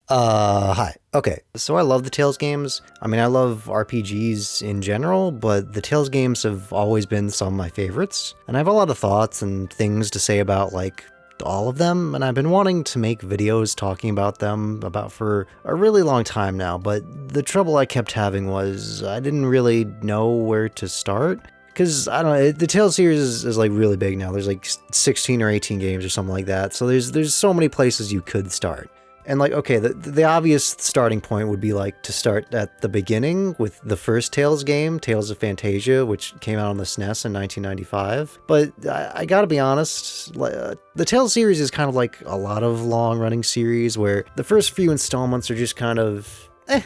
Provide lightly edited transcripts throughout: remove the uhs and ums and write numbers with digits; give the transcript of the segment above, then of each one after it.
Hi. Okay, so I love the Tales games. I mean, I love RPGs in general, but the Tales games have always been some of my favorites. And I have a lot of thoughts and things to say about, like, all of them, and I've been wanting to make videos talking about them for a really long time now, but the trouble I kept having was I didn't really know where to start. Because, I don't know, the Tales series is like really big now. There's like 16 or 18 games or something like that, so there's so many places you could start. And like, okay, the obvious starting point would be like to start at the beginning with the first Tales game, Tales of Phantasia, which came out on the SNES in 1995. But I gotta be honest, the Tales series is kind of like a lot of long-running series where the first few installments are just kind of and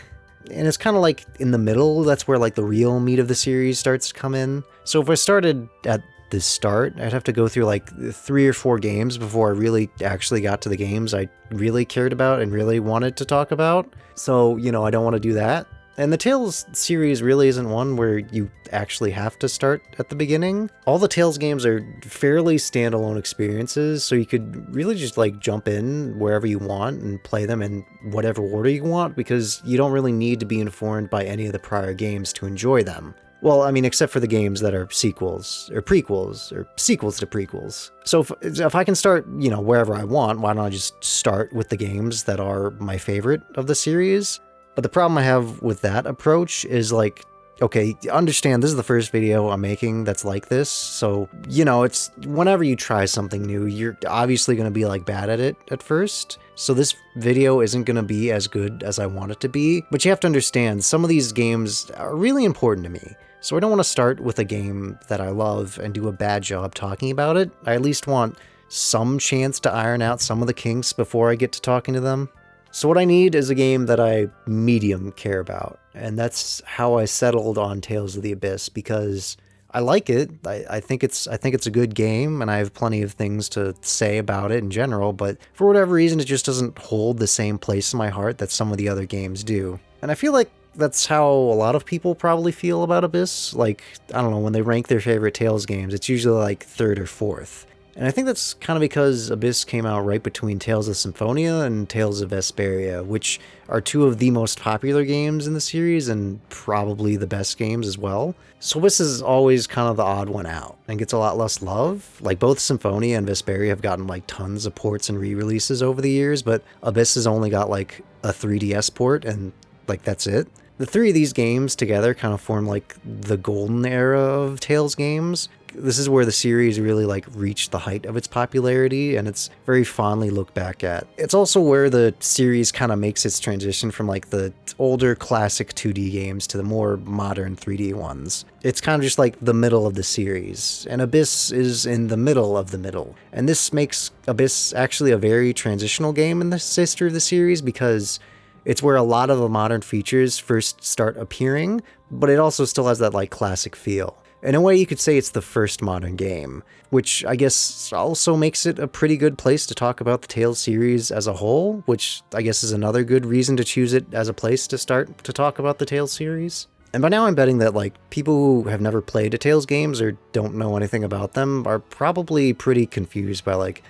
it's kind of like in the middle, that's where like the real meat of the series starts to come in. So if I started at the start, I'd have to go through like 3 or 4 games before I really actually got to the games I really cared about and really wanted to talk about. So, you know, I don't want to do that. And the Tales series really isn't one where you actually have to start at the beginning. All the Tales games are fairly standalone experiences, so you could really just like jump in wherever you want and play them in whatever order you want, because you don't really need to be informed by any of the prior games to enjoy them. Well, I mean, except for the games that are sequels, or prequels, or sequels to prequels. So if I can start, you know, wherever I want, why don't I just start with the games that are my favorite of the series? But the problem I have with that approach is like, okay, understand this is the first video I'm making that's like this, so, you know, it's whenever you try something new, you're obviously going to be like bad at it at first. So this video isn't going to be as good as I want it to be, but you have to understand some of these games are really important to me. So I don't want to start with a game that I love and do a bad job talking about it. I at least want some chance to iron out some of the kinks before I get to talking to them. So what I need is a game that I medium care about, and that's how I settled on Tales of the Abyss, because I like it. I think it's a good game, and I have plenty of things to say about it in general, but for whatever reason, it just doesn't hold the same place in my heart that some of the other games do. And I feel like that's how a lot of people probably feel about Abyss. Like, I don't know, when they rank their favorite Tales games, it's usually like 3rd or 4th. And I think that's kind of because Abyss came out right between Tales of Symphonia and Tales of Vesperia, which are 2 of the most popular games in the series and probably the best games as well. So Abyss is always kind of the odd one out and gets a lot less love. Like, both Symphonia and Vesperia have gotten like tons of ports and re-releases over the years, but Abyss has only got like a 3DS port, and like that's it. The 3 of these games together kind of form like the golden era of Tales games. This is where the series really like reached the height of its popularity, and it's very fondly looked back at. It's also where the series kind of makes its transition from like the older classic 2D games to the more modern 3D ones. It's kind of just like the middle of the series, and Abyss is in the middle of the middle. And this makes Abyss actually a very transitional game in the history of the series, because it's where a lot of the modern features first start appearing, but it also still has that like classic feel. In a way, you could say it's the first modern game, which I guess also makes it a pretty good place to talk about the Tales series as a whole, which I guess is another good reason to choose it as a place to start to talk about the Tales series. And by now I'm betting that like people who have never played a Tales games or don't know anything about them are probably pretty confused by like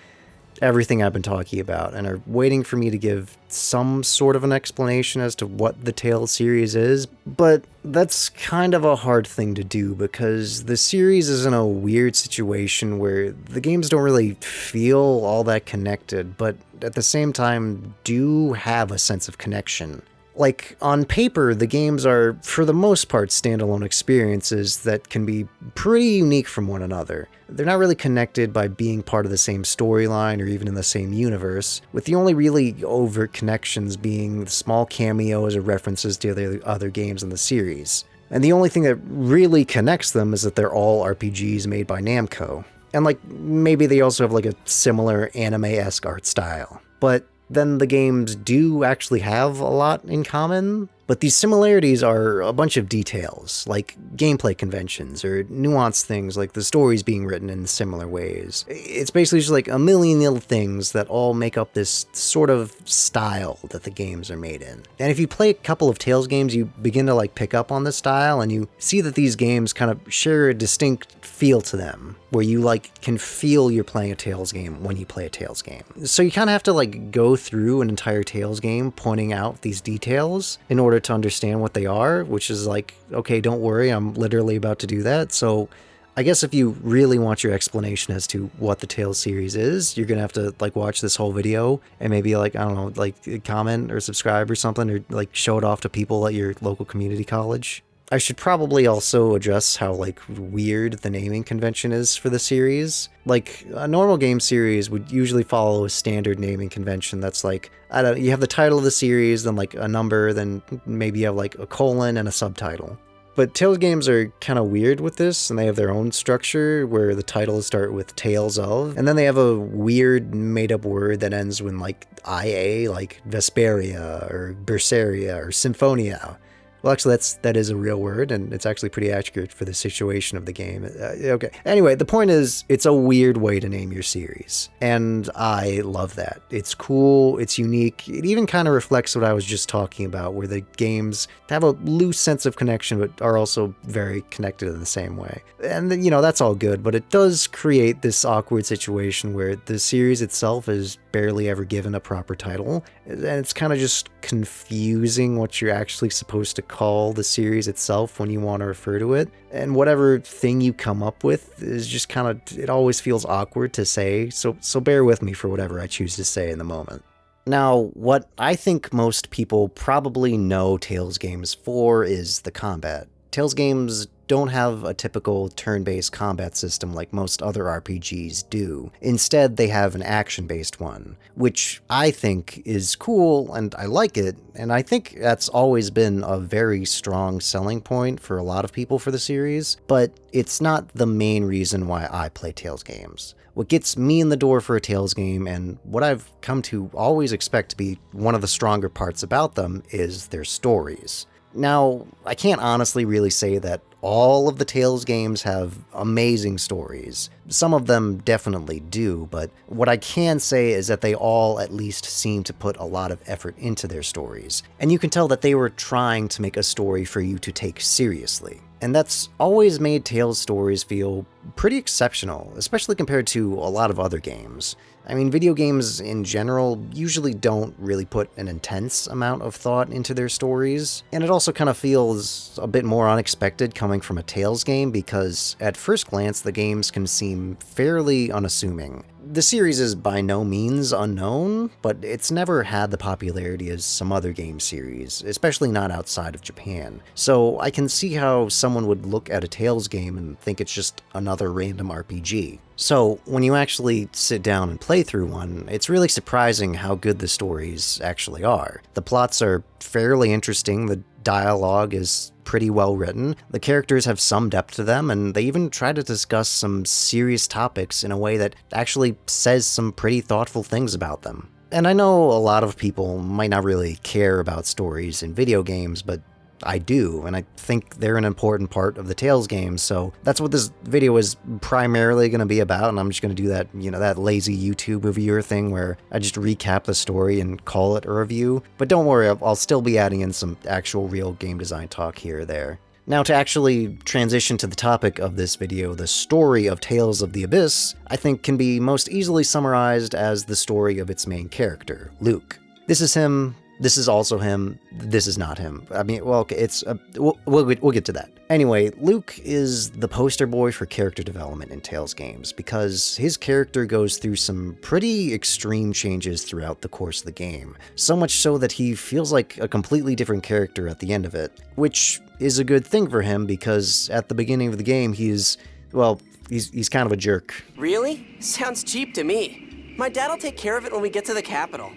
everything I've been talking about and are waiting for me to give some sort of an explanation as to what the Tales series is, but that's kind of a hard thing to do because the series is in a weird situation where the games don't really feel all that connected, but at the same time do have a sense of connection. Like, on paper, the games are, for the most part, standalone experiences that can be pretty unique from one another. They're not really connected by being part of the same storyline or even in the same universe, with the only really overt connections being small cameos or references to the other games in the series. And the only thing that really connects them is that they're all RPGs made by Namco. And like, maybe they also have like a similar anime-esque art style. But then the games do actually have a lot in common. But these similarities are a bunch of details, like gameplay conventions or nuanced things like the stories being written in similar ways. It's basically just like a million little things that all make up this sort of style that the games are made in. And if you play a couple of Tales games, you begin to like pick up on this style and you see that these games kind of share a distinct feel to them, where you like can feel you're playing a Tales game when you play a Tales game. So you kind of have to like go through an entire Tales game pointing out these details in order to understand what they are, which is like, okay, don't worry, I'm literally about to do that. So I guess if you really want your explanation as to what the Tales series is, you're gonna have to like watch this whole video and maybe like, I don't know, like comment or subscribe or something, or like show it off to people at your local community college. I should probably also address how like weird the naming convention is for the series. Like a normal game series would usually follow a standard naming convention that's like, I don't know, you have the title of the series, then like a number, then maybe you have like a colon and a subtitle. But Tales games are kind of weird with this, and they have their own structure where the titles start with Tales of, and then they have a weird made-up word that ends with like IA, like Vesperia or Berseria or Symphonia. Well, actually, that is a real word, and it's actually pretty accurate for the situation of the game. Okay. Anyway, the point is, it's a weird way to name your series, and I love that. It's cool, it's unique. It even kind of reflects what I was just talking about, where the games have a loose sense of connection, but are also very connected in the same way. And, you know, that's all good, but it does create this awkward situation where the series itself is barely ever given a proper title, and it's kind of just confusing what you're actually supposed to call the series itself when you want to refer to it, and whatever thing you come up with is just kind of, it always feels awkward to say, so bear with me for whatever I choose to say in the moment. Now, what I think most people probably know Tales games for is the combat. Tales games don't have a typical turn-based combat system like most other RPGs do. Instead, they have an action-based one, which I think is cool, and I like it, and I think that's always been a very strong selling point for a lot of people for the series, but it's not the main reason why I play Tales games. What gets me in the door for a Tales game, and what I've come to always expect to be one of the stronger parts about them, is their stories. Now, I can't honestly really say that all of the Tales games have amazing stories. Some of them definitely do, but what I can say is that they all at least seem to put a lot of effort into their stories. And you can tell that they were trying to make a story for you to take seriously. And that's always made Tales stories feel pretty exceptional, especially compared to a lot of other games. I mean, video games in general usually don't really put an intense amount of thought into their stories, and it also kind of feels a bit more unexpected coming from a Tales game because at first glance the games can seem fairly unassuming. The series is by no means unknown, but it's never had the popularity as some other game series, especially not outside of Japan. So I can see how someone would look at a Tales game and think it's just another random RPG. So when you actually sit down and play through one, it's really surprising how good the stories actually are. The plots are fairly interesting, the dialogue is pretty well written, the characters have some depth to them, and they even try to discuss some serious topics in a way that actually says some pretty thoughtful things about them. And I know a lot of people might not really care about stories in video games, but I do, and I think they're an important part of the Tales games, so that's what this video is primarily going to be about, and I'm just going to do that, that lazy YouTube reviewer thing where I just recap the story and call it a review. But don't worry, I'll still be adding in some actual real game design talk here or there. Now, to actually transition to the topic of this video, the story of Tales of the Abyss, I think can be most easily summarized as the story of its main character, Luke. This is him. This is also him. This is not him. I mean, well, okay, we'll get to that. Anyway, Luke is the poster boy for character development in Tales games because his character goes through some pretty extreme changes throughout the course of the game. So much so that he feels like a completely different character at the end of it, which is a good thing for him because at the beginning of the game, he's kind of a jerk. Really? Sounds cheap to me. My dad'll take care of it when we get to the capital.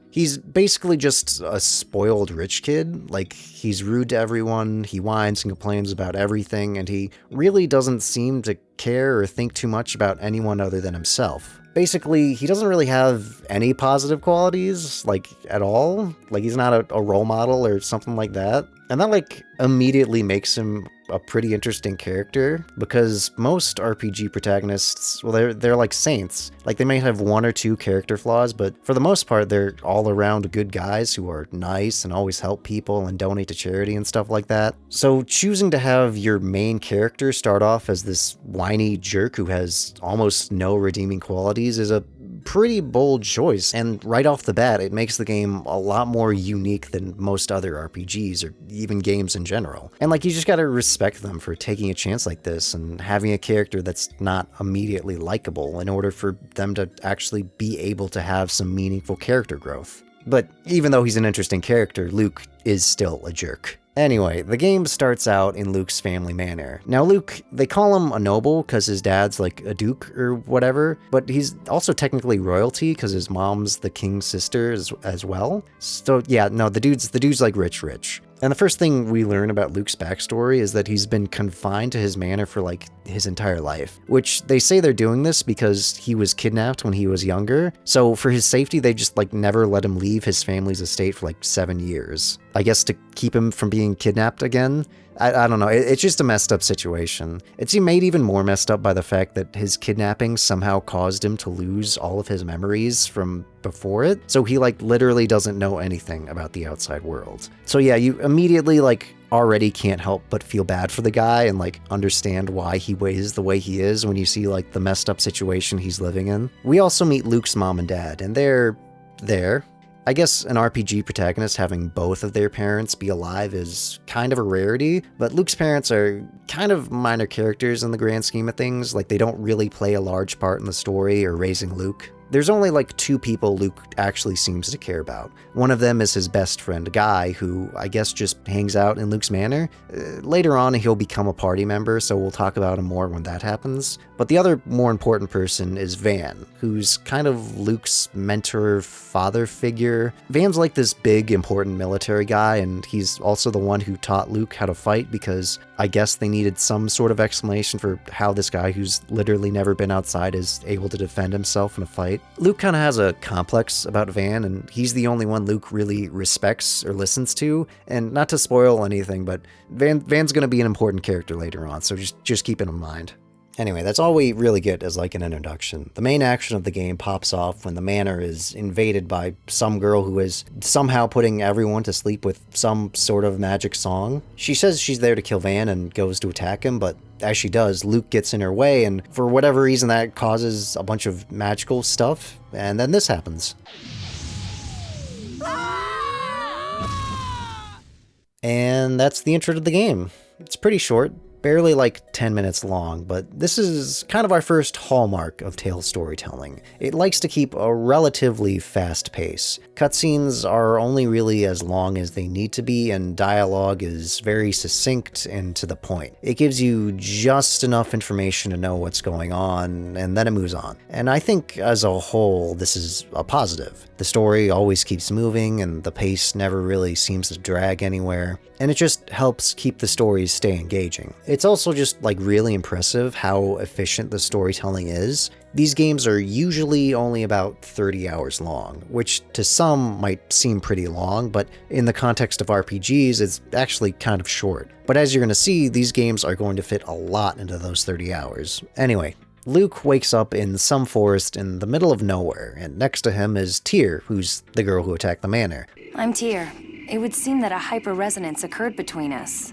He's basically just a spoiled rich kid. Like, he's rude to everyone, he whines and complains about everything, and he really doesn't seem to care or think too much about anyone other than himself. Basically, he doesn't really have any positive qualities, like, at all. Like, he's not a role model or something like that. And that, like, immediately makes him a pretty interesting character, because most RPG protagonists, well, they're like saints. Like, they may have one or two character flaws, but for the most part, they're all around good guys who are nice and always help people and donate to charity and stuff like that. So choosing to have your main character start off as this whiny jerk who has almost no redeeming qualities is a pretty bold choice, and right off the bat, it makes the game a lot more unique than most other RPGs or even games in general. And like, you just gotta respect them for taking a chance like this and having a character that's not immediately likable in order for them to actually be able to have some meaningful character growth. But even though he's an interesting character, Luke is still a jerk. Anyway, the game starts out in Luke's family manor. Now Luke, they call him a noble because his dad's like a duke or whatever, but he's also technically royalty because his mom's the king's sister as well. So yeah, no, the dude's like rich. And the first thing we learn about Luke's backstory is that he's been confined to his manor for like his entire life, which they say they're doing this because he was kidnapped when he was younger. So for his safety, they just like never let him leave his family's estate for like 7 years. I guess to keep him from being kidnapped again. I don't know, it's just a messed up situation. It's made even more messed up by the fact that his kidnapping somehow caused him to lose all of his memories from before it, so he like literally doesn't know anything about the outside world. So yeah, you immediately like already can't help but feel bad for the guy and like understand why he is the way he is when you see like the messed up situation he's living in. We also meet Luke's mom and dad, and they're there. I guess an RPG protagonist having both of their parents be alive is kind of a rarity, but Luke's parents are kind of minor characters in the grand scheme of things. Like, they don't really play a large part in the story or raising Luke. There's only like 2 people Luke actually seems to care about. One of them is his best friend, Guy, who I guess just hangs out in Luke's manor. Later on, he'll become a party member, so we'll talk about him more when that happens. But the other more important person is Van, who's kind of Luke's mentor, father figure. Van's like this big, important military guy, and he's also the one who taught Luke how to fight because I guess they needed some sort of explanation for how this guy who's literally never been outside is able to defend himself in a fight. Luke kind of has a complex about Van, and he's the only one Luke really respects or listens to. And not to spoil anything, but Van's going to be an important character later on, so just keep it in mind. Anyway, that's all we really get as like an introduction. The main action of the game pops off when the manor is invaded by some girl who is somehow putting everyone to sleep with some sort of magic song. She says she's there to kill Van and goes to attack him, but as she does, Luke gets in her way, and for whatever reason that causes a bunch of magical stuff, and then this happens. And that's the intro to the game. It's pretty short. Barely like 10 minutes long, but this is kind of our first hallmark of Tales storytelling. It likes to keep a relatively fast pace. Cutscenes are only really as long as they need to be, and dialogue is very succinct and to the point. It gives you just enough information to know what's going on, and then it moves on. And I think as a whole, this is a positive. The story always keeps moving, and the pace never really seems to drag anywhere, and it just helps keep the stories stay engaging. It's also just like really impressive how efficient the storytelling is. These games are usually only about 30 hours long, which to some might seem pretty long, but in the context of RPGs, it's actually kind of short. But as you're going to see, these games are going to fit a lot into those 30 hours. Anyway, Luke wakes up in some forest in the middle of nowhere, and next to him is Tyr, who's the girl who attacked the manor. I'm Tyr. It would seem that a hyper-resonance occurred between us.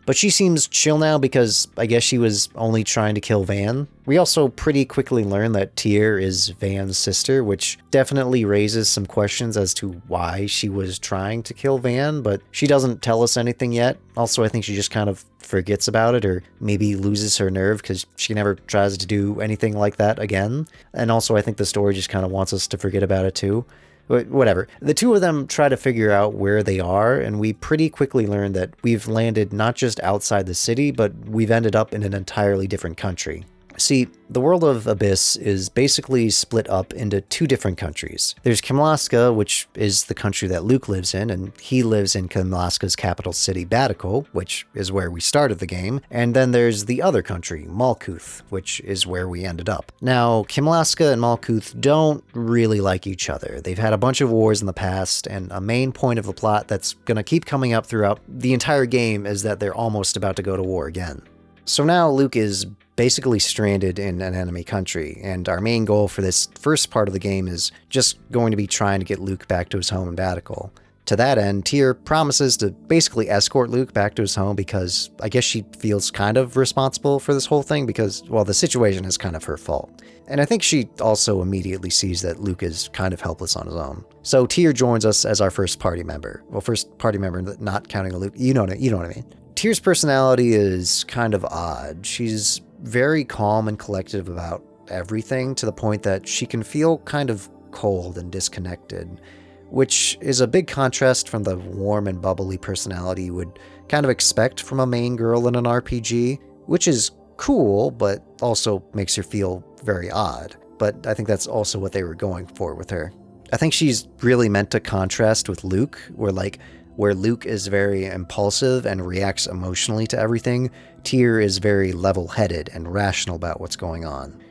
But she seems chill now because I guess she was only trying to kill Van. We also pretty quickly learn that Tyr is Van's sister, which definitely raises some questions as to why she was trying to kill Van, but she doesn't tell us anything yet. Also, I think she just kind of forgets about it, or maybe loses her nerve because she never tries to do anything like that again. And also, I think the story just kind of wants us to forget about it too. But whatever. The two of them try to figure out where they are, and we pretty quickly learn that we've landed not just outside the city, but we've ended up in an entirely different country. See, the world of Abyss is basically split up into two different countries. There's Kimlaska, which is the country that Luke lives in, and he lives in Kimlaska's capital city, Baticul, which is where we started the game. And then there's the other country, Malkuth, which is where we ended up. Now, Kimlaska and Malkuth don't really like each other. They've had a bunch of wars in the past, and a main point of the plot that's going to keep coming up throughout the entire game is that they're almost about to go to war again. So now Luke is basically stranded in an enemy country, and our main goal for this first part of the game is just going to be trying to get Luke back to his home in Baticul. To that end, Tyr promises to basically escort Luke back to his home because I guess she feels kind of responsible for this whole thing because, well, the situation is kind of her fault. And I think she also immediately sees that Luke is kind of helpless on his own. So Tyr joins us as our first party member. Well, first party member, not counting Luke. You know what I mean. Tyr's personality is kind of odd. She's very calm and collected about everything to the point that she can feel kind of cold and disconnected, which is a big contrast from the warm and bubbly personality you would kind of expect from a main girl in an RPG, which is cool, but also makes her feel very odd. But I think that's also what they were going for with her. I think she's really meant to contrast with Luke, where Luke is very impulsive and reacts emotionally to everything, Tyr is very level-headed and rational about what's going on.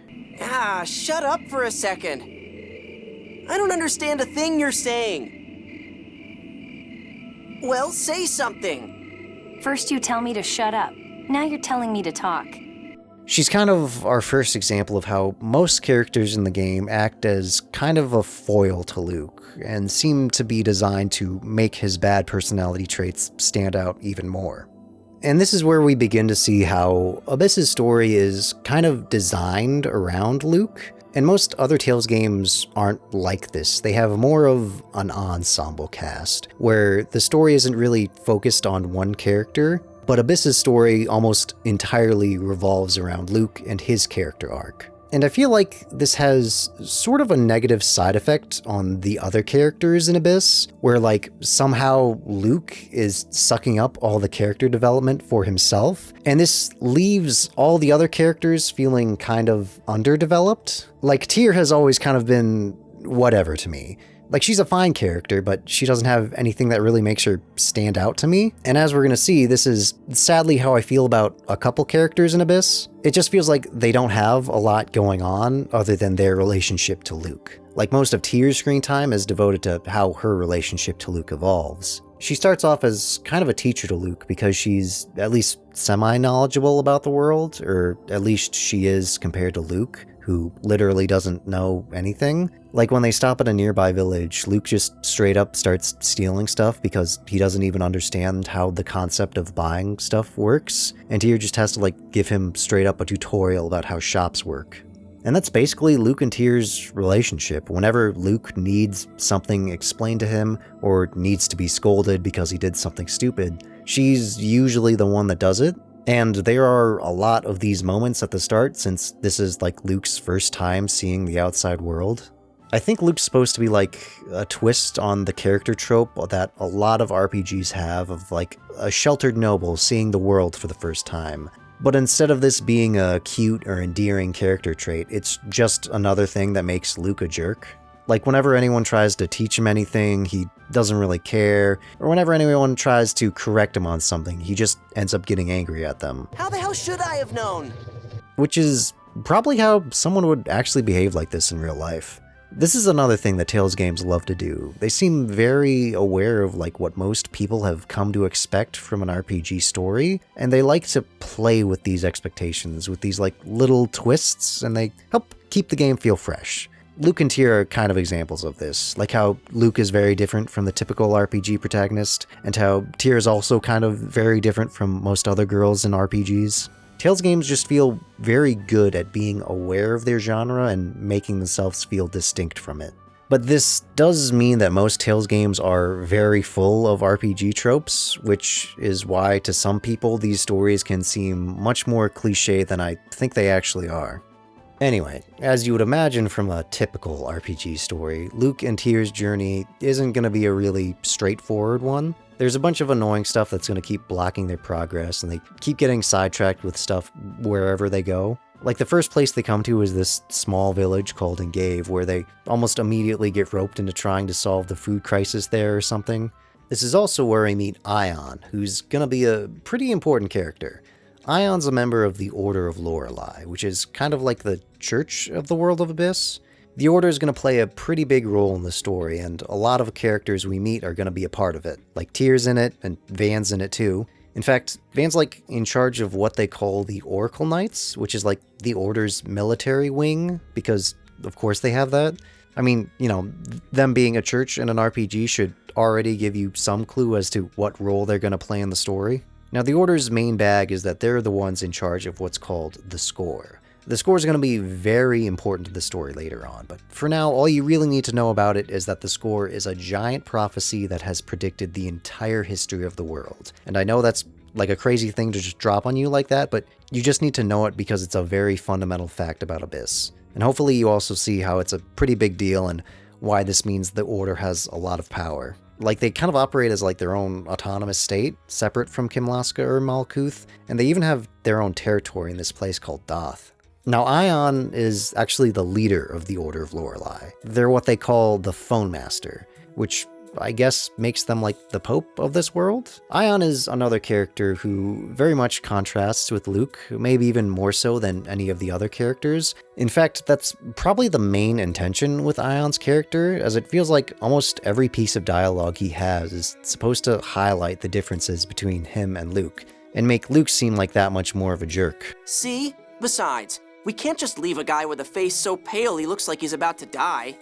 Shut up for a second. I don't understand a thing you're saying. Well, say something. First you tell me to shut up. Now you're telling me to talk. She's kind of our first example of how most characters in the game act as kind of a foil to Luke, and seem to be designed to make his bad personality traits stand out even more. And this is where we begin to see how Abyss's story is kind of designed around Luke, and most other Tales games aren't like this. They have more of an ensemble cast, where the story isn't really focused on one character, but Abyss's story almost entirely revolves around Luke and his character arc. And I feel like this has sort of a negative side effect on the other characters in Abyss, where somehow Luke is sucking up all the character development for himself, and this leaves all the other characters feeling kind of underdeveloped. Tyr has always kind of been whatever to me. She's a fine character, but she doesn't have anything that really makes her stand out to me. And as we're gonna see, this is sadly how I feel about a couple characters in Abyss. It just feels like they don't have a lot going on other than their relationship to Luke. Most of Tyr's screen time is devoted to how her relationship to Luke evolves. She starts off as kind of a teacher to Luke because she's at least semi-knowledgeable about the world, or at least she is compared to Luke, who literally doesn't know anything. When they stop at a nearby village, Luke just straight up starts stealing stuff because he doesn't even understand how the concept of buying stuff works, and Tyr just has to give him straight up a tutorial about how shops work. And that's basically Luke and Tyr's relationship. Whenever Luke needs something explained to him, or needs to be scolded because he did something stupid, she's usually the one that does it. And there are a lot of these moments at the start, since this is Luke's first time seeing the outside world. I think Luke's supposed to be a twist on the character trope that a lot of RPGs have of a sheltered noble seeing the world for the first time. But instead of this being a cute or endearing character trait, it's just another thing that makes Luke a jerk. Whenever anyone tries to teach him anything, he doesn't really care, or whenever anyone tries to correct him on something, he just ends up getting angry at them. How the hell should I have known? Which is probably how someone would actually behave like this in real life. This is another thing that Tales games love to do. They seem very aware of what most people have come to expect from an RPG story, and they like to play with these expectations, with these little twists, and they help keep the game feel fresh. Luke and Tyr are kind of examples of this, how Luke is very different from the typical RPG protagonist, and how Tyr is also kind of very different from most other girls in RPGs. Tales games just feel very good at being aware of their genre and making themselves feel distinct from it. But this does mean that most Tales games are very full of RPG tropes, which is why to some people these stories can seem much more cliché than I think they actually are. Anyway, as you would imagine from a typical RPG story, Luke and Tyr's journey isn't going to be a really straightforward one. There's a bunch of annoying stuff that's going to keep blocking their progress, and they keep getting sidetracked with stuff wherever they go. Like, the first place they come to is this small village called Engave, where they almost immediately get roped into trying to solve the food crisis there or something. This is also where I meet Ion, who's gonna be a pretty important character. Ion's a member of the Order of Lorelei, which is kind of like the Church of the World of Abyss. The Order is going to play a pretty big role in the story, and a lot of characters we meet are going to be a part of it. Like Tyr's in it, and Van's in it too. In fact, Van's like in charge of what they call the Oracle Knights, which is like the Order's military wing, because of course they have that. I mean, you know, them being a church in an RPG should already give you some clue as to what role they're going to play in the story. Now, the Order's main bag is that they're the ones in charge of what's called the Score. The Score is going to be very important to the story later on, but for now, all you really need to know about it is that the Score is a giant prophecy that has predicted the entire history of the world. And I know that's like a crazy thing to just drop on you like that, but you just need to know it because it's a very fundamental fact about Abyss. And hopefully you also see how it's a pretty big deal and why this means the Order has a lot of power. Like, they kind of operate as like their own autonomous state, separate from Kimlaska or Malkuth, and they even have their own territory in this place called Doth. Now, Ion is actually the leader of the Order of Lorelei. They're what they call the Phone Master, which I guess makes them like the Pope of this world. Ion is another character who very much contrasts with Luke, maybe even more so than any of the other characters. In fact, that's probably the main intention with Ion's character, as it feels like almost every piece of dialogue he has is supposed to highlight the differences between him and Luke, and make Luke seem like that much more of a jerk. See? Besides, we can't just leave a guy with a face so pale he looks like he's about to die.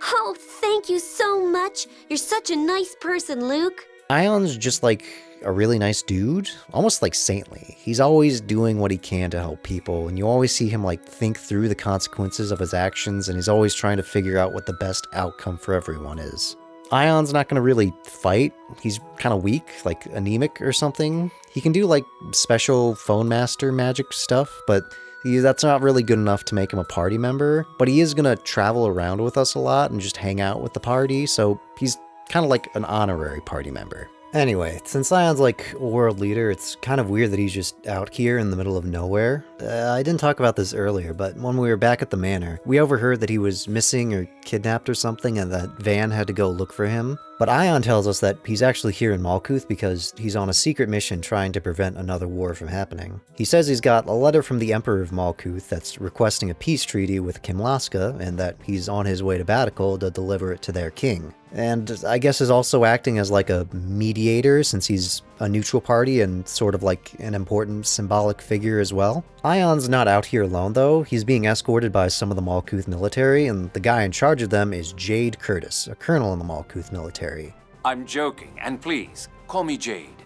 Oh, thank you so much. You're such a nice person, Luke. Ion's just like a really nice dude, almost like saintly. He's always doing what he can to help people, and you always see him like think through the consequences of his actions, and he's always trying to figure out what the best outcome for everyone is. Ion's not going to really fight. He's kind of weak, like anemic or something. He can do like special phone master magic stuff, but that's not really good enough to make him a party member. But he is going to travel around with us a lot and just hang out with the party, so he's kind of like an honorary party member. Anyway, since Ion's like a world leader, it's kind of weird that he's just out here in the middle of nowhere. I didn't talk about this earlier, but when we were back at the Manor, we overheard that he was missing or kidnapped or something and that Van had to go look for him. But Ion tells us that he's actually here in Malkuth because he's on a secret mission trying to prevent another war from happening. He says he's got a letter from the Emperor of Malkuth that's requesting a peace treaty with Kimlaska and that he's on his way to Baticul to deliver it to their king. And I guess is also acting as like a mediator since he's a neutral party and sort of like an important symbolic figure as well. Ion's not out here alone though. He's being escorted by some of the Malkuth military, and the guy in charge of them is Jade Curtis, a colonel in the Malkuth military. I'm joking, and please, call me Jade.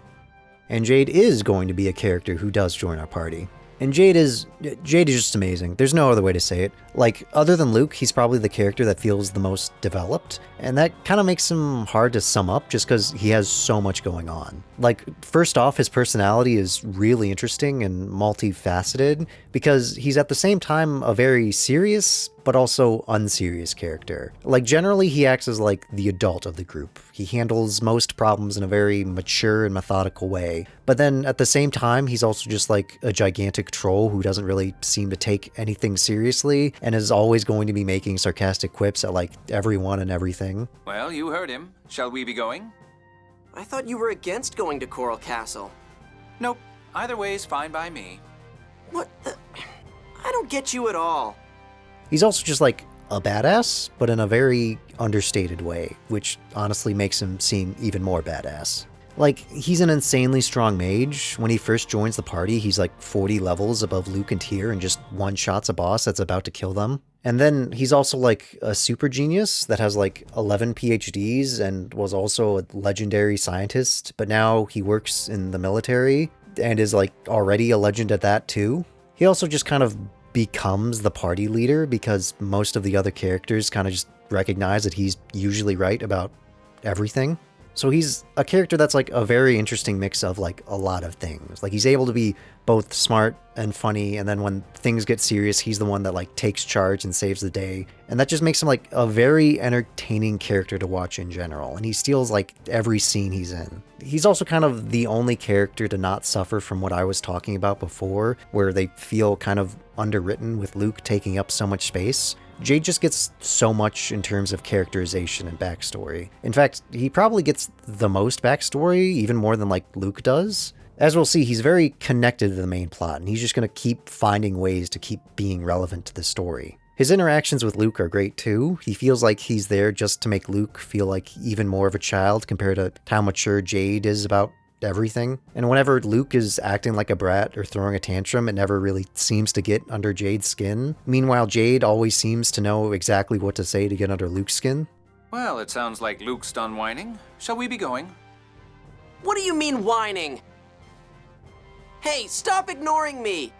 And Jade is going to be a character who does join our party. And Jade is just amazing. There's no other way to say it. Like, other than Luke, he's probably the character that feels the most developed, and that kind of makes him hard to sum up just because he has so much going on. Like, first off, his personality is really interesting and multifaceted because he's at the same time a very serious but also unserious character. Like, generally he acts as like the adult of the group. He handles most problems in a very mature and methodical way, but then at the same time he's also just like a gigantic troll who doesn't really seem to take anything seriously and is always going to be making sarcastic quips at like everyone and everything. Well, you heard him. Shall we be going? I thought you were against going to Chorral Castle. Nope. Either way is fine by me. What the? I don't get you at all. He's also just like a badass, but in a very understated way, which honestly makes him seem even more badass. Like, he's an insanely strong mage. When he first joins the party, he's like 40 levels above Luke and Tyr and just one-shots a boss that's about to kill them. And then he's also like a super genius that has like 11 PhDs and was also a legendary scientist, but now he works in the military and is like already a legend at that too. He also just kind of becomes the party leader because most of the other characters kind of just recognize that he's usually right about everything. So he's a character that's like a very interesting mix of like a lot of things. Like he's able to be both smart and funny, and then when things get serious, he's the one that like takes charge and saves the day. And that just makes him like a very entertaining character to watch in general. And he steals like every scene he's in. He's also kind of the only character to not suffer from what I was talking about before, where they feel kind of underwritten with Luke taking up so much space. Jade just gets so much in terms of characterization and backstory. In fact, he probably gets the most backstory, even more than like Luke does. As we'll see, he's very connected to the main plot, and he's just going to keep finding ways to keep being relevant to the story. His interactions with Luke are great too. He feels like he's there just to make Luke feel like even more of a child compared to how mature Jade is about everything. And whenever Luke is acting like a brat or throwing a tantrum, it never really seems to get under Jade's skin. Meanwhile, Jade always seems to know exactly what to say to get under Luke's skin. Well, it sounds like Luke's done whining. Shall we be going? What do you mean whining? Hey, stop ignoring me!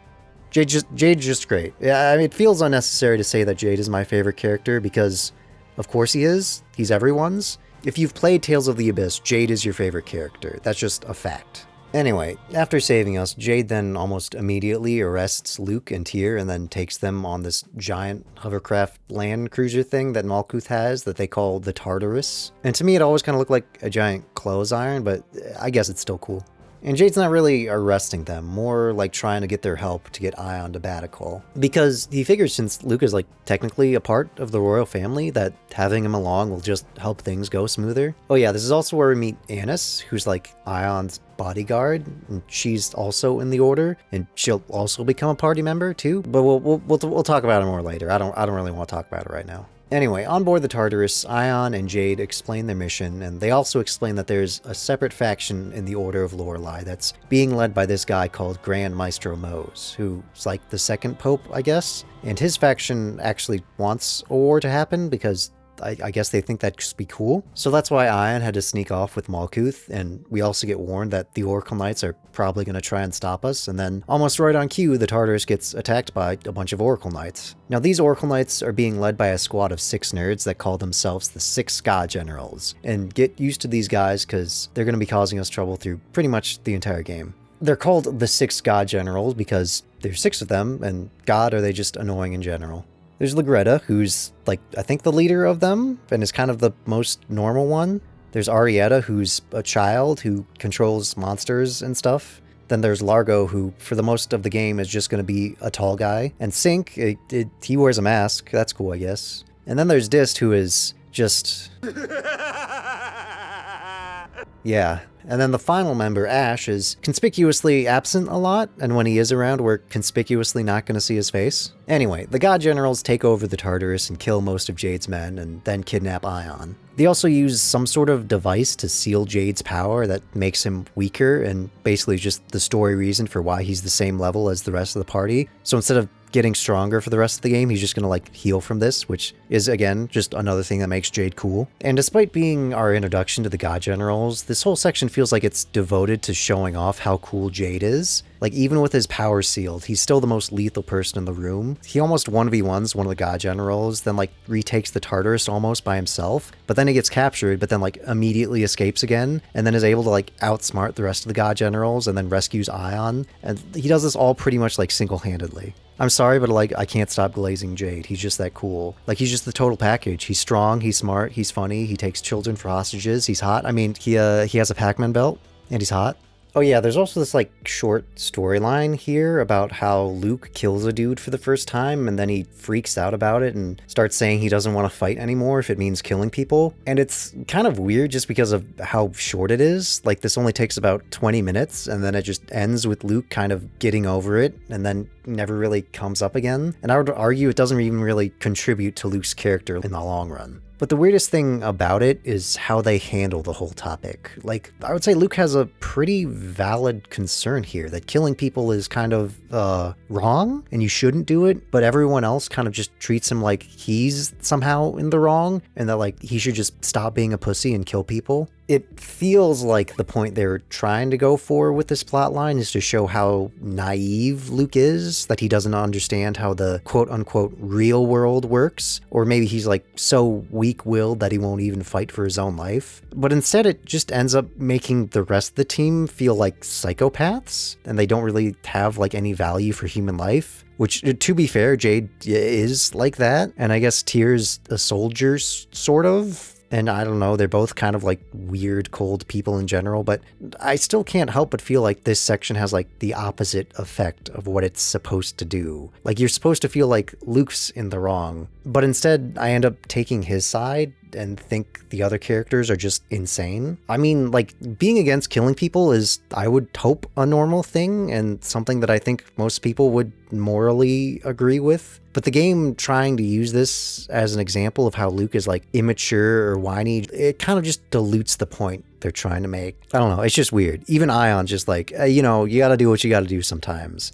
Jade's just great. Yeah, I mean, it feels unnecessary to say that Jade is my favorite character because, of course he is. He's everyone's. If you've played Tales of the Abyss, Jade is your favorite character. That's just a fact. Anyway, after saving us, Jade then almost immediately arrests Luke and Tyr and then takes them on this giant hovercraft land cruiser thing that Malkuth has that they call the Tartarus. And to me, it always kind of looked like a giant clothes iron, but I guess it's still cool. And Jade's not really arresting them, more like trying to get their help to get Ion to Baticul. Because he figures since Luke is like technically a part of the royal family, that having him along will just help things go smoother. Oh yeah, this is also where we meet Anise, who's like Ion's bodyguard, and she's also in the Order, and she'll also become a party member too. But we'll talk about it more later. I don't really want to talk about it right now. Anyway, on board the Tartarus, Ion and Jade explain their mission, and they also explain that there's a separate faction in the Order of Lorelei that's being led by this guy called Grand Maestro Mohs, who's like the second pope, I guess. And his faction actually wants a war to happen because I guess they think that'd just be cool. So that's why Ion had to sneak off with Malkuth, and we also get warned that the Oracle Knights are probably going to try and stop us, and then almost right on cue, the Tartarus gets attacked by a bunch of Oracle Knights. Now these Oracle Knights are being led by a squad of 6 nerds that call themselves the 6 God Generals, and get used to these guys because they're going to be causing us trouble through pretty much the entire game. They're called the 6 God Generals because there's 6 of them, and God, are they just annoying in general. There's Ligretta, who's, like, I think the leader of them, and is kind of the most normal one. There's Arietta, who's a child who controls monsters and stuff. Then there's Largo, who, for the most of the game, is just going to be a tall guy. And Sync, he wears a mask. That's cool, I guess. And then there's Dist, who is just... yeah. And then the final member, Asch, is conspicuously absent a lot, and when he is around, we're conspicuously not going to see his face. Anyway, the God Generals take over the Tartarus and kill most of Jade's men, and then kidnap Ion. They also use some sort of device to seal Jade's power that makes him weaker, and basically just the story reason for why he's the same level as the rest of the party. So instead of getting stronger for the rest of the game, he's just gonna like heal from this, which is again just another thing that makes Jade cool. And despite being our introduction to the God Generals, this whole section feels like it's devoted to showing off how cool Jade is. Like, even with his power sealed, he's still the most lethal person in the room. He almost 1v1s one of the God Generals, then like retakes the Tartarus almost by himself, but then he gets captured, but then like immediately escapes again, and then is able to like outsmart the rest of the God Generals, and then rescues Ion. And he does this all pretty much like single-handedly. I'm sorry, but like, I can't stop glazing Jade. He's just that cool. Like, he's just the total package. He's strong, he's smart, he's funny, he takes children for hostages, he's hot. I mean, he has a Pac-Man belt, and he's hot. Oh yeah, there's also this like short storyline here about how Luke kills a dude for the first time, and then he freaks out about it and starts saying he doesn't want to fight anymore if it means killing people. And it's kind of weird just because of how short it is. Like, this only takes about 20 minutes, and then it just ends with Luke kind of getting over it, and then never really comes up again. And I would argue it doesn't even really contribute to Luke's character in the long run. But the weirdest thing about it is how they handle the whole topic. Like, I would say Luke has a pretty valid concern here that killing people is kind of, wrong, and you shouldn't do it, but everyone else kind of just treats him like he's somehow in the wrong, and that, like, he should just stop being a pussy and kill people. It feels like the point they're trying to go for with this plotline is to show how naive Luke is, that he doesn't understand how the quote-unquote real world works, or maybe he's like so weak-willed that he won't even fight for his own life. But instead it just ends up making the rest of the team feel like psychopaths, and they don't really have like any value for human life. Which, to be fair, Jade is like that, and I guess Tyr's a soldier, sort of. And I don't know, they're both kind of like weird, cold people in general, but I still can't help but feel like this section has like the opposite effect of what it's supposed to do. Like you're supposed to feel like Luke's in the wrong, but instead I end up taking his side and think the other characters are just insane. I mean, like, being against killing people is, I would hope, a normal thing, and something that I think most people would morally agree with. But the game trying to use this as an example of how Luke is, like, immature or whiny, it kind of just dilutes the point they're trying to make. I don't know, it's just weird. Even Ion's just like, you know, you gotta do what you gotta do sometimes.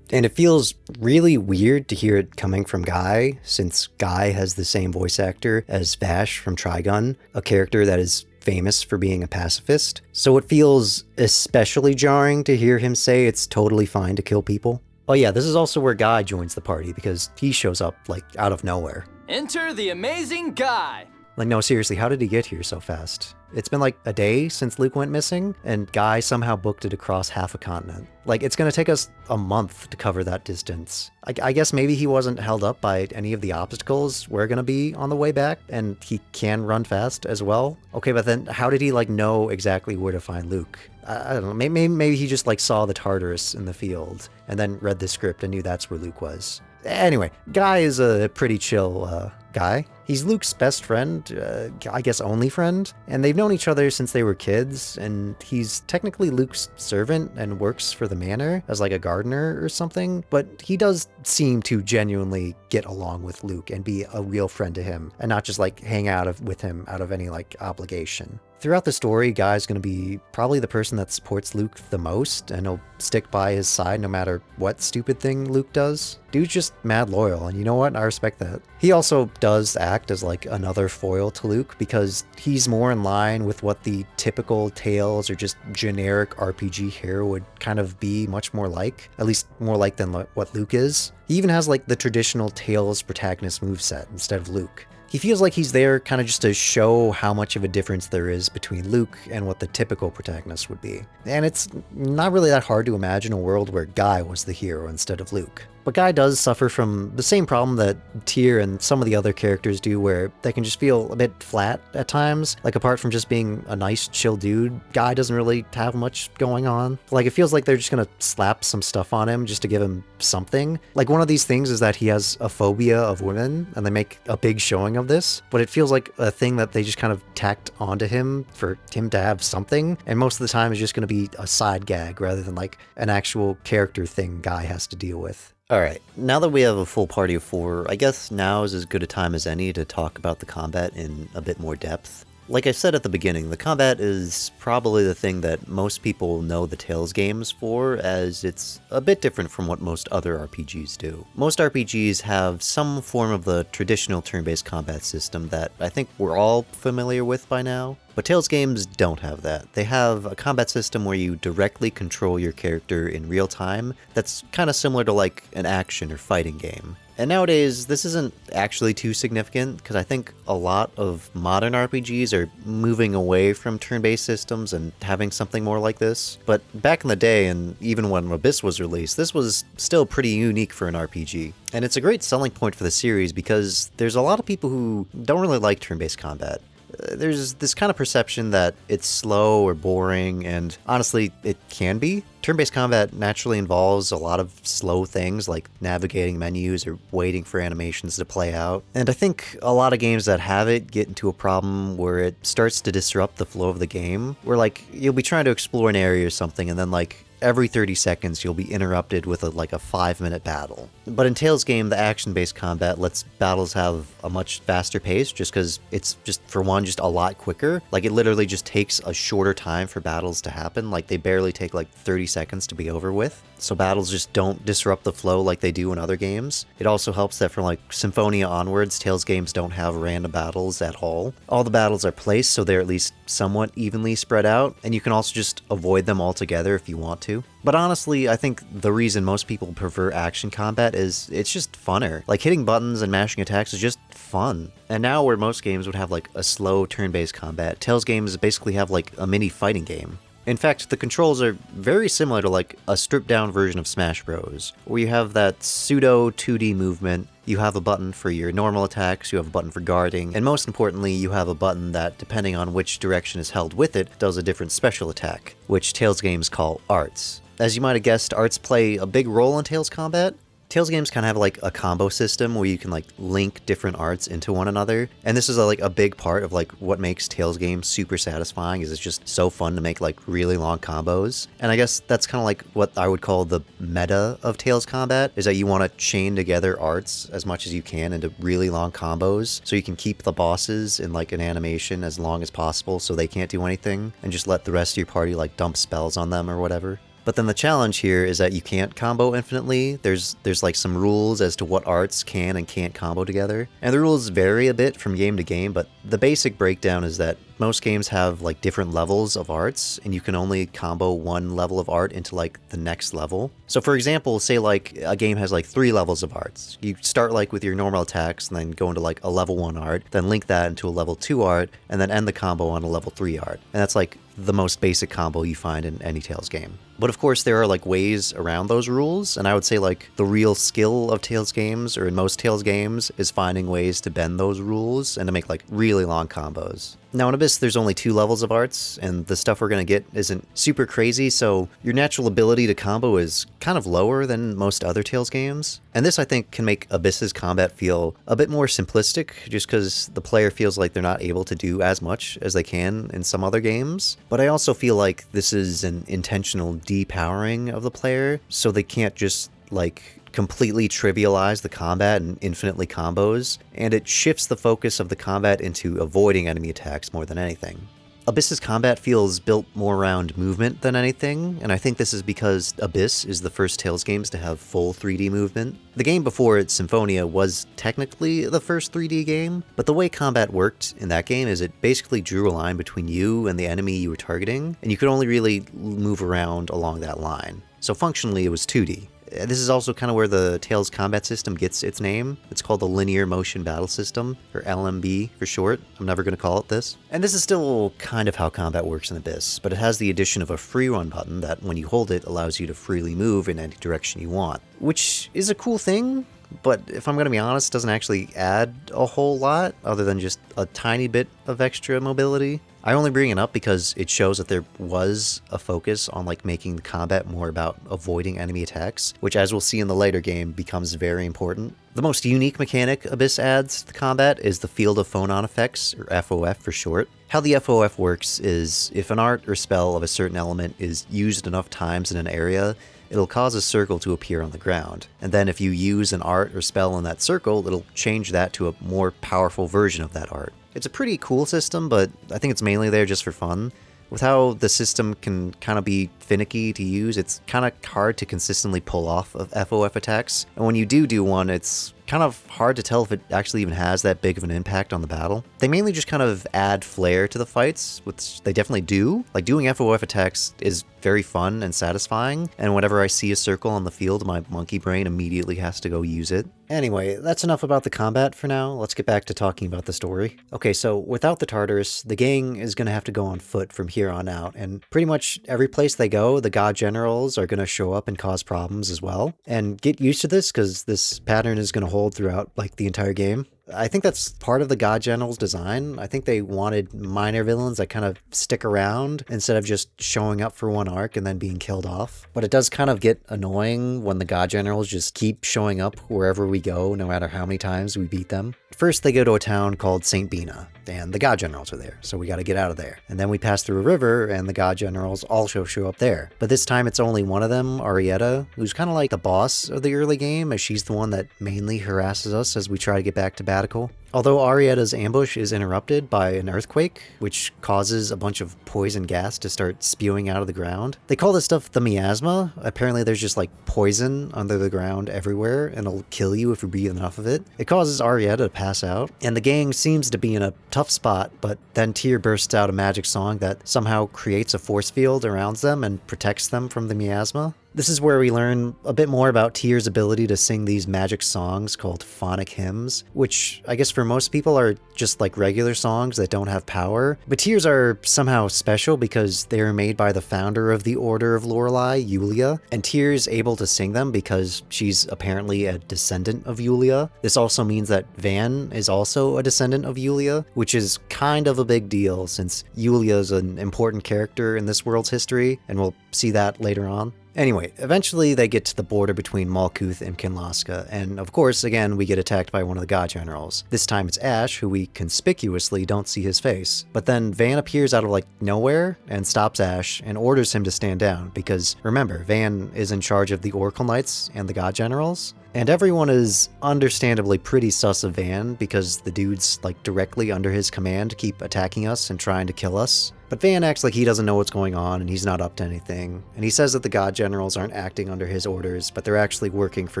And it feels really weird to hear it coming from Guy, since Guy has the same voice actor as Vash from Trigun, a character that is famous for being a pacifist. So it feels especially jarring to hear him say it's totally fine to kill people. Oh yeah, this is also where Guy joins the party, because he shows up, like, out of nowhere. Enter the amazing Guy! Like, no, seriously, how did he get here so fast? It's been like a day since Luke went missing, and Guy somehow booked it across half a continent. Like, it's gonna take us a month to cover that distance. I guess maybe he wasn't held up by any of the obstacles we're gonna be on the way back, and he can run fast as well. Okay, but then how did he, like, know exactly where to find Luke? I don't know, maybe he just, like, saw the Tartarus in the field, and then read the script and knew that's where Luke was. Anyway, Guy is a pretty chill guy. He's Luke's best friend, I guess only friend, and they've known each other since they were kids, and he's technically Luke's servant and works for the Manor as like a gardener or something, but he does seem to genuinely get along with Luke and be a real friend to him, and not just like hang out with him out of any like obligation. Throughout the story, Guy's going to be probably the person that supports Luke the most, and he'll stick by his side no matter what stupid thing Luke does. Dude's just mad loyal, and you know what? I respect that. He also does act as like another foil to Luke, because he's more in line with what the typical Tales or just generic RPG hero would kind of be much more like, at least more like than what Luke is. He even has like the traditional Tales protagonist moveset instead of Luke. He feels like he's there kind of just to show how much of a difference there is between Luke and what the typical protagonist would be. And it's not really that hard to imagine a world where Guy was the hero instead of Luke. But Guy does suffer from the same problem that Tyr and some of the other characters do, where they can just feel a bit flat at times. Like, apart from just being a nice, chill dude, Guy doesn't really have much going on. Like, it feels like they're just gonna slap some stuff on him just to give him something. Like, one of these things is that he has a phobia of women, and they make a big showing of this, but it feels like a thing that they just kind of tacked onto him for him to have something, and most of the time is just gonna be a side gag rather than like an actual character thing Guy has to deal with. Alright, now that we have a full party of 4, I guess now is as good a time as any to talk about the combat in a bit more depth. Like I said at the beginning, the combat is probably the thing that most people know the Tales games for, as it's a bit different from what most other RPGs do. Most RPGs have some form of the traditional turn-based combat system that I think we're all familiar with by now. But Tales games don't have that. They have a combat system where you directly control your character in real time that's kind of similar to like an action or fighting game. And nowadays, this isn't actually too significant, because I think a lot of modern RPGs are moving away from turn-based systems and having something more like this. But back in the day, and even when Abyss was released, this was still pretty unique for an RPG. And it's a great selling point for the series, because there's a lot of people who don't really like turn-based combat. There's this kind of perception that it's slow or boring, and honestly, it can be. Turn-based combat naturally involves a lot of slow things like navigating menus or waiting for animations to play out. And I think a lot of games that have it get into a problem where it starts to disrupt the flow of the game, where like you'll be trying to explore an area or something, and then like every 30 seconds you'll be interrupted with a 5-minute battle. But in Tales game, the action-based combat lets battles have a much faster pace, just because it's just, for one, just a lot quicker. Like, it literally just takes a shorter time for battles to happen. Like, they barely take 30 seconds to be over with. So battles just don't disrupt the flow like they do in other games. It also helps that from Symphonia onwards, Tales games don't have random battles at all. All the battles are placed, so they're at least somewhat evenly spread out, and you can also just avoid them altogether if you want to. But honestly, I think the reason most people prefer action combat is it's just funner. Like, hitting buttons and mashing attacks is just fun. And now where most games would have like a slow turn-based combat, Tales games basically have like a mini fighting game. In fact, the controls are very similar to like a stripped-down version of Smash Bros, where you have that pseudo 2D movement, you have a button for your normal attacks, you have a button for guarding, and most importantly, you have a button that, depending on which direction is held with it, does a different special attack, which Tales games call arts. As you might have guessed, arts play a big role in Tales combat. Tales games kind of have like a combo system where you can like link different arts into one another, and this is like a big part of like what makes Tales games super satisfying. Is it's just so fun to make like really long combos. And I guess that's kind of like what I would call the meta of Tales combat, is that you want to chain together arts as much as you can into really long combos so you can keep the bosses in like an animation as long as possible so they can't do anything, and just let the rest of your party like dump spells on them or whatever. But then the challenge here is that you can't combo infinitely. There's like some rules as to what arts can and can't combo together. And the rules vary a bit from game to game, but the basic breakdown is that most games have like different levels of arts, and you can only combo one level of art into like the next level. So for example, say like a game has like 3 levels of arts. You start like with your normal attacks and then go into like a level 1 art, then link that into a level 2 art, and then end the combo on a level 3 art. And that's like the most basic combo you find in any Tales game. But of course there are like ways around those rules, and I would say like the real skill of Tales games, or in most Tales games, is finding ways to bend those rules and to make like really long combos. Now in Abyss there's only 2 levels of arts, and the stuff we're going to get isn't super crazy, so your natural ability to combo is kind of lower than most other Tales games. And this I think can make Abyss's combat feel a bit more simplistic, just because the player feels like they're not able to do as much as they can in some other games. But I also feel like this is an intentional depowering of the player, so they can't just like completely trivialize the combat and infinitely combos, and it shifts the focus of the combat into avoiding enemy attacks more than anything. Abyss's combat feels built more around movement than anything, and I think this is because Abyss is the first Tales games to have full 3D movement. The game before it, Symphonia, was technically the first 3D game, but the way combat worked in that game is it basically drew a line between you and the enemy you were targeting, and you could only really move around along that line. So functionally it was 2D. This is also kind of where the Tales combat system gets its name. It's called the Linear Motion Battle System, or LMB for short. I'm never going to call it this. And this is still kind of how combat works in Abyss, but it has the addition of a free run button that, when you hold it, allows you to freely move in any direction you want, which is a cool thing, but if I'm going to be honest, doesn't actually add a whole lot other than just a tiny bit of extra mobility. I only bring it up because it shows that there was a focus on like making the combat more about avoiding enemy attacks, which, as we'll see in the later game, becomes very important. The most unique mechanic Abyss adds to the combat is the Field of Phonon Effects, or FOF for short. How the FOF works is, if an art or spell of a certain element is used enough times in an area, it'll cause a circle to appear on the ground. And then if you use an art or spell in that circle, it'll change that to a more powerful version of that art. It's a pretty cool system, but I think it's mainly there just for fun. With how the system can kind of be finicky to use, it's kind of hard to consistently pull off of FOF attacks. And when you do one, it's kind of hard to tell if it actually even has that big of an impact on the battle. They mainly just kind of add flair to the fights, which they definitely do. Like, doing FOF attacks is very fun and satisfying, and whenever I see a circle on the field, my monkey brain immediately has to go use it. Anyway, that's enough about the combat for now. Let's get back to talking about the story. Okay, so without the Tartarus, the gang is going to have to go on foot from here on out, and pretty much every place they go, the god generals are going to show up and cause problems as well. And get used to this, because this pattern is going to hold throughout like the entire game. I think that's part of the God General's design. I think they wanted minor villains that kind of stick around instead of just showing up for one arc and then being killed off. But it does kind of get annoying when the God Generals just keep showing up wherever we go, no matter how many times we beat them. First, they go to a town called St. Binah, and the God Generals are there, so we gotta get out of there. And then we pass through a river, and the God Generals also show up there. But this time it's only one of them, Arietta, who's kind of like the boss of the early game, as she's the one that mainly harasses us as we try to get back to Baticul. Although Arietta's ambush is interrupted by an earthquake, which causes a bunch of poison gas to start spewing out of the ground. They call this stuff the miasma. Apparently there's just like poison under the ground everywhere, and it'll kill you if you breathe enough of it. It causes Arietta to pass out, and the gang seems to be in a tough spot, but then Tyr bursts out a magic song that somehow creates a force field around them and protects them from the miasma. This is where we learn a bit more about Tyr's ability to sing these magic songs called phonic hymns, which I guess for most people are just like regular songs that don't have power. But Tyr's are somehow special because they are made by the founder of the Order of Lorelei, Yulia, and Tyr's able to sing them because she's apparently a descendant of Yulia. This also means that Van is also a descendant of Yulia, which is kind of a big deal since Yulia is an important character in this world's history, and we'll see that later on. Anyway, eventually they get to the border between Malkuth and Kinlaska, and of course, again, we get attacked by one of the god generals. This time it's Asch, who we conspicuously don't see his face. But then Van appears out of like nowhere and stops Asch and orders him to stand down, because remember, Van is in charge of the Oracle Knights and the god generals. And everyone is understandably pretty sus of Van because the dudes like directly under his command keep attacking us and trying to kill us. But Van acts like he doesn't know what's going on and he's not up to anything. And he says that the god generals aren't acting under his orders, but they're actually working for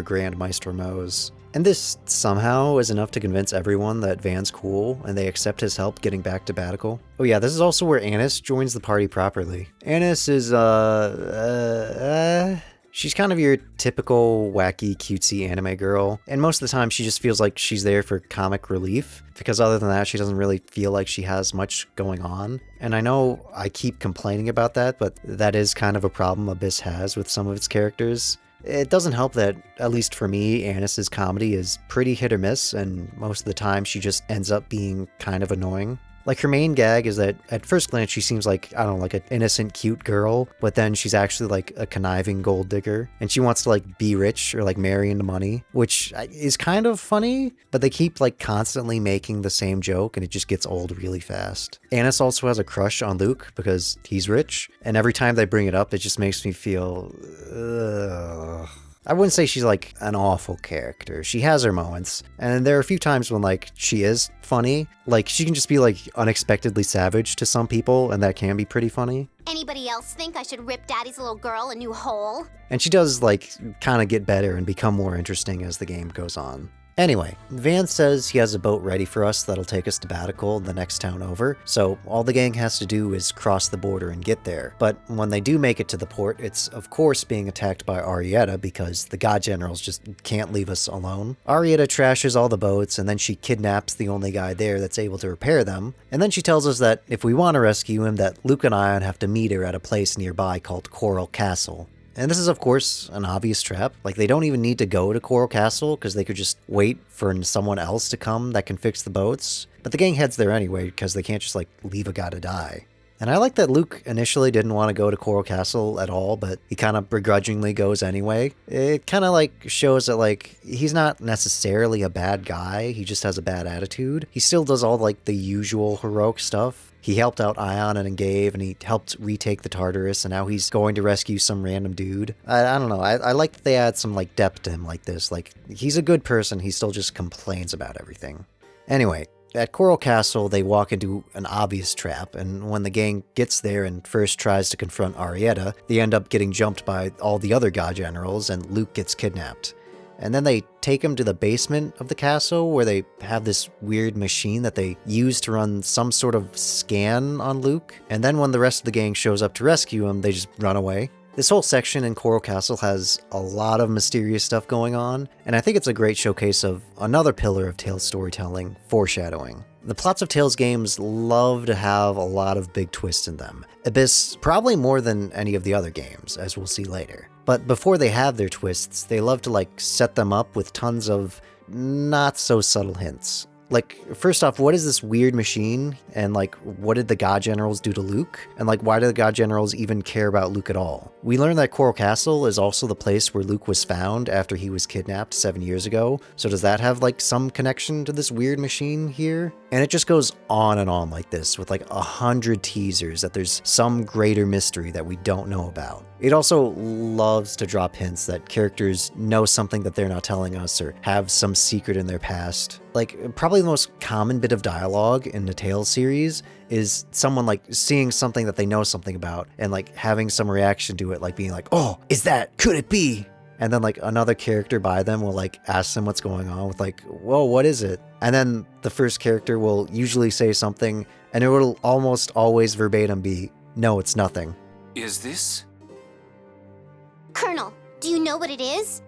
Grand Maestro Mohs. And this somehow is enough to convince everyone that Van's cool and they accept his help getting back to Baticul. Oh yeah, this is also where Anise joins the party properly. Anise is she's kind of your typical wacky, cutesy anime girl, and most of the time she just feels like she's there for comic relief, because other than that she doesn't really feel like she has much going on. And I know I keep complaining about that, but that is kind of a problem Abyss has with some of its characters. It doesn't help that, at least for me, Anice's comedy is pretty hit or miss, and most of the time she just ends up being kind of annoying. Like, her main gag is that at first glance she seems like, I don't know, like an innocent, cute girl, but then she's actually like a conniving gold digger, and she wants to like be rich or like marry into money, which is kind of funny, but they keep like constantly making the same joke and it just gets old really fast. Anise also has a crush on Luke because he's rich, and every time they bring it up, it just makes me feel, I wouldn't say she's like an awful character. She has her moments, and there are a few times when like she is funny. Like, she can just be like unexpectedly savage to some people, and that can be pretty funny. Anybody else think I should rip Daddy's little girl a new hole? And she does like kind of get better and become more interesting as the game goes on. Anyway, Van says he has a boat ready for us that'll take us to Baticul, the next town over, so all the gang has to do is cross the border and get there. But when they do make it to the port, it's of course being attacked by Arietta because the god generals just can't leave us alone. Arietta trashes all the boats, and then she kidnaps the only guy there that's able to repair them, and then she tells us that if we want to rescue him, that Luke and Ion have to meet her at a place nearby called Chorral Castle. And this is, of course, an obvious trap. Like, they don't even need to go to Chorral Castle because they could just wait for someone else to come that can fix the boats. But the gang heads there anyway because they can't just, like, leave a guy to die. And I like that Luke initially didn't want to go to Chorral Castle at all, but he kind of begrudgingly goes anyway. It kind of, like, shows that, like, he's not necessarily a bad guy. He just has a bad attitude. He still does all, like, the usual heroic stuff. He helped out Ion and Engave, and he helped retake the Tartarus, and now he's going to rescue some random dude. I don't know. I like that they add some, like, depth to him like this. Like, he's a good person. He still just complains about everything. Anyway, at Chorral Castle, they walk into an obvious trap, and when the gang gets there and first tries to confront Arietta, they end up getting jumped by all the other god generals, and Luke gets kidnapped. And then they take him to the basement of the castle where they have this weird machine that they use to run some sort of scan on Luke. And then when the rest of the gang shows up to rescue him, they just run away. This whole section in Chorral Castle has a lot of mysterious stuff going on, and I think it's a great showcase of another pillar of Tales storytelling, foreshadowing. The plots of Tales games love to have a lot of big twists in them. Abyss probably more than any of the other games, as we'll see later. But before they have their twists, they love to like set them up with tons of not so subtle hints. Like, first off, what is this weird machine? And like, what did the god generals do to Luke? And like, why do the god generals even care about Luke at all? We learn that Coral Castle is also the place where Luke was found after he was kidnapped 7 years ago. So does that have like some connection to this weird machine here? And it just goes on and on like this with like 100 teasers that there's some greater mystery that we don't know about. It also loves to drop hints that characters know something that they're not telling us or have some secret in their past. Like, probably the most common bit of dialogue in the Tales series is someone like seeing something that they know something about and like having some reaction to it, like being like, oh, is that, could it be? And then like another character by them will like ask them what's going on with like, whoa, what is it? And then the first character will usually say something and it will almost always verbatim be, no, it's nothing. Is this? Colonel, do you know what it is?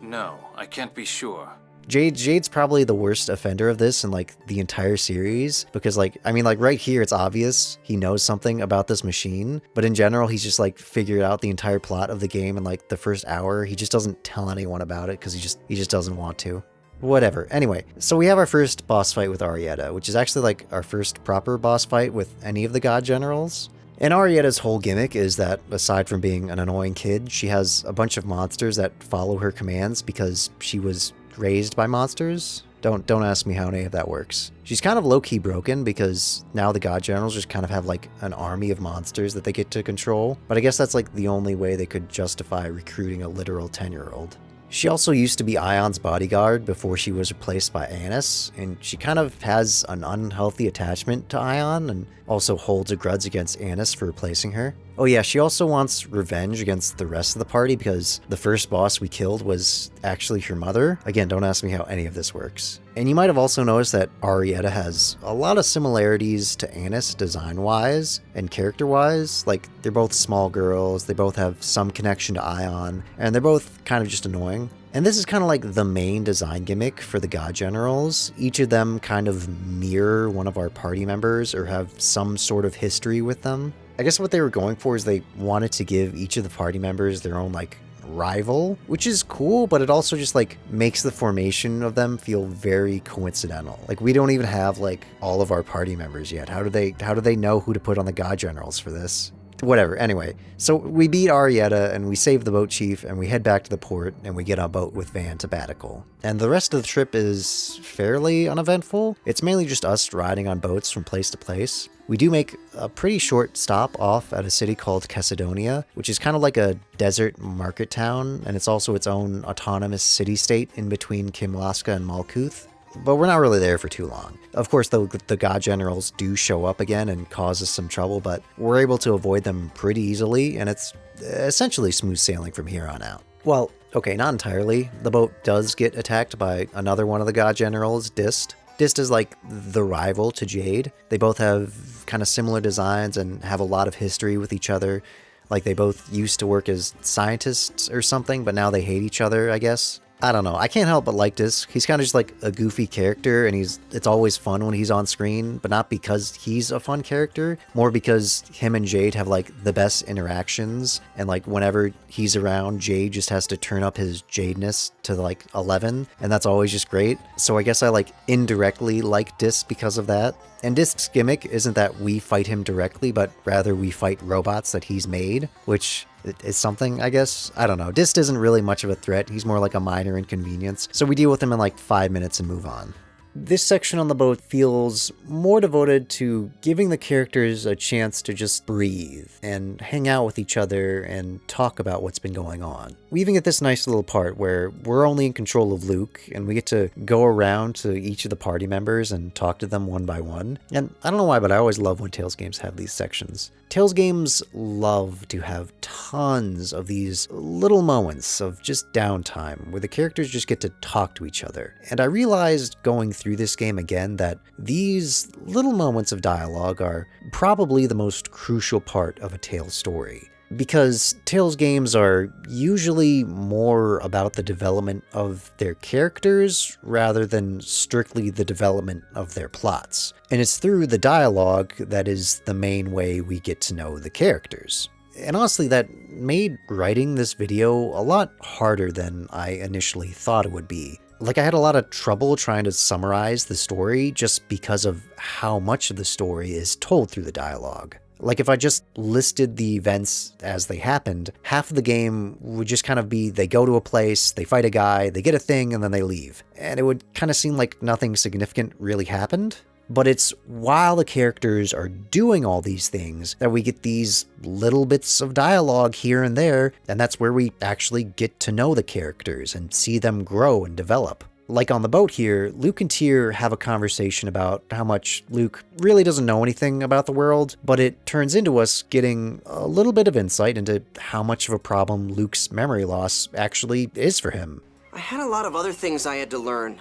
No, I can't be sure. Jade's probably the worst offender of this in like the entire series because like, I mean, like right here, it's obvious he knows something about this machine, but in general, he's just like figured out the entire plot of the game in like the first hour. He just doesn't tell anyone about it because he just doesn't want to. Whatever. Anyway, so we have our first boss fight with Arietta, which is actually like our first proper boss fight with any of the god generals. And Arietta's whole gimmick is that, aside from being an annoying kid, she has a bunch of monsters that follow her commands because she was raised by monsters. Don't ask me how any of that works. She's kind of low-key broken because now the god generals just kind of have like an army of monsters that they get to control. But I guess that's like the only way they could justify recruiting a literal 10-year-old. She also used to be Ion's bodyguard before she was replaced by Anise, and she kind of has an unhealthy attachment to Ion and also holds a grudge against Anise for replacing her. Oh yeah, she also wants revenge against the rest of the party because the first boss we killed was actually her mother. Again, don't ask me how any of this works. And you might have also noticed that Arietta has a lot of similarities to Anise design-wise and character-wise. Like, they're both small girls, they both have some connection to Ion, and they're both kind of just annoying. And this is kind of like the main design gimmick for the god generals. Each of them kind of mirror one of our party members or have some sort of history with them. I guess what they were going for is they wanted to give each of the party members their own like rival, which is cool, but it also just like makes the formation of them feel very coincidental. Like, we don't even have like all of our party members yet. How do they know who to put on the god generals for this? Whatever. Anyway, so we beat Arietta and we save the boat chief and we head back to the port and we get on a boat with Van to Baticul. And the rest of the trip is fairly uneventful. It's mainly just us riding on boats from place to place. We do make a pretty short stop off at a city called Chesedonia, which is kind of like a desert market town, and it's also its own autonomous city-state in between Kimlaska and Malkuth. But we're not really there for too long. Of course, the god generals do show up again and cause us some trouble, but we're able to avoid them pretty easily, and it's essentially smooth sailing from here on out. Well, okay, not entirely. The boat does get attacked by another one of the god generals, Dist. Dist is like the rival to Jade. They both have kind of similar designs and have a lot of history with each other. Like, they both used to work as scientists or something, but now they hate each other, I guess. I don't know. I can't help but like this. He's kind of just like a goofy character, and it's always fun when he's on screen, but not because he's a fun character, more because him and Jade have like the best interactions, and like whenever he's around, Jade just has to turn up his Jadeness to like 11, and that's always just great. So I guess I like indirectly like Dist because of that. And Dist's gimmick isn't that we fight him directly, but rather we fight robots that he's made, which is something, I guess. I don't know. Dist isn't really much of a threat. He's more like a minor inconvenience. So we deal with him in like 5 minutes and move on. This section on the boat feels more devoted to giving the characters a chance to just breathe and hang out with each other and talk about what's been going on. We even get this nice little part where we're only in control of Luke and we get to go around to each of the party members and talk to them one by one. And I don't know why, but I always love when Tales games have these sections. Tales games love to have tons of these little moments of just downtime where the characters just get to talk to each other. And I realized going through this game again that these little moments of dialogue are probably the most crucial part of a Tales story. Because Tales games are usually more about the development of their characters rather than strictly the development of their plots. And it's through the dialogue that is the main way we get to know the characters. And honestly, that made writing this video a lot harder than I initially thought it would be. Like, I had a lot of trouble trying to summarize the story just because of how much of the story is told through the dialogue. Like, if I just listed the events as they happened, half of the game would just kind of be they go to a place, they fight a guy, they get a thing, and then they leave. And it would kind of seem like nothing significant really happened. But it's while the characters are doing all these things that we get these little bits of dialogue here and there, and that's where we actually get to know the characters and see them grow and develop. Like on the boat here, Luke and Tyr have a conversation about how much Luke really doesn't know anything about the world, but it turns into us getting a little bit of insight into how much of a problem Luke's memory loss actually is for him. I had a lot of other things I had to learn,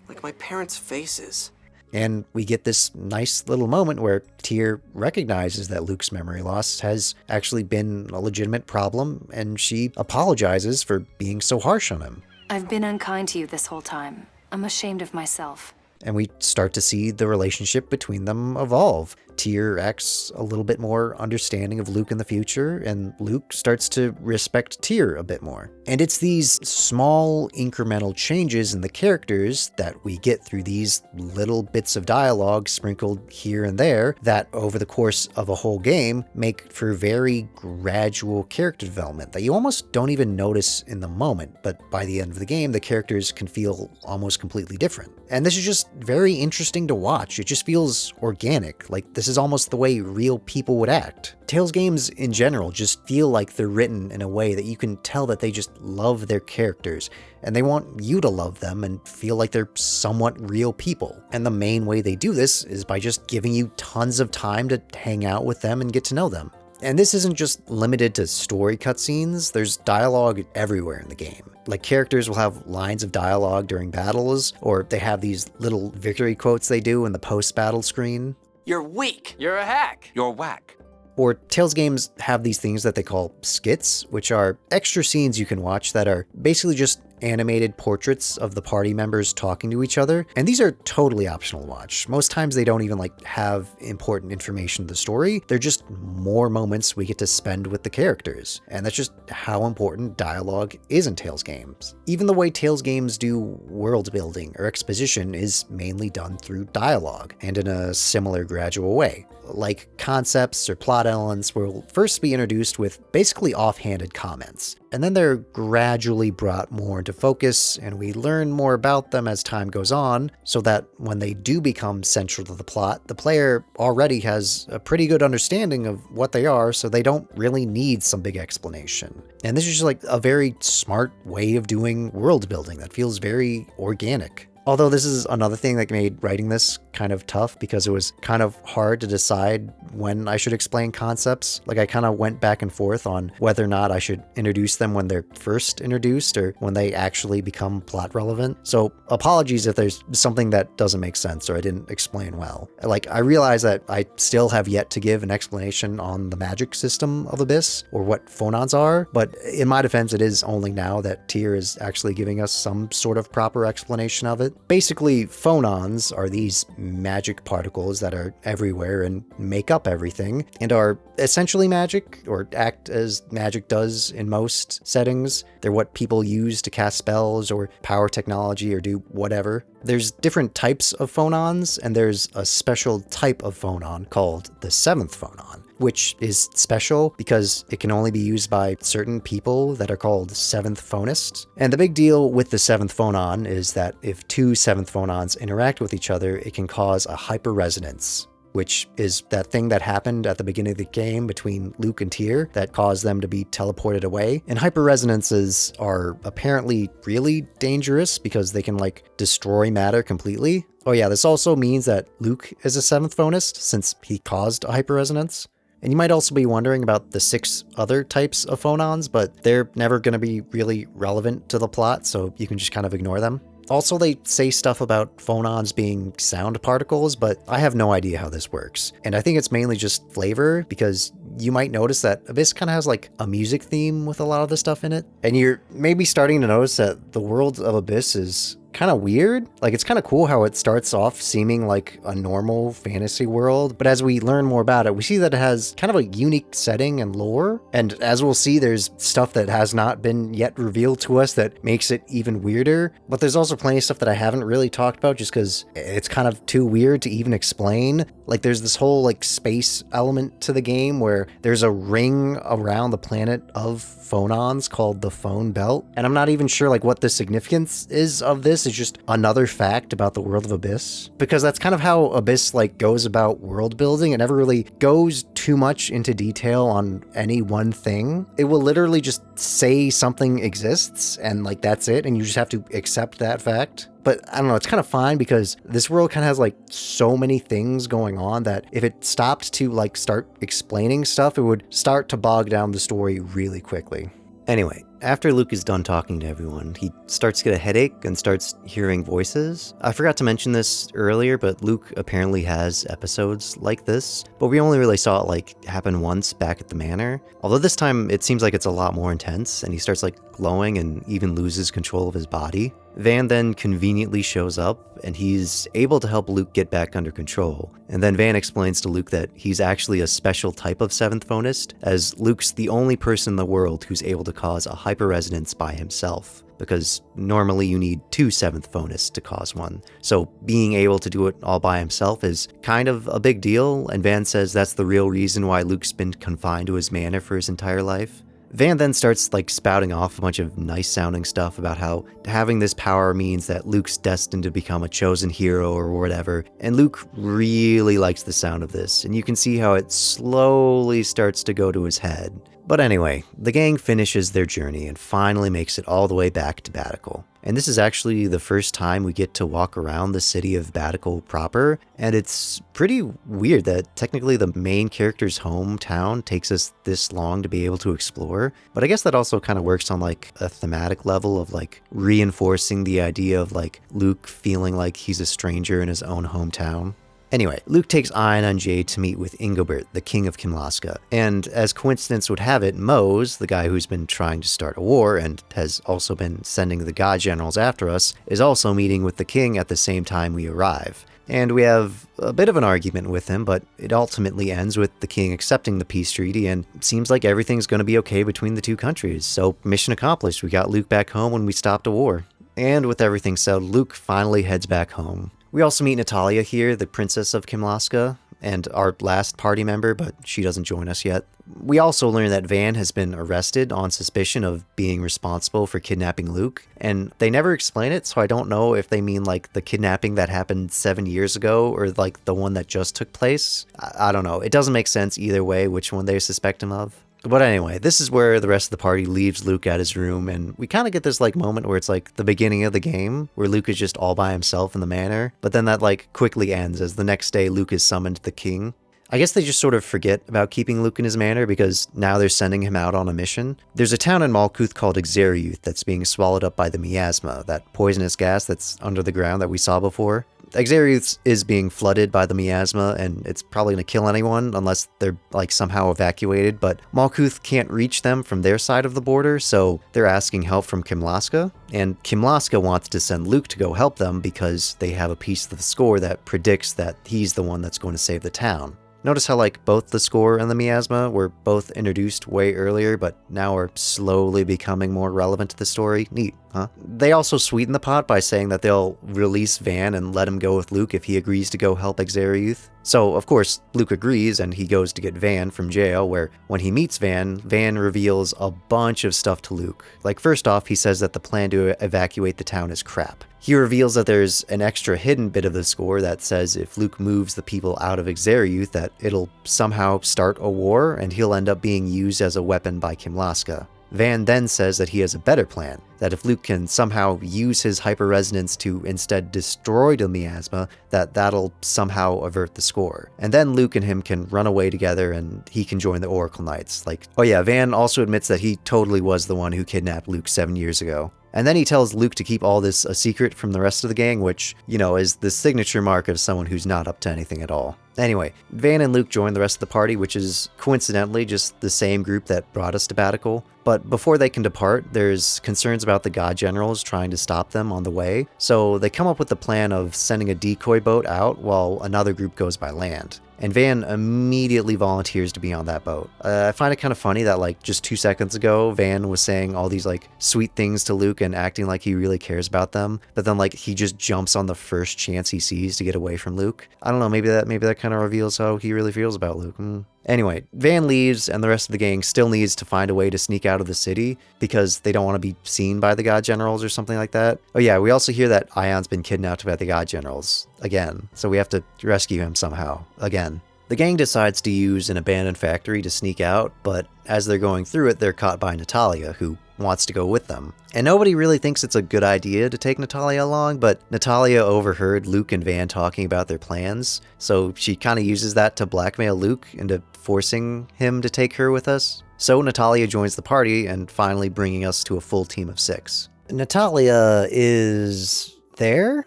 like my parents' faces. And we get this nice little moment where Tyr recognizes that Luke's memory loss has actually been a legitimate problem, and she apologizes for being so harsh on him. I've been unkind to you this whole time. I'm ashamed of myself. And we start to see the relationship between them evolve. Tyr acts a little bit more understanding of Luke in the future, and Luke starts to respect Tyr a bit more. And it's these small incremental changes in the characters that we get through these little bits of dialogue sprinkled here and there that over the course of a whole game make for very gradual character development that you almost don't even notice in the moment, but by the end of the game the characters can feel almost completely different. And this is just very interesting to watch. It just feels organic, like this is almost the way real people would act. Tales games in general just feel like they're written in a way that you can tell that they just love their characters, and they want you to love them and feel like they're somewhat real people. And the main way they do this is by just giving you tons of time to hang out with them and get to know them. And this isn't just limited to story cutscenes, there's dialogue everywhere in the game. Like, characters will have lines of dialogue during battles, or they have these little victory quotes they do in the post-battle screen. You're weak. You're a hack. You're whack. Or Tales games have these things that they call skits, which are extra scenes you can watch that are basically just animated portraits of the party members talking to each other. And these are totally optional to watch. Most times they don't even have important information to the story. They're just more moments we get to spend with the characters. And that's just how important dialogue is in Tales games. Even the way Tales games do world building or exposition is mainly done through dialogue, and in a similar gradual way. Like, concepts or plot elements will first be introduced with basically offhanded comments, and then they're gradually brought more into focus, and we learn more about them as time goes on, so that when they do become central to the plot, the player already has a pretty good understanding of what they are, so they don't really need some big explanation. And this is just a very smart way of doing world building that feels very organic. Although this is another thing that made writing this kind of tough, because it was kind of hard to decide when I should explain concepts. I kind of went back and forth on whether or not I should introduce them when they're first introduced or when they actually become plot relevant. So apologies if there's something that doesn't make sense or I didn't explain well. I realize that I still have yet to give an explanation on the magic system of Abyss or what phonons are, but in my defense, it is only now that Tyr is actually giving us some sort of proper explanation of it. Basically, phonons are these magic particles that are everywhere and make up everything, and are essentially magic, or act as magic does in most settings. They're what people use to cast spells or power technology or do whatever. There's different types of phonons, and there's a special type of phonon called the seventh phonon, which is special because it can only be used by certain people that are called seventh phonists. And the big deal with the seventh phonon is that if two seventh phonons interact with each other, it can cause a hyperresonance, which is that thing that happened at the beginning of the game between Luke and Tyr that caused them to be teleported away. And hyperresonances are apparently really dangerous because they can destroy matter completely. Oh yeah, this also means that Luke is a seventh phonist since he caused a hyperresonance. And you might also be wondering about the 6 other types of phonons, but they're never going to be really relevant to the plot, so you can just kind of ignore them. Also, they say stuff about phonons being sound particles, but I have no idea how this works. And I think it's mainly just flavor, because you might notice that Abyss kind of has a music theme with a lot of the stuff in it. And you're maybe starting to notice that the world of Abyss is kind of weird. Like, it's kind of cool how it starts off seeming like a normal fantasy world, but as we learn more about it, we see that it has kind of a unique setting and lore. And as we'll see, there's stuff that has not been yet revealed to us that makes it even weirder. But there's also plenty of stuff that I haven't really talked about just because it's kind of too weird to even explain. Like, there's this whole like space element to the game where there's a ring around the planet of phonons called the phone belt. And I'm not even sure like what the significance is of this. It's just another fact about the world of Abyss, because that's kind of how Abyss like goes about world building. It never really goes too much into detail on any one thing. It will literally just say something exists and like that's it, and you just have to accept that fact. But I don't know, it's kind of fine because this world kind of has like so many things going on that if it stopped to like start explaining stuff, it would start to bog down the story really quickly. Anyway, after Luke is done talking to everyone, he starts to get a headache and starts hearing voices. I forgot to mention this earlier, but Luke apparently has episodes like this, but we only really saw it like happen once back at the Manor. Although this time it seems like it's a lot more intense, and he starts like glowing and even loses control of his body. Van then conveniently shows up, and he's able to help Luke get back under control. And then Van explains to Luke that he's actually a special type of 7th phonist, as Luke's the only person in the world who's able to cause a hyperresonance by himself, because normally you need 2 7th phonists to cause one. So being able to do it all by himself is kind of a big deal, and Van says that's the real reason why Luke's been confined to his manor for his entire life. Van then starts like spouting off a bunch of nice sounding stuff about how having this power means that Luke's destined to become a chosen hero or whatever, and Luke really likes the sound of this, and you can see how it slowly starts to go to his head. But anyway, the gang finishes their journey and finally makes it all the way back to Baticul. And this is actually the first time we get to walk around the city of Baticul proper, and it's pretty weird that technically the main character's hometown takes us this long to be able to explore. But I guess that also kind of works on like a thematic level of like reinforcing the idea of like Luke feeling like he's a stranger in his own hometown. Anyway, Luke takes Ion on Jade to meet with Ingobert, the king of Kimlaska, and as coincidence would have it, Mohs, the guy who's been trying to start a war and has also been sending the god generals after us, is also meeting with the king at the same time we arrive. And we have a bit of an argument with him, but it ultimately ends with the king accepting the peace treaty, and it seems like everything's going to be okay between the two countries. So mission accomplished, we got Luke back home when we stopped a war. And with everything settled, Luke finally heads back home. We also meet Natalia here, the princess of Kimlaska, and our last party member, but she doesn't join us yet. We also learn that Van has been arrested on suspicion of being responsible for kidnapping Luke, and they never explain it, so I don't know if they mean like the kidnapping that happened 7 years ago or like the one that just took place. I don't know. It doesn't make sense either way which one they suspect him of. But anyway, this is where the rest of the party leaves Luke at his room, and we kind of get this like moment where it's like the beginning of the game, where Luke is just all by himself in the manor, but then that like quickly ends as the next day Luke is summoned to the king. I guess they just sort of forget about keeping Luke in his manor because now they're sending him out on a mission. There's a town in Malkuth called Akzeriuth that's being swallowed up by the Miasma, that poisonous gas that's under the ground that we saw before. Akzeriuth is being flooded by the Miasma, and it's probably going to kill anyone unless they're like somehow evacuated, but Malkuth can't reach them from their side of the border, so they're asking help from Kimlaska, and Kimlaska wants to send Luke to go help them because they have a piece of the score that predicts that he's the one that's going to save the town. Notice how like both the score and the Miasma were both introduced way earlier, but now are slowly becoming more relevant to the story. Neat, huh? They also sweeten the pot by saying that they'll release Van and let him go with Luke if he agrees to go help Akzeriuth. So, of course, Luke agrees and he goes to get Van from jail, where when he meets Van, Van reveals a bunch of stuff to Luke. Like, first off, he says that the plan to evacuate the town is crap. He reveals that there's an extra hidden bit of the score that says if Luke moves the people out of Akzeriuth, that it'll somehow start a war and he'll end up being used as a weapon by Kimlaska. Van then says that he has a better plan, that if Luke can somehow use his hyperresonance to instead destroy the Miasma, that'll somehow avert the score. And then Luke and him can run away together and he can join the Oracle Knights. Like, oh yeah, Van also admits that he totally was the one who kidnapped Luke 7 years ago. And then he tells Luke to keep all this a secret from the rest of the gang, which, you know, is the signature mark of someone who's not up to anything at all. Anyway, Van and Luke join the rest of the party, which is coincidentally just the same group that brought us to Baticul. But before they can depart, there's concerns about the god generals trying to stop them on the way, so they come up with the plan of sending a decoy boat out while another group goes by land. And Van immediately volunteers to be on that boat. I find it kind of funny that like just 2 seconds ago, Van was saying all these like sweet things to Luke and acting like he really cares about them, but then like he just jumps on the first chance he sees to get away from Luke. I don't know, maybe that kind of reveals how he really feels about Luke. Anyway, Van leaves and the rest of the gang still needs to find a way to sneak out of the city because they don't want to be seen by the god generals or something like that. Oh yeah, we also hear that Ion's been kidnapped by the god generals again, so we have to rescue him somehow again. The gang decides to use an abandoned factory to sneak out, but as they're going through it, they're caught by Natalia, who wants to go with them. And nobody really thinks it's a good idea to take Natalia along, but Natalia overheard Luke and Van talking about their plans, so she kind of uses that to blackmail Luke into forcing him to take her with us. So Natalia joins the party and finally bringing us to a full team of 6. Natalia is there?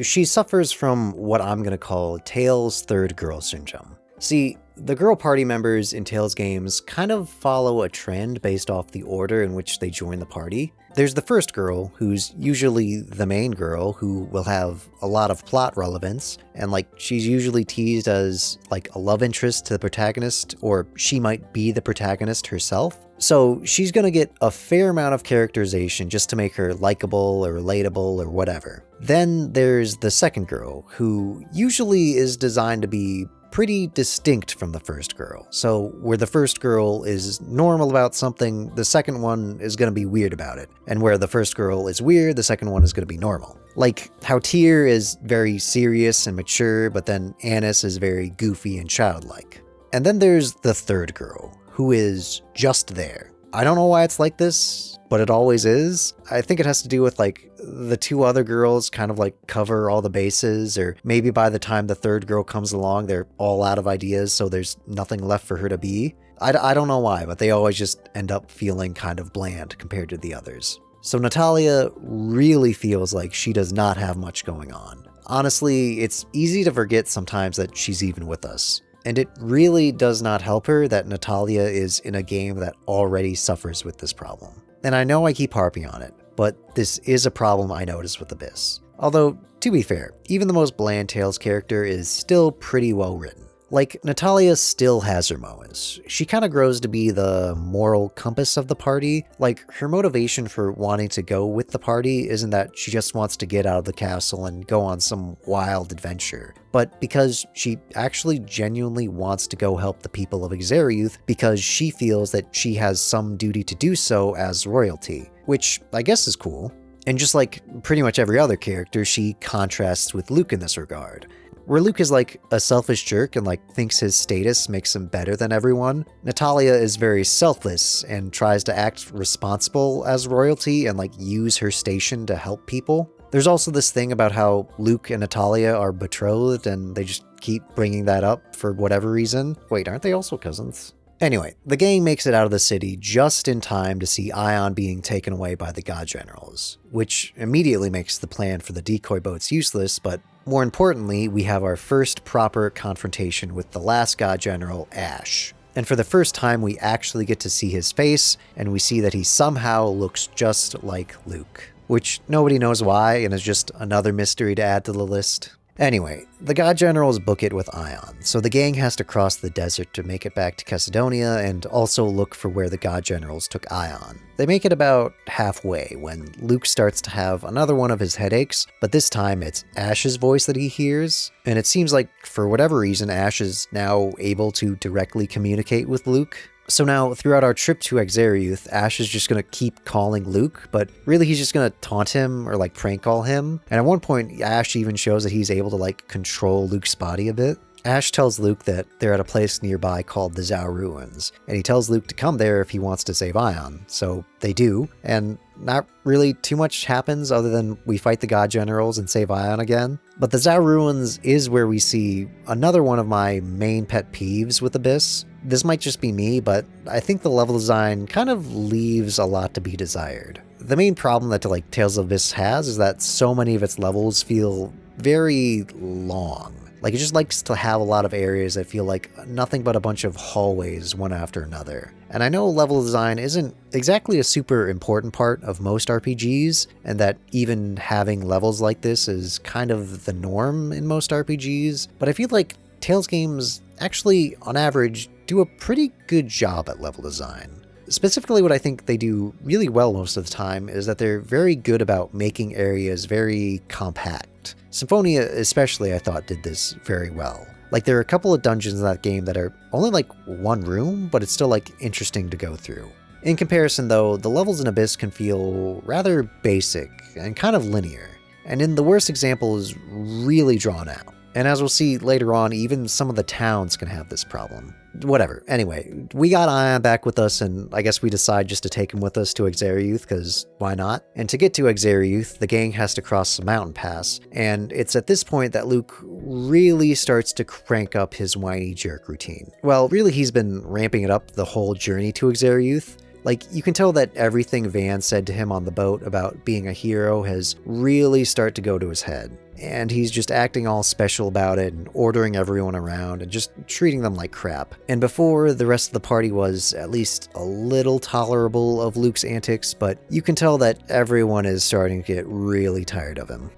She suffers from what I'm going to call Tails' third girl syndrome. See, the girl party members in Tales games kind of follow a trend based off the order in which they join the party. There's the first girl, who's usually the main girl, who will have a lot of plot relevance, and like she's usually teased as like a love interest to the protagonist, or she might be the protagonist herself. So she's gonna get a fair amount of characterization just to make her likable or relatable or whatever. Then there's the second girl, who usually is designed to be pretty distinct from the first girl. So where the first girl is normal about something, the second one is going to be weird about it. And where the first girl is weird, the second one is going to be normal. Like how Tyr is very serious and mature, but then Anise is very goofy and childlike. And then there's the third girl, who is just there. I don't know why it's like this, but it always is. I think it has to do with like the 2 other girls kind of like cover all the bases, or maybe by the time the third girl comes along, they're all out of ideas, so there's nothing left for her to be. I don't know why, but they always just end up feeling kind of bland compared to the others. So Natalia really feels like she does not have much going on. Honestly, it's easy to forget sometimes that she's even with us. And it really does not help her that Natalia is in a game that already suffers with this problem. And I know I keep harping on it, but this is a problem I notice with Abyss. Although, to be fair, even the most bland Tales character is still pretty well written. Like, Natalia still has her moments. She kind of grows to be the moral compass of the party. Like, her motivation for wanting to go with the party isn't that she just wants to get out of the castle and go on some wild adventure, but because she actually genuinely wants to go help the people of Akzeriuth because she feels that she has some duty to do so as royalty, which I guess is cool. And just like pretty much every other character, she contrasts with Luke in this regard. Where Luke is like a selfish jerk and like thinks his status makes him better than everyone, Natalia is very selfless and tries to act responsible as royalty and like use her station to help people. There's also this thing about how Luke and Natalia are betrothed and they just keep bringing that up for whatever reason. Wait, aren't they also cousins? Anyway, the gang makes it out of the city just in time to see Ion being taken away by the god generals, which immediately makes the plan for the decoy boats useless, but more importantly, we have our first proper confrontation with the last god general, Asch. And for the first time, we actually get to see his face, and we see that he somehow looks just like Luke, which nobody knows why, and is just another mystery to add to the list. Anyway, the god generals book it with Ion, so the gang has to cross the desert to make it back to Chesedonia and also look for where the god generals took Ion. They make it about halfway when Luke starts to have another one of his headaches, but this time it's Ash's voice that he hears, and it seems like for whatever reason Asch is now able to directly communicate with Luke. So now, throughout our trip to Akzeriuth, Asch is just going to keep calling Luke, but really he's just going to taunt him or like prank call him. And at one point, Asch even shows that he's able to like control Luke's body a bit. Asch tells Luke that they're at a place nearby called the Zao Ruins, and he tells Luke to come there if he wants to save Ion. So they do, and not really too much happens other than we fight the god generals and save Ion again. But the Zao Ruins is where we see another one of my main pet peeves with Abyss. This might just be me, but I think the level design kind of leaves a lot to be desired. The main problem that like Tales of Abyss has is that so many of its levels feel very long. Like, it just likes to have a lot of areas that feel like nothing but a bunch of hallways one after another. And I know level design isn't exactly a super important part of most RPGs, and that even having levels like this is kind of the norm in most RPGs, but I feel like Tales games actually, on average, do a pretty good job at level design. Specifically, what I think they do really well most of the time is that they're very good about making areas very compact. Symphonia especially, I thought, did this very well. Like, there are a couple of dungeons in that game that are only like one room, but it's still like interesting to go through. In comparison though, the levels in Abyss can feel rather basic and kind of linear, and in the worst example is really drawn out. And as we'll see later on, even some of the towns can have this problem. Whatever. Anyway, we got Ion back with us, and I guess we decide just to take him with us to Akzeriuth, because why not? And to get to Akzeriuth, the gang has to cross a mountain pass, and it's at this point that Luke really starts to crank up his whiny jerk routine. Well, really he's been ramping it up the whole journey to Akzeriuth. Like, you can tell that everything Van said to him on the boat about being a hero has really started to go to his head. And he's just acting all special about it and ordering everyone around and just treating them like crap. And before, the rest of the party was at least a little tolerable of Luke's antics, but you can tell that everyone is starting to get really tired of him.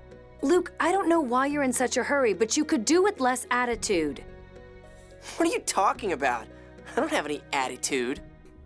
Luke, I don't know why you're in such a hurry, but you could do with less attitude. What are you talking about? I don't have any attitude.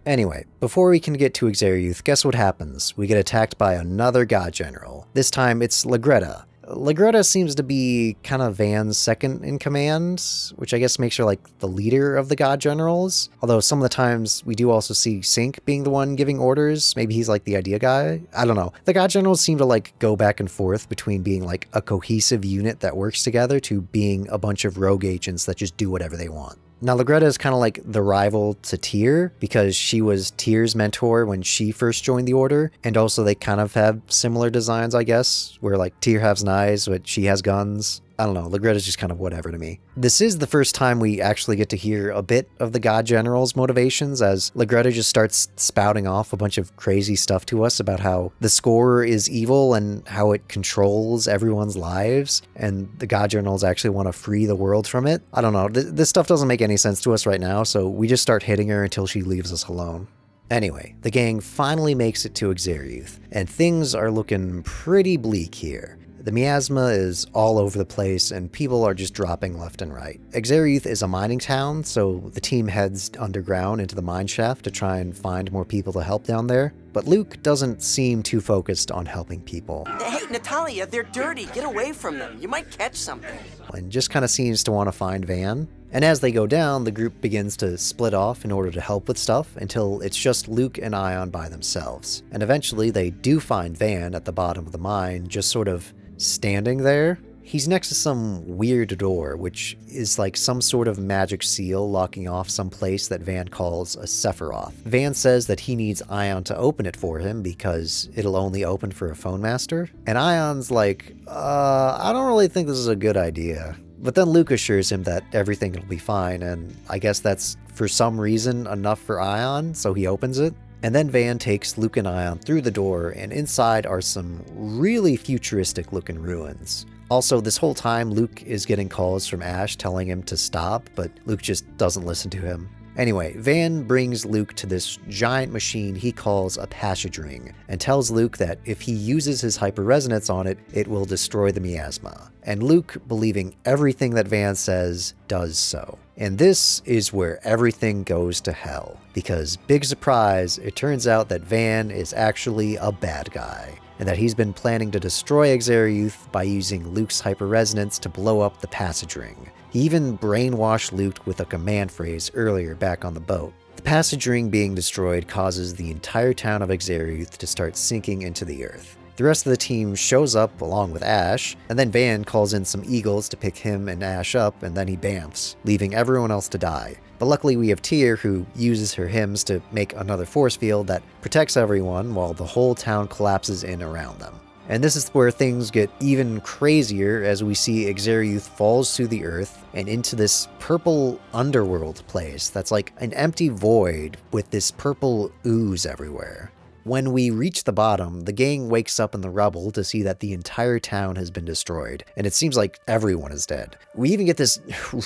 Anyway, before we can get to Akzeriuth, guess what happens? We get attacked by another god general. This time it's Lagretta. Lagretta seems to be kind of Van's second in command, which I guess makes her like the leader of the god generals. Although some of the times we do also see Sync being the one giving orders. Maybe he's like the idea guy. I don't know. The god generals seem to like go back and forth between being like a cohesive unit that works together to being a bunch of rogue agents that just do whatever they want. Now, Lagretta is kind of like the rival to Tyr, because she was Tyr's mentor when she first joined the Order, and also they kind of have similar designs, I guess, where like Tyr has knives, but she has guns. I don't know, Lagretta's just kind of whatever to me. This is the first time we actually get to hear a bit of the God General's motivations, as Lagretta just starts spouting off a bunch of crazy stuff to us about how the Score is evil and how it controls everyone's lives, and the God Generals actually want to free the world from it. I don't know, this stuff doesn't make any sense to us right now, so we just start hitting her until she leaves us alone. Anyway, the gang finally makes it to Akzeriuth, and things are looking pretty bleak here. The miasma is all over the place, and people are just dropping left and right. Akzeriuth is a mining town, so the team heads underground into the mine shaft to try and find more people to help down there. But Luke doesn't seem too focused on helping people. Hey, Natalia, they're dirty. Get away from them. You might catch something. And just kind of seems to want to find Van. And as they go down, the group begins to split off in order to help with stuff until it's just Luke and Ion by themselves. And eventually they do find Van at the bottom of the mine, just sort of standing there. He's next to some weird door, which is like some sort of magic seal locking off some place that Van calls a Sephiroth. Van says that he needs Ion to open it for him because it'll only open for a phone master. And Ion's like, I don't really think this is a good idea. But then Luke assures him that everything will be fine, and I guess that's for some reason enough for Ion, so he opens it. And then Van takes Luke and Ion through the door, and inside are some really futuristic looking ruins. Also, this whole time Luke is getting calls from Asch telling him to stop, but Luke just doesn't listen to him. Anyway, Van brings Luke to this giant machine he calls a passage ring, and tells Luke that if he uses his hyper-resonance on it, it will destroy the miasma. And Luke, believing everything that Van says, does so. And this is where everything goes to hell, because big surprise, it turns out that Van is actually a bad guy, and that he's been planning to destroy Akzeriuth by using Luke's hyper-resonance to blow up the passage ring. He even brainwashed Luke with a command phrase earlier back on the boat. The passage ring being destroyed causes the entire town of Akzeriuth to start sinking into the earth. The rest of the team shows up along with Asch, and then Van calls in some eagles to pick him and Asch up, and then he bamfs, leaving everyone else to die. But luckily we have Tyr, who uses her hymns to make another force field that protects everyone while the whole town collapses in around them. And this is where things get even crazier as we see Akzeriuth falls through the earth and into this purple underworld place that's like an empty void with this purple ooze everywhere. when we reach the bottom, the gang wakes up in the rubble to see that the entire town has been destroyed, and it seems like everyone is dead. We even get this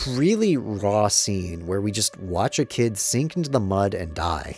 really raw scene where we just watch a kid sink into the mud and die.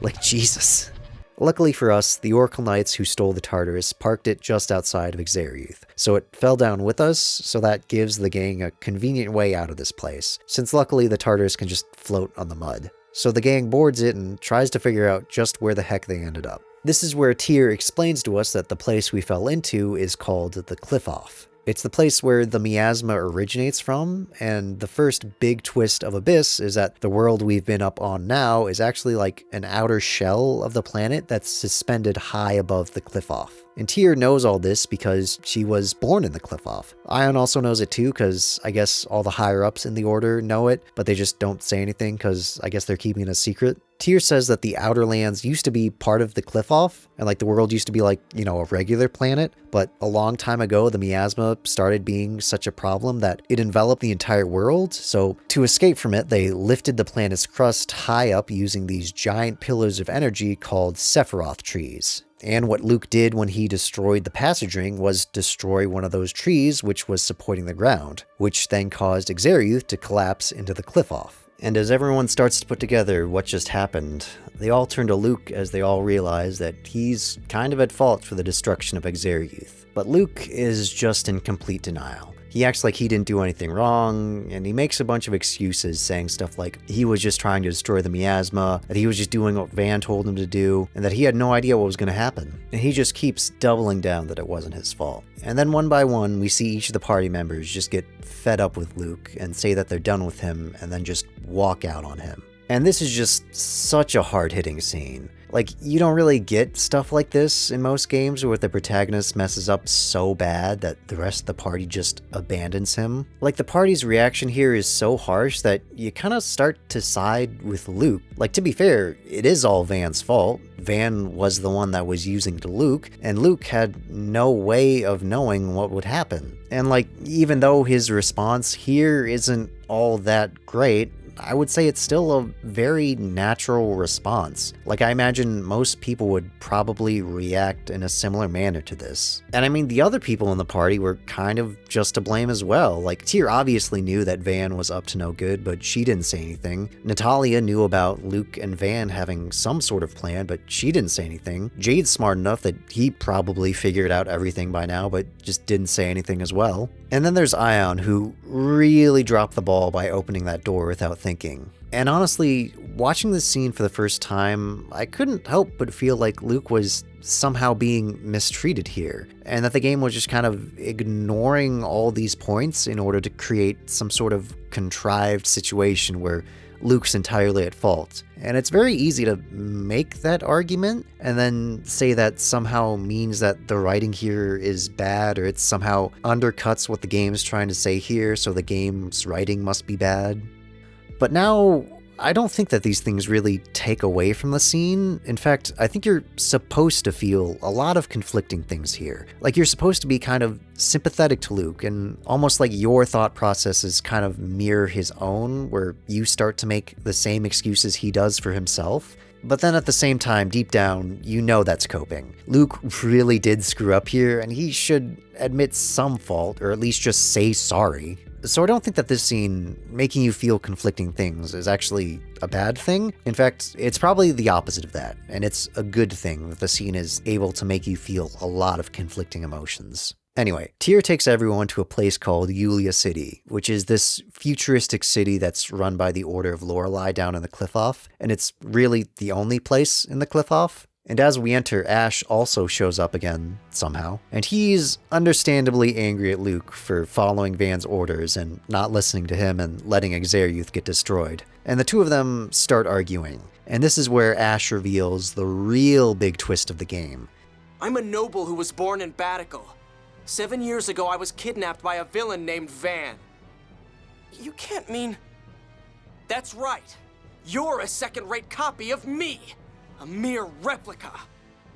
Like, Jesus. Luckily for us, the Oracle Knights who stole the Tartarus parked it just outside of Akzeriuth, so it fell down with us, so that gives the gang a convenient way out of this place, since luckily the Tartarus can just float on the mud. So the gang boards it and tries to figure out just where the heck they ended up. This is where Tyr explains to us that the place we fell into is called the Qliphoth. It's the place where the miasma originates from, and the first big twist of Abyss is that the world we've been up on now is actually like an outer shell of the planet that's suspended high above the Qliphoth. And Tyr knows all this because she was born in the Qliphoth. Ion also knows it too because I guess all the higher-ups in the Order know it, but they just don't say anything because I guess they're keeping it a secret. Tyr says that the Outer Lands used to be part of the Qliphoth, and like the world used to be like, you know, a regular planet, but a long time ago the miasma started being such a problem that it enveloped the entire world, so to escape from it they lifted the planet's crust high up using these giant pillars of energy called Sephiroth trees. And what Luke did when he destroyed the passage ring was destroy one of those trees which was supporting the ground, which then caused Akzeriuth to collapse into the Qliphoth. And as everyone starts to put together what just happened, they all turn to Luke as they all realize that he's kind of at fault for the destruction of Akzeriuth. But Luke is just in complete denial. He acts like he didn't do anything wrong, and he makes a bunch of excuses saying stuff like he was just trying to destroy the miasma, that he was just doing what Van told him to do, and that he had no idea what was going to happen. And he just keeps doubling down that it wasn't his fault. And then one by one, we see each of the party members just get fed up with Luke and say that they're done with him and then just walk out on him. And this is just such a hard-hitting scene. Like, you don't really get stuff like this in most games where the protagonist messes up so bad that the rest of the party just abandons him. Like, the party's reaction here is so harsh that you kind of start to side with Luke. Like, to be fair, it is all Van's fault. Van was the one that was using to Luke, and Luke had no way of knowing what would happen. And like, even though his response here isn't all that great, I would say it's still a very natural response. Like, I imagine most people would probably react in a similar manner to this. And I mean, the other people in the party were kind of just to blame as well. Like, Tyr obviously knew that Van was up to no good, but she didn't say anything. Natalia knew about Luke and Van having some sort of plan, but she didn't say anything. Jade's smart enough that he probably figured out everything by now, but just didn't say anything as well. And then there's Ion, who really dropped the ball by opening that door without thinking. And honestly, watching this scene for the first time, I couldn't help but feel like Luke was somehow being mistreated here, and that the game was just kind of ignoring all these points in order to create some sort of contrived situation where Luke's entirely at fault. And it's very easy to make that argument and then say that somehow means that the writing here is bad, or it somehow undercuts what the game's trying to say here, so the game's writing must be bad. But now, I don't think that these things really take away from the scene. In fact, I think you're supposed to feel a lot of conflicting things here. Like, you're supposed to be kind of sympathetic to Luke, and almost like your thought processes kind of mirror his own, where you start to make the same excuses he does for himself. But then at the same time, deep down, you know that's coping. Luke really did screw up here, and he should admit some fault, or at least just say sorry. So I don't think that this scene making you feel conflicting things is actually a bad thing. In fact, it's probably the opposite of that, and it's a good thing that the scene is able to make you feel a lot of conflicting emotions. Anyway, Tyr takes everyone to a place called Yulia City, which is this futuristic city that's run by the Order of Lorelei down in the Qliphoth, and it's really the only place in the Qliphoth. And as we enter, Asch also shows up again, somehow. And he's understandably angry at Luke for following Van's orders and not listening to him and letting Akzeriuth get destroyed. And the two of them start arguing. And this is where Asch reveals the real big twist of the game. I'm a noble who was born in Baticul. 7 years ago, I was kidnapped by a villain named Van. You can't mean... That's right. You're a second-rate copy of me. A mere replica.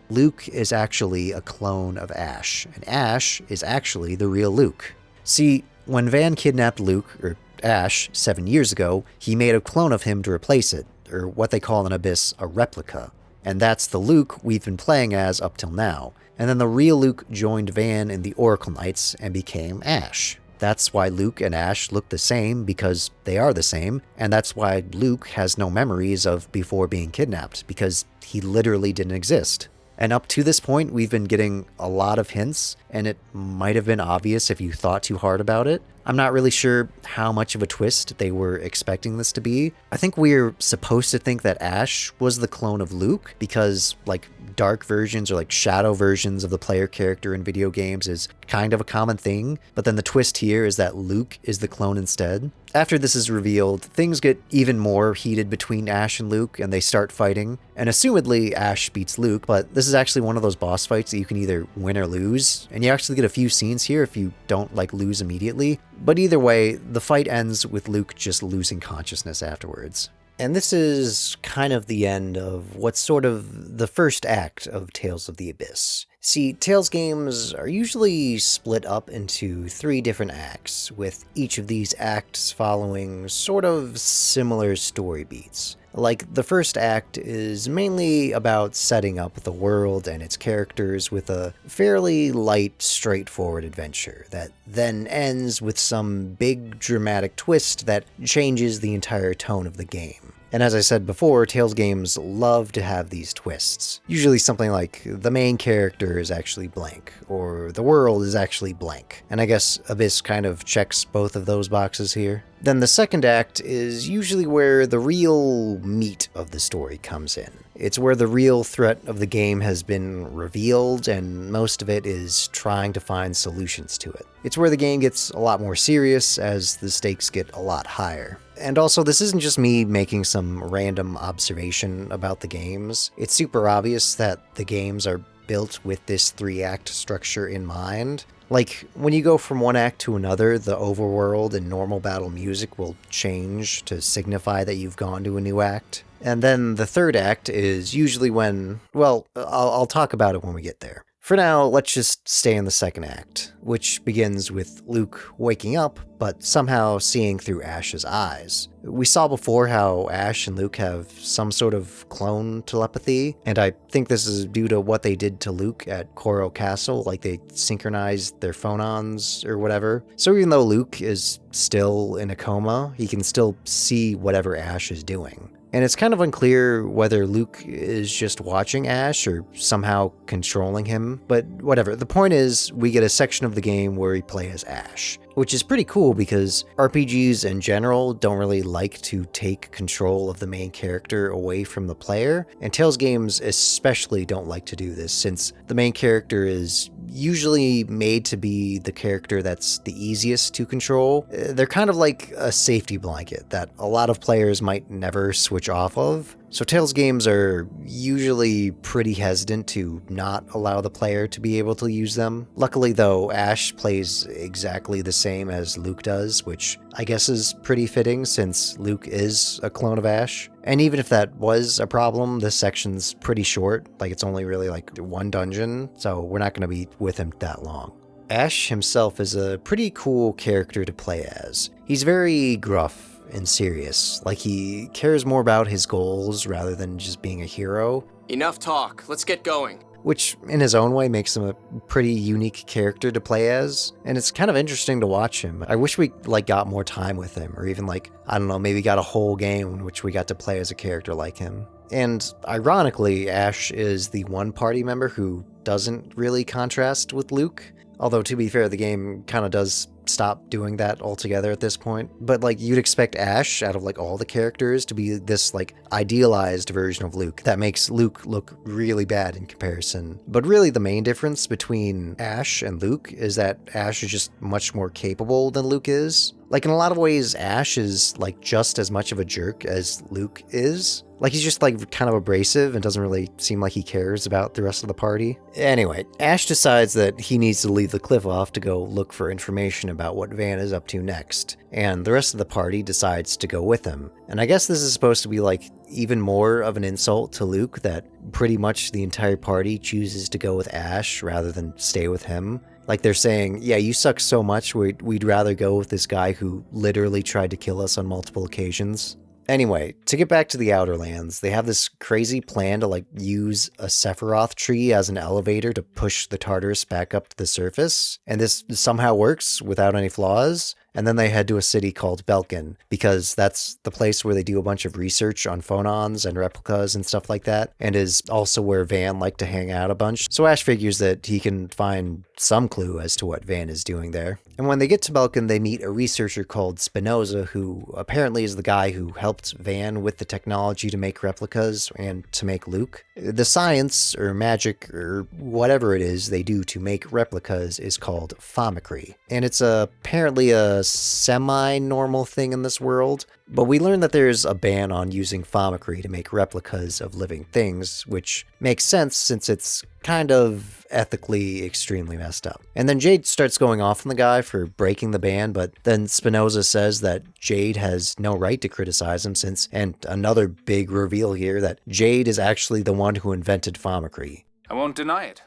Luke is actually a clone of Asch, and Asch is actually the real Luke. See, when Van kidnapped Luke, or Asch, 7 years ago, he made a clone of him to replace it, or what they call in Abyss, a replica. and that's the Luke we've been playing as up till now. And then the real Luke joined Van in the Oracle Knights and became Asch. That's why Luke and Asch look the same, because they are the same, and that's why Luke has no memories of before being kidnapped, because he literally didn't exist. And up to this point, we've been getting a lot of hints, and it might have been obvious if you thought too hard about it. I'm not really sure how much of a twist they were expecting this to be. I think we're supposed to think that Asch was the clone of Luke, because, like, dark versions or, like, shadow versions of the player character in video games is kind of a common thing, but then the twist here is that Luke is the clone instead. After this is revealed, things get even more heated between Asch and Luke, and they start fighting, and assumedly Asch beats Luke, but this is actually one of those boss fights that you can either win or lose, and you actually get a few scenes here if you don't, like, lose immediately. But either way, the fight ends with Luke just losing consciousness afterwards. And this is kind of the end of what's sort of the first act of Tales of the Abyss. See, Tales games are usually split up into 3 different acts, with each of these acts following sort of similar story beats. Like, the first act is mainly about setting up the world and its characters with a fairly light, straightforward adventure that then ends with some big dramatic twist that changes the entire tone of the game. And as I said before, Tales games love to have these twists. Usually something like the main character is actually blank, or the world is actually blank. And I guess Abyss kind of checks both of those boxes here. Then the second act is usually where the real meat of the story comes in. It's where the real threat of the game has been revealed, and most of it is trying to find solutions to it. It's where the game gets a lot more serious as the stakes get a lot higher. And also, this isn't just me making some random observation about the games. It's super obvious that the games are built with this 3-act structure in mind. Like, when you go from one act to another, the overworld and normal battle music will change to signify that you've gone to a new act. And then the third act is usually when, well, I'll talk about it when we get there. For now, let's just stay in the second act, which begins with Luke waking up, but somehow seeing through Ash's eyes. We saw before how Asch and Luke have some sort of clone telepathy, and I think this is due to what they did to Luke at Chorral Castle, like they synchronized their phonons or whatever. So even though Luke is still in a coma, he can still see whatever Asch is doing. And it's kind of unclear whether Luke is just watching Asch or somehow controlling him, but whatever. The point is, we get a section of the game where we play as Asch, which is pretty cool because RPGs in general don't really like to take control of the main character away from the player, and Tales games especially don't like to do this since the main character is usually made to be the character that's the easiest to control. They're kind of like a safety blanket that a lot of players might never switch off of. So Tales games are usually pretty hesitant to not allow the player to be able to use them. Luckily though, Asch plays exactly the same as Luke does, which I guess is pretty fitting since Luke is a clone of Asch. And even if that was a problem, this section's pretty short, like it's only really like 1 dungeon, so we're not going to be with him that long. Asch himself is a pretty cool character to play as. He's very gruff and serious, like he cares more about his goals rather than just being a hero. Enough talk, let's get going. Which in his own way makes him a pretty unique character to play as, and it's kind of interesting to watch him. I wish we got more time with him, or even I don't know, maybe got a whole game in which we got to play as a character like him. And ironically, Asch is the one party member who doesn't really contrast with Luke, although to be fair, the game kind of does stop doing that altogether at this point. But you'd expect Asch out of all the characters to be this idealized version of Luke that makes Luke look really bad in comparison. But really the main difference between Asch and Luke is that Asch is just much more capable than Luke is. In a lot of ways, Asch is just as much of a jerk as Luke is. He's just kind of abrasive and doesn't really seem like he cares about the rest of the party. Anyway, Asch decides that he needs to leave the Qliphoth to go look for information about what Van is up to next, and the rest of the party decides to go with him. And I guess this is supposed to be even more of an insult to Luke that pretty much the entire party chooses to go with Asch rather than stay with him. They're saying, yeah, you suck so much, we'd rather go with this guy who literally tried to kill us on multiple occasions. Anyway, to get back to the Outer Lands, they have this crazy plan to like use a Sephiroth tree as an elevator to push the Tartarus back up to the surface, and this somehow works without any flaws. And then they head to a city called Belkend, because that's the place where they do a bunch of research on phonons and replicas and stuff like that, and is also where Van liked to hang out a bunch. So Asch figures that he can find some clue as to what Van is doing there. And when they get to Belkend, they meet a researcher called Spinoza, who apparently is the guy who helped Van with the technology to make replicas and to make Luke. The science, or magic, or whatever it is they do to make replicas is called Phomicry. And it's apparently a semi-normal thing in this world, but we learn that there's a ban on using Phomicry to make replicas of living things, which makes sense since it's kind of ethically extremely messed up. And then Jade starts going off on the guy for breaking the ban, but then Spinoza says that Jade has no right to criticize him since, and another big reveal here, that Jade is actually the one who invented Phomicry. I won't deny it.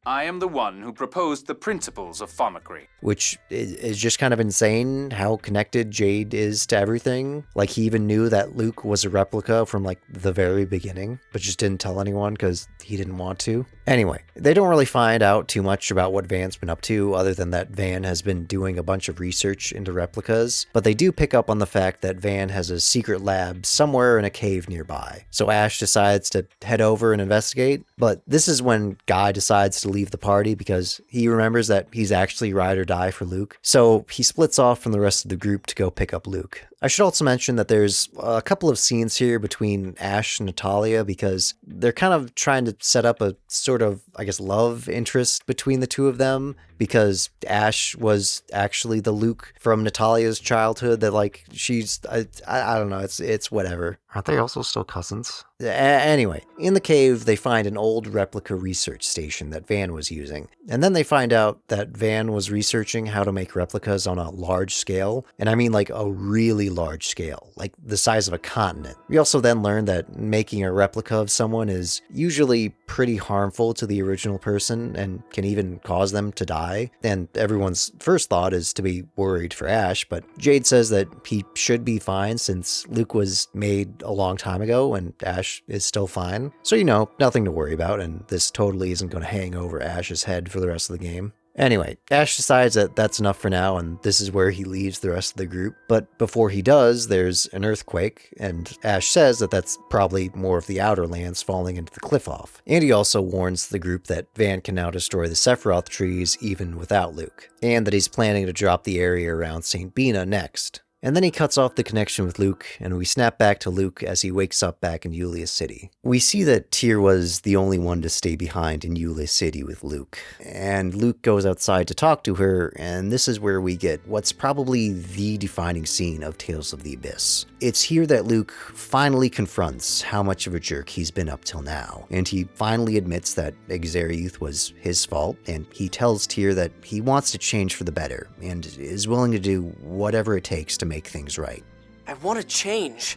I am the one who proposed the principles of Phomicry. Which is just kind of insane how connected Jade is to everything. Like, he even knew that Luke was a replica from, like, the very beginning, but just didn't tell anyone because he didn't want to. Anyway, they don't really find out too much about what Van's been up to, other than that Van has been doing a bunch of research into replicas, but they do pick up on the fact that Van has a secret lab somewhere in a cave nearby. So Asch decides to head over and investigate, but this is when Guy decides to leave the party because he remembers that he's actually ride or die for Luke. So he splits off from the rest of the group to go pick up Luke. I should also mention that there's a couple of scenes here between Asch and Natalia because they're kind of trying to set up a sort of, I guess, love interest between the two of them, because Asch was actually the Luke from Natalia's childhood that, like, she's, I don't know, it's whatever. Aren't they also still cousins? Anyway, in the cave, they find an old replica research station that Van was using. And then they find out that Van was researching how to make replicas on a large scale. And I mean like a really large scale, like the size of a continent. We also then learn that making a replica of someone is usually pretty harmful to the original person and can even cause them to die. And everyone's first thought is to be worried for Asch, but Jade says that he should be fine since Luke was made a long time ago and Asch is still fine. So, you know, nothing to worry about, and this totally isn't going to hang over Asch's head for the rest of the game. Anyway, Asch decides that that's enough for now, and this is where he leaves the rest of the group. But before he does, there's an earthquake, and Asch says that that's probably more of the Outer Lands falling into the Qliphoth. And he also warns the group that Van can now destroy the Sephiroth trees even without Luke, and that he's planning to drop the area around St. Binah next. And then he cuts off the connection with Luke, and we snap back to Luke as he wakes up back in Yulia City. We see that Tyr was the only one to stay behind in Yulia City with Luke, and Luke goes outside to talk to her, and this is where we get what's probably the defining scene of Tales of the Abyss. It's here that Luke finally confronts how much of a jerk he's been up till now, and he finally admits that Akzeriuth was his fault, and he tells Tyr that he wants to change for the better, and is willing to do whatever it takes to make things right. I want to change.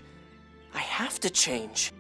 I have to change.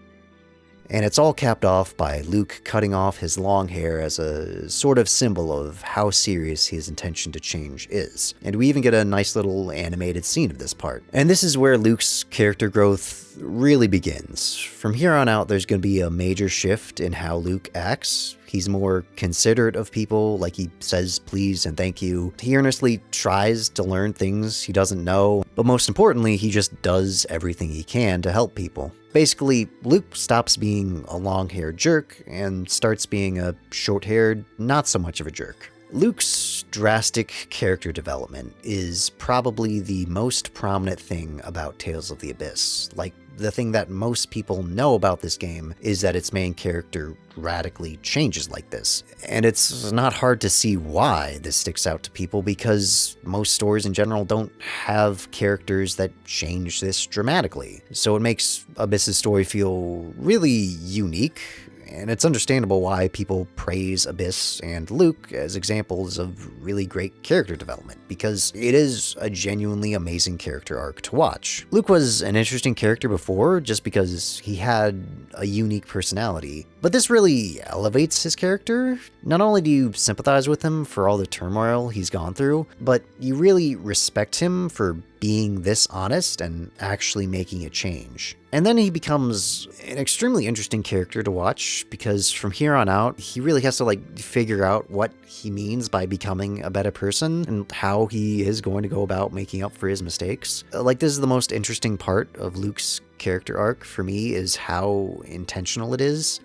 And it's all capped off by Luke cutting off his long hair as a sort of symbol of how serious his intention to change is. And we even get a nice little animated scene of this part. And this is where Luke's character growth really begins. From here on out, there's going to be a major shift in how Luke acts. He's more considerate of people, like he says please and thank you. He earnestly tries to learn things he doesn't know, but most importantly, he just does everything he can to help people. Basically, Luke stops being a long-haired jerk and starts being a short-haired, not so much of a jerk. Luke's drastic character development is probably the most prominent thing about Tales of the Abyss. Like, the thing that most people know about this game is that its main character radically changes like this. And it's not hard to see why this sticks out to people, because most stories in general don't have characters that change this dramatically. So it makes Abyss's story feel really unique, and it's understandable why people praise Abyss and Luke as examples of really great character development, because it is a genuinely amazing character arc to watch. Luke was an interesting character before just because he had a unique personality, but this really elevates his character. Not only do you sympathize with him for all the turmoil he's gone through, but you really respect him for being this honest and actually making a change. And then he becomes an extremely interesting character to watch, because from here on out, he really has to figure out what he means by becoming a better person and how he is going to go about making up for his mistakes. This is the most interesting part of Luke's character arc for me, is how intentional it is.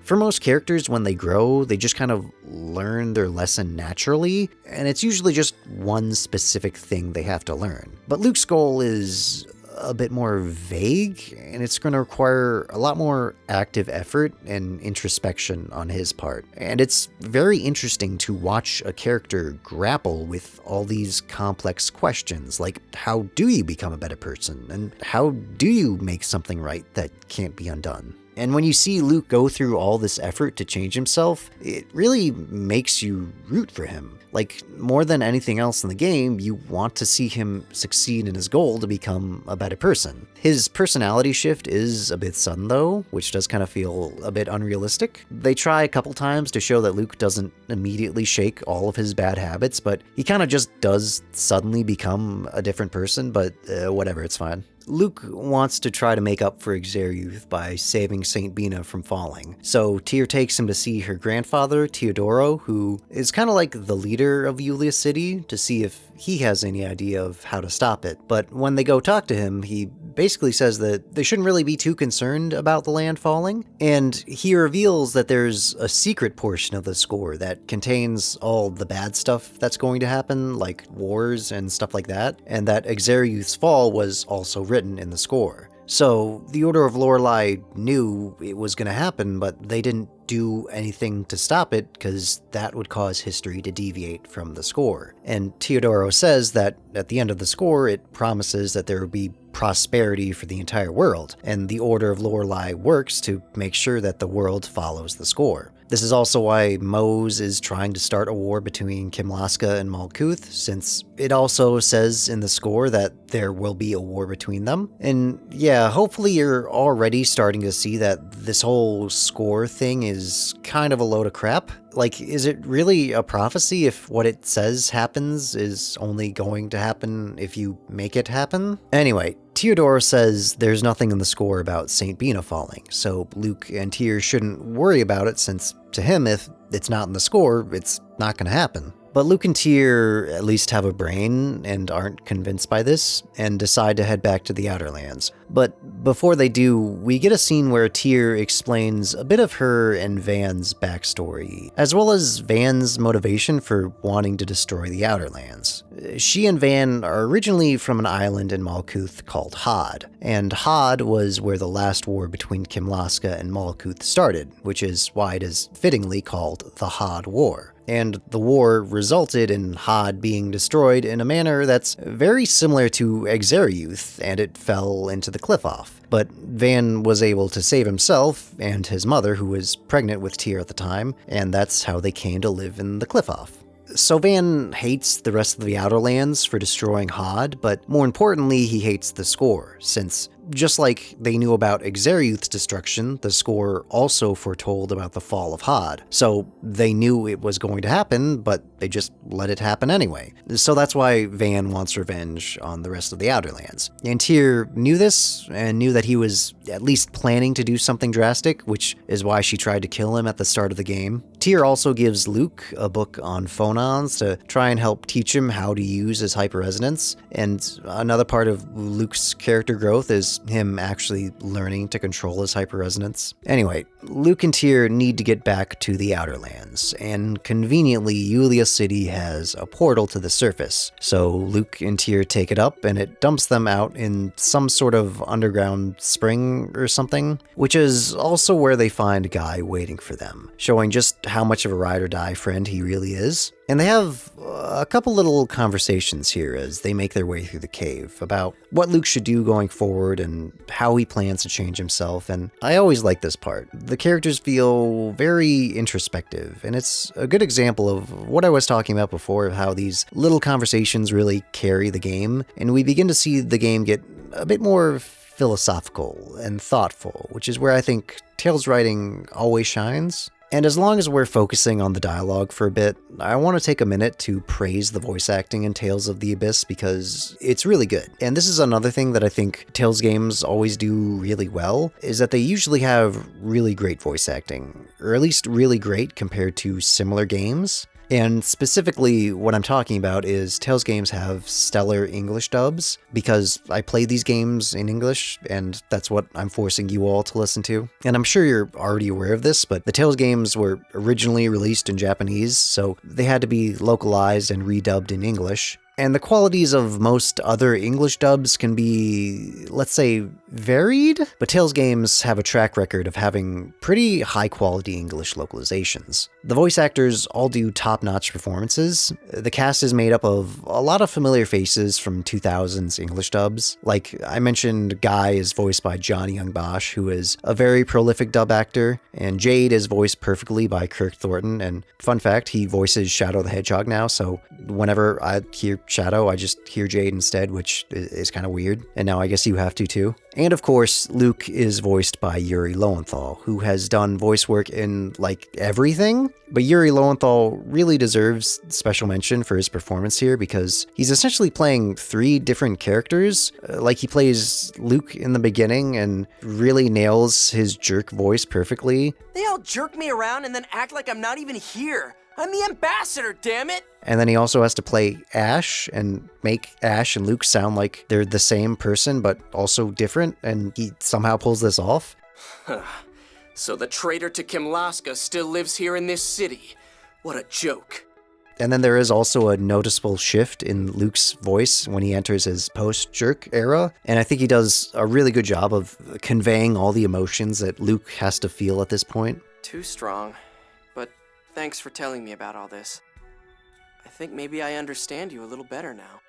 For most characters, when they grow, they just kind of learn their lesson naturally, and it's usually just one specific thing they have to learn. But Luke's goal is a bit more vague, and it's going to require a lot more active effort and introspection on his part. And it's very interesting to watch a character grapple with all these complex questions, like how do you become a better person, and how do you make something right that can't be undone? And when you see Luke go through all this effort to change himself, it really makes you root for him. More than anything else in the game, you want to see him succeed in his goal to become a better person. His personality shift is a bit sudden though, which does kind of feel a bit unrealistic. They try a couple times to show that Luke doesn't immediately shake all of his bad habits, but he kind of just does suddenly become a different person, but whatever, it's fine. Luke wants to try to make up for Akzeriuth by saving St. Binah from falling. So Tyr takes him to see her grandfather, Theodoro, who is kind of like the leader of Yulia City, to see if he has any idea of how to stop it. But when they go talk to him, he basically says that they shouldn't really be too concerned about the land falling, and he reveals that there's a secret portion of the score that contains all the bad stuff that's going to happen, like wars and stuff like that, and that Akzeriuth's fall was also written in the score. So the Order of Lorelei knew it was going to happen, but they didn't do anything to stop it because that would cause history to deviate from the score. And Theodoro says that at the end of the score, it promises that there will be prosperity for the entire world, and the Order of Lorelei works to make sure that the world follows the score. This is also why Mohs is trying to start a war between Kimlaska and Malkuth, since it also says in the score that there will be a war between them. And yeah, hopefully you're already starting to see that this whole score thing is kind of a load of crap. Is it really a prophecy if what it says happens is only going to happen if you make it happen? Anyway, Theodoro says there's nothing in the score about St. Binah falling, so Luke and Tyr shouldn't worry about it, since to him, if it's not in the score, it's not going to happen. But Luke and Tyr at least have a brain and aren't convinced by this, and decide to head back to the Outer Lands. But before they do, we get a scene where Tyr explains a bit of her and Van's backstory, as well as Van's motivation for wanting to destroy the Outer Lands. She and Van are originally from an island in Malkuth called Hod, and Hod was where the last war between Kimlaska and Malkuth started, which is why it is fittingly called the Hod War. And the war resulted in Hod being destroyed in a manner that's very similar to Akzeriuth, and it fell into the Qliphoth. But Van was able to save himself and his mother, who was pregnant with Tyr at the time, and that's how they came to live in the Qliphoth. So Van hates the rest of the Outer Lands for destroying Hod, but more importantly, he hates the score, since just like they knew about Akzeriuth's destruction, the score also foretold about the fall of Hod. So they knew it was going to happen, but they just let it happen anyway. So that's why Van wants revenge on the rest of the Outer Lands. And Tyr knew this, and knew that he was at least planning to do something drastic, which is why she tried to kill him at the start of the game. Tyr also gives Luke a book on phonons to try and help teach him how to use his hyperresonance, and another part of Luke's character growth is him actually learning to control his hyperresonance. Anyway, Luke and Tyr need to get back to the Outer Lands, and conveniently Yulia City has a portal to the surface, so Luke and Tyr take it up and it dumps them out in some sort of underground spring or something, which is also where they find a guy waiting for them, showing just how much of a ride or die friend he really is. And they have a couple little conversations here as they make their way through the cave about what Luke should do going forward and how he plans to change himself, and I always like this part. The characters feel very introspective, and it's a good example of what I was talking about before, of how these little conversations really carry the game, and we begin to see the game get a bit more philosophical and thoughtful, which is where I think Tales writing always shines. And as long as we're focusing on the dialogue for a bit, I want to take a minute to praise the voice acting in Tales of the Abyss because it's really good. And this is another thing that I think Tales games always do really well, is that they usually have really great voice acting, or at least really great compared to similar games. And specifically, what I'm talking about is Tales games have stellar English dubs, because I play these games in English, and that's what I'm forcing you all to listen to. And I'm sure you're already aware of this, but the Tales games were originally released in Japanese, so they had to be localized and redubbed in English. And the qualities of most other English dubs can be, let's say, varied, but Tales games have a track record of having pretty high-quality English localizations. The voice actors all do top-notch performances. The cast is made up of a lot of familiar faces from 2000s English dubs. Like, I mentioned Guy is voiced by Johnny Young Bosch, who is a very prolific dub actor, and Jade is voiced perfectly by Kirk Thornton, and fun fact, he voices Shadow the Hedgehog now, so whenever I hear Shadow, I just hear Jade instead, which is kind of weird. And now I guess you have to too. And of course, Luke is voiced by Yuri Lowenthal, who has done voice work in like everything. But Yuri Lowenthal really deserves special mention for his performance here because he's essentially playing 3 different characters. Like he plays Luke in the beginning and really nails his jerk voice perfectly. They all jerk me around and then act like I'm not even here. I'm the ambassador, damn it! And then he also has to play Asch and make Asch and Luke sound like they're the same person, but also different, and he somehow pulls this off. So the traitor to Kimlaska still lives here in this city. What a joke. And then there is also a noticeable shift in Luke's voice when he enters his post-jerk era, and I think he does a really good job of conveying all the emotions that Luke has to feel at this point. Too strong. But thanks for telling me about all this. I think maybe I understand you a little better now.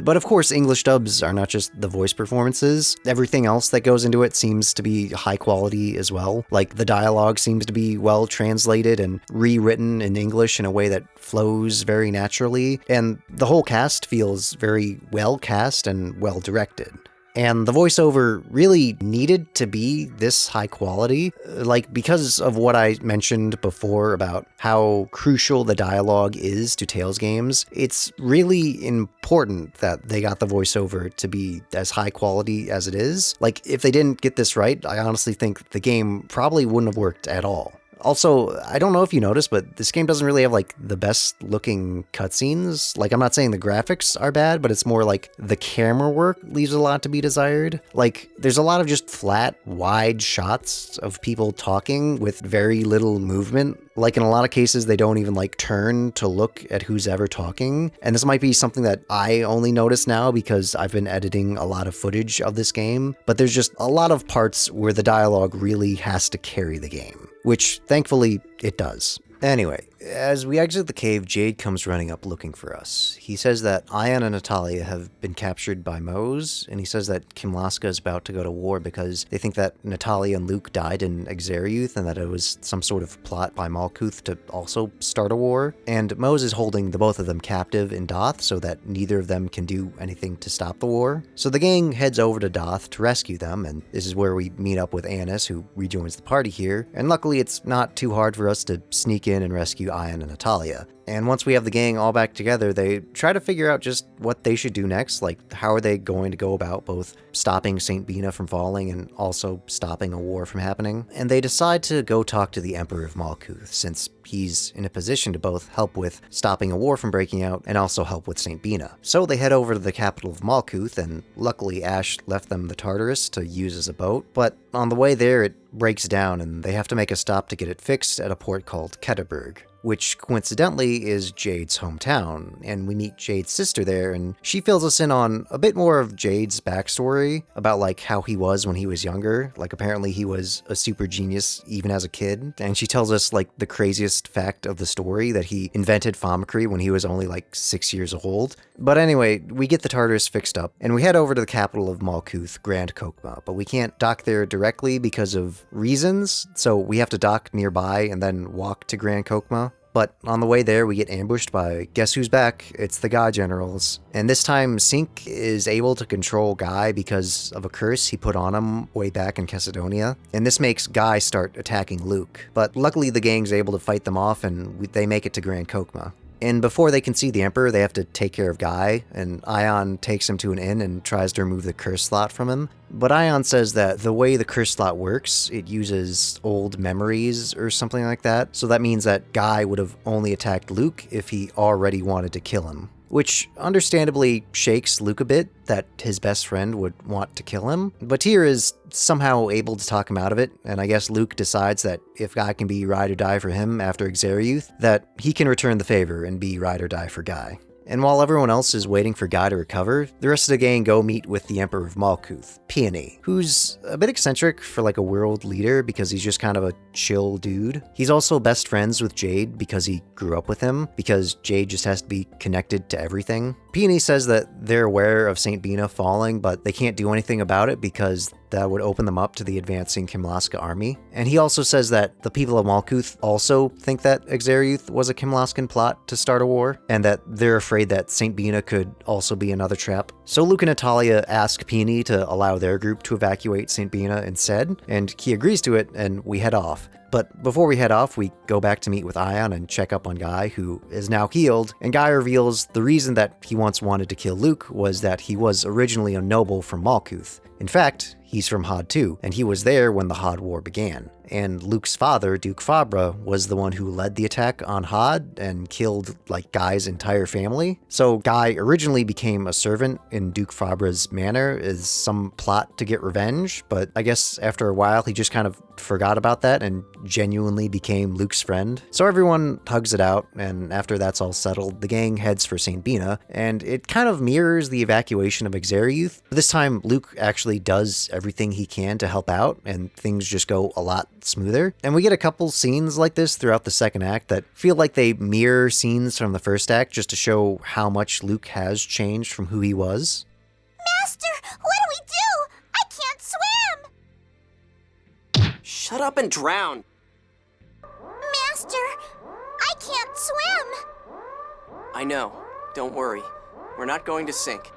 But of course, English dubs are not just the voice performances. Everything else that goes into it seems to be high quality as well. Like, the dialogue seems to be well translated and rewritten in English in a way that flows very naturally, and the whole cast feels very well cast and well directed. And the voiceover really needed to be this high quality, like because of what I mentioned before about how crucial the dialogue is to Tales games. It's really important that they got the voiceover to be as high quality as it is. Like, if they didn't get this right, I honestly think the game probably wouldn't have worked at all. Also, I don't know if you noticed, but this game doesn't really have, like, the best looking cutscenes. Like, I'm not saying the graphics are bad, but it's more like the camera work leaves a lot to be desired. Like, there's a lot of just flat, wide shots of people talking with very little movement. Like, in a lot of cases, they don't even, like, turn to look at who's ever talking. And this might be something that I only notice now because I've been editing a lot of footage of this game, but there's just a lot of parts where the dialogue really has to carry the game, which thankfully it does. Anyway, as we exit the cave, Jade comes running up looking for us. He says that Ian and Natalia have been captured by Mohs, and he says that Kimlaska is about to go to war because they think that Natalia and Luke died in Akzeriuth and that it was some sort of plot by Malkuth to also start a war. And Mohs is holding the both of them captive in Doth so that neither of them can do anything to stop the war. So the gang heads over to Doth to rescue them, and this is where we meet up with Anise, who rejoins the party here. And luckily it's not too hard for us to sneak in and rescue Ian and Natalia. And once we have the gang all back together, they try to figure out just what they should do next, like how are they going to go about both stopping St. Binah from falling and also stopping a war from happening. And they decide to go talk to the Emperor of Malkuth, since he's in a position to both help with stopping a war from breaking out and also help with St. Binah. So they head over to the capital of Malkuth, and luckily Asch left them the Tartarus to use as a boat, but on the way there it breaks down and they have to make a stop to get it fixed at a port called Ketterberg, which coincidentally is Jade's hometown, and we meet Jade's sister there, and she fills us in on a bit more of Jade's backstory about like how he was when he was younger. Like, apparently he was a super genius even as a kid, and she tells us like the craziest fact of the story, that he invented Famicry when he was only like 6 years old. But anyway, we get the Tartarus fixed up, and we head over to the capital of Malkuth, Grand Chokmah, but we can't dock there directly because of reasons, so we have to dock nearby and then walk to Grand Chokmah. But on the way there, we get ambushed by, guess who's back? It's the Guy Generals. And this time, Sync is able to control Guy because of a curse he put on him way back in Chesedonia. And this makes Guy start attacking Luke. But luckily, the gang's able to fight them off, and they make it to Grand Chokmah. And before they can see the Emperor, they have to take care of Guy, and Ion takes him to an inn and tries to remove the curse slot from him. But Ion says that the way the curse slot works, it uses old memories or something like that, so that means that Guy would have only attacked Luke if he already wanted to kill him. Which understandably shakes Luke a bit, that his best friend would want to kill him. But Tyr is somehow able to talk him out of it, and I guess Luke decides that if Guy can be ride or die for him after Akzeriuth, that he can return the favor and be ride or die for Guy. And while everyone else is waiting for Guy to recover, the rest of the gang go meet with the Emperor of Malkuth, Peony, who's a bit eccentric for like a world leader because he's just kind of a chill dude. He's also best friends with Jade because he grew up with him, because Jade just has to be connected to everything. Peony says that they're aware of St. Binah falling, but they can't do anything about it because that would open them up to the advancing Kimlaska army. And he also says that the people of Malkuth also think that Akzeriuth was a Kimlaskan plot to start a war, and that they're afraid that St. Binah could also be another trap. So Luke and Natalia ask Peony to allow their group to evacuate St. Binah instead, and he agrees to it, and we head off. But before we head off, we go back to meet with Ion and check up on Guy, who is now healed, and Guy reveals the reason that he once wanted to kill Luke was that he was originally a noble from Malkuth. In fact, he's from Hod too, and he was there when the Hod War began. And Luke's father, Duke Phobia, was the one who led the attack on Hod and killed, like, Guy's entire family. So Guy originally became a servant in Duke Phobia's manor as some plot to get revenge, but I guess after a while he just kind of forgot about that and genuinely became Luke's friend. So everyone hugs it out, and after that's all settled, the gang heads for St. Binah, and it kind of mirrors the evacuation of Akzeriuth. This time, Luke actually does everything he can to help out, and things just go a lot smoother. And we get a couple scenes like this throughout the second act that feel like they mirror scenes from the first act just to show how much Luke has changed from who he was. Master, what do we do? I can't swim! Shut up and drown. Master, I can't swim! I know. Don't worry. We're not going to sink.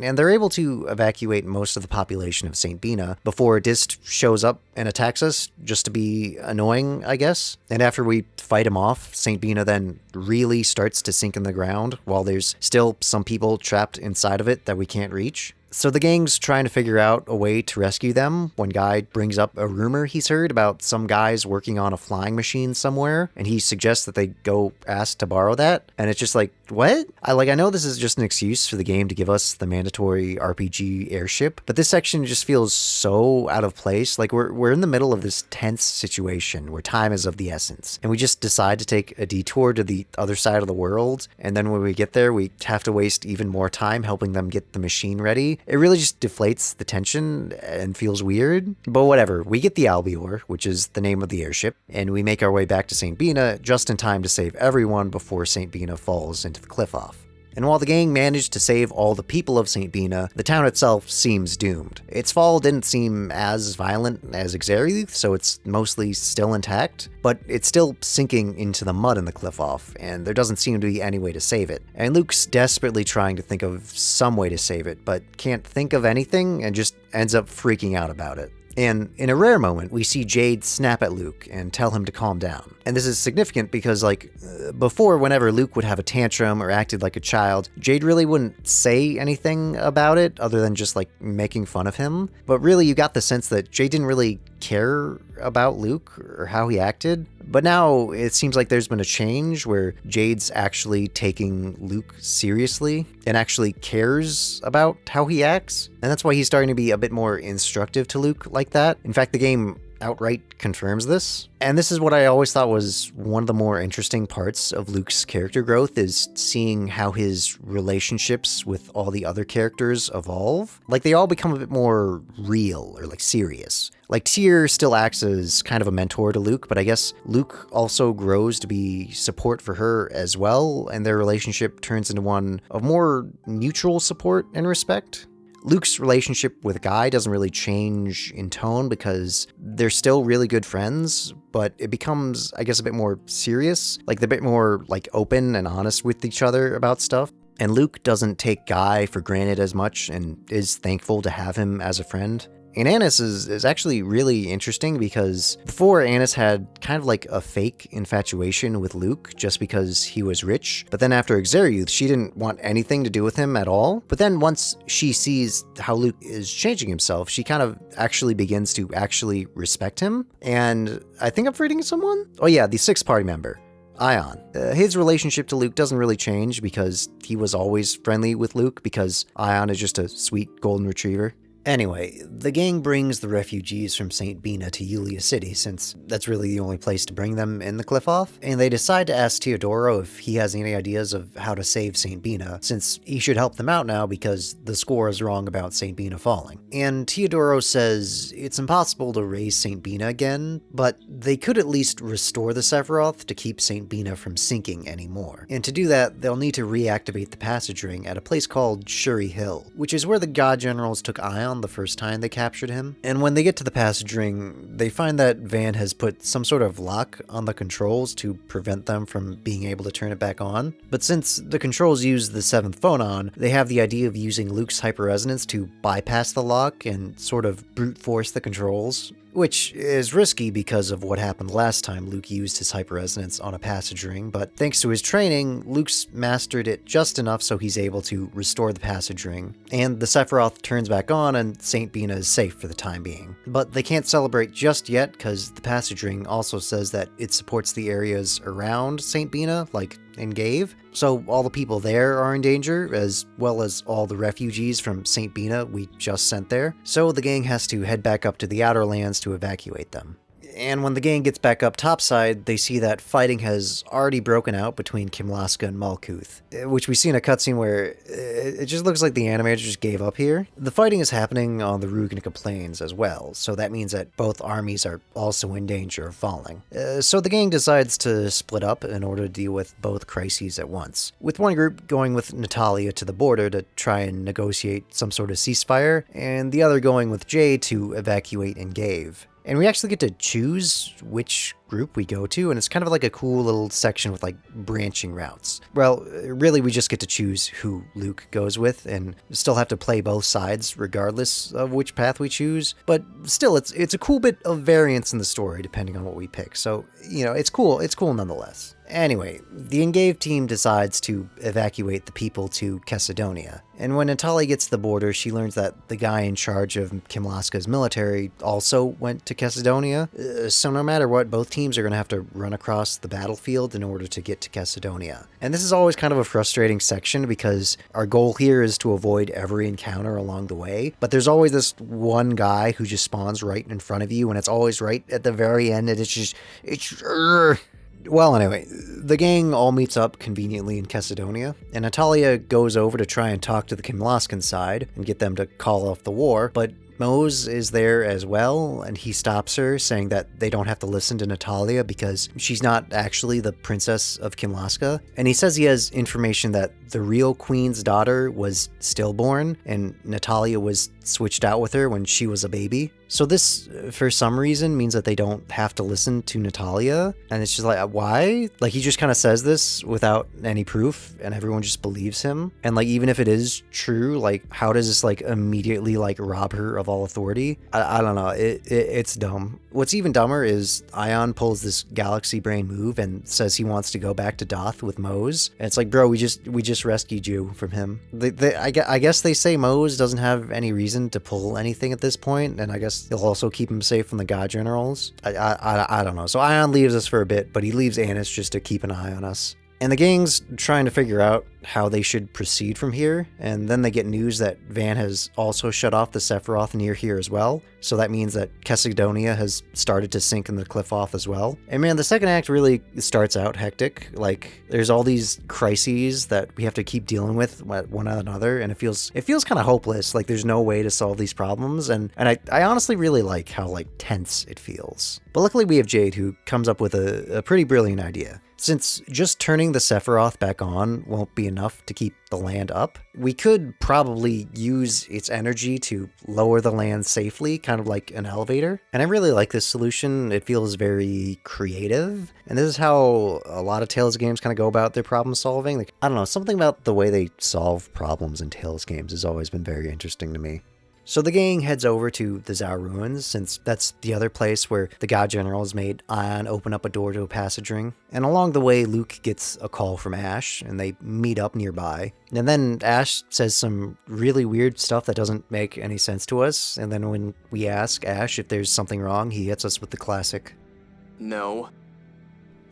And they're able to evacuate most of the population of St. Binah before Dist shows up and attacks us, just to be annoying, I guess. And after we fight him off, St. Binah then really starts to sink in the ground, while there's still some people trapped inside of it that we can't reach. So the gang's trying to figure out a way to rescue them when Guy brings up a rumor he's heard about some guys working on a flying machine somewhere, and he suggests that they go ask to borrow that, and it's just like, what? I know this is just an excuse for the game to give us the mandatory RPG airship, but this section just feels so out of place. Like we're in the middle of this tense situation where time is of the essence, and we just decide to take a detour to the other side of the world, and then when we get there, we have to waste even more time helping them get the machine ready. It really just deflates the tension and feels weird. But whatever, we get the Albior, which is the name of the airship, and we make our way back to St. Binah just in time to save everyone before St. Binah falls into the Qliphoth. And while the gang managed to save all the people of St. Binah, the town itself seems doomed. Its fall didn't seem as violent as Akzeriuth, so it's mostly still intact, but it's still sinking into the mud in the Qliphoth, and there doesn't seem to be any way to save it. And Luke's desperately trying to think of some way to save it, but can't think of anything and just ends up freaking out about it. And in a rare moment, we see Jade snap at Luke and tell him to calm down. And this is significant because, before, whenever Luke would have a tantrum or acted like a child, Jade really wouldn't say anything about it other than just, making fun of him. But really, you got the sense that Jade didn't really care about Luke or how he acted. But now it seems like there's been a change where Jade's actually taking Luke seriously and actually cares about how he acts. And that's why he's starting to be a bit more instructive to Luke like that. In fact, the game outright confirms this. And this is what I always thought was one of the more interesting parts of Luke's character growth, is seeing how his relationships with all the other characters evolve. They all become a bit more real or serious. Tyr still acts as kind of a mentor to Luke, but I guess Luke also grows to be support for her as well, and their relationship turns into one of more mutual support and respect. Luke's relationship with Guy doesn't really change in tone because they're still really good friends, but it becomes, I guess, a bit more serious. Like, they're a bit more, like, open and honest with each other about stuff. And Luke doesn't take Guy for granted as much and is thankful to have him as a friend. And Anise is actually really interesting because before Anise had kind of like a fake infatuation with Luke just because he was rich. But then after Akzeriuth, she didn't want anything to do with him at all. But then once she sees how Luke is changing himself, she kind of actually begins to actually respect him. And I think I'm forgetting someone? Oh yeah, the sixth party member. Ion. His relationship to Luke doesn't really change because he was always friendly with Luke because Ion is just a sweet golden retriever. Anyway, the gang brings the refugees from St. Binah to Yulia City, since that's really the only place to bring them in the Qliphoth, and they decide to ask Theodoro if he has any ideas of how to save St. Binah, since he should help them out now because the score is wrong about St. Binah falling. And Theodoro says it's impossible to raise St. Binah again, but they could at least restore the Sephiroth to keep St. Binah from sinking anymore. And to do that, they'll need to reactivate the passage ring at a place called Shuri Hill, which is where the God Generals took Ion the first time they captured him. And when they get to the passage ring, they find that Van has put some sort of lock on the controls to prevent them from being able to turn it back on. But since the controls use the seventh phonon, they have the idea of using Luke's hyperresonance to bypass the lock and sort of brute force the controls, which is risky because of what happened last time Luke used his hyperresonance on a passage ring, but thanks to his training, Luke's mastered it just enough so he's able to restore the passage ring, and the Sephiroth turns back on and St. Binah is safe for the time being. But they can't celebrate just yet because the passage ring also says that it supports the areas around St. Binah, like in Gave, so all the people there are in danger, as well as all the refugees from St. Binah we just sent there, so the gang has to head back up to the Outer Lands to evacuate them. And when the gang gets back up topside, they see that fighting has already broken out between Kimlaska and Malkuth, which we see in a cutscene where it just looks like the animator just gave up here. The fighting is happening on the Rugnica Plains as well, so that means that both armies are also in danger of falling. So the gang decides to split up in order to deal with both crises at once, with one group going with Natalia to the border to try and negotiate some sort of ceasefire, and the other going with Jade to evacuate and Gave. And we actually get to choose which group we go to, and it's kind of like a cool little section with like branching routes. Well, really we just get to choose who Luke goes with and still have to play both sides regardless of which path we choose, but still it's a cool bit of variance in the story depending on what we pick, so you know, it's cool nonetheless. Anyway, the Engave team decides to evacuate the people to Chesedonia, and when Natalia gets to the border, she learns that the guy in charge of Kimlaska's military also went to Chesedonia, so no matter what, both teams are going to have to run across the battlefield in order to get to Chesedonia. And this is always kind of a frustrating section because our goal here is to avoid every encounter along the way, but there's always this one guy who just spawns right in front of you, and it's always right at the very end, and well, anyway, the gang all meets up conveniently in Chesedonia, and Natalia goes over to try and talk to the Kimlaskan side and get them to call off the war, but Mohs is there as well, and he stops her, saying that they don't have to listen to Natalia because she's not actually the princess of Kimlaska, and he says he has information that the real queen's daughter was stillborn, and Natalia was switched out with her when she was a baby. So this, for some reason, means that they don't have to listen to Natalia, and it's just like, why? Like, he just kind of says this without any proof, and everyone just believes him, and like, even if it is true, like, how does this like immediately like rob her of all authority? I don't know, it's dumb. What's even dumber is Ion pulls this galaxy brain move and says he wants to go back to Doth with Mohs, and it's like, bro, we just rescued you from him. I guess they say Mohs doesn't have any reason to pull anything at this point, and I guess he'll also keep him safe from the God Generals. I don't know. So Ion leaves us for a bit, but he leaves Anise just to keep an eye on us. And the gang's trying to figure out how they should proceed from here, and then they get news that Van has also shut off the Sephiroth near here as well, so that means that Chesedonia has started to sink in the Qliphoth as well. And man, the second act really starts out hectic. Like, there's all these crises that we have to keep dealing with one another, and it feels kind of hopeless, like there's no way to solve these problems, and I honestly really like how like tense it feels. But luckily we have Jade, who comes up with a pretty brilliant idea. Since just turning the Sephiroth back on won't be enough to keep the land up, we could probably use its energy to lower the land safely, kind of like an elevator. And I really like this solution. It feels very creative. And this is how a lot of Tales games kind of go about their problem solving. Like, I don't know, something about the way they solve problems in Tales games has always been very interesting to me. So the gang heads over to the Zao Ruins, since that's the other place where the God Generals made Ion open up a door to a passage ring. And along the way, Luke gets a call from Asch, and they meet up nearby. And then Asch says some really weird stuff that doesn't make any sense to us. And then when we ask Asch if there's something wrong, he hits us with the classic, No.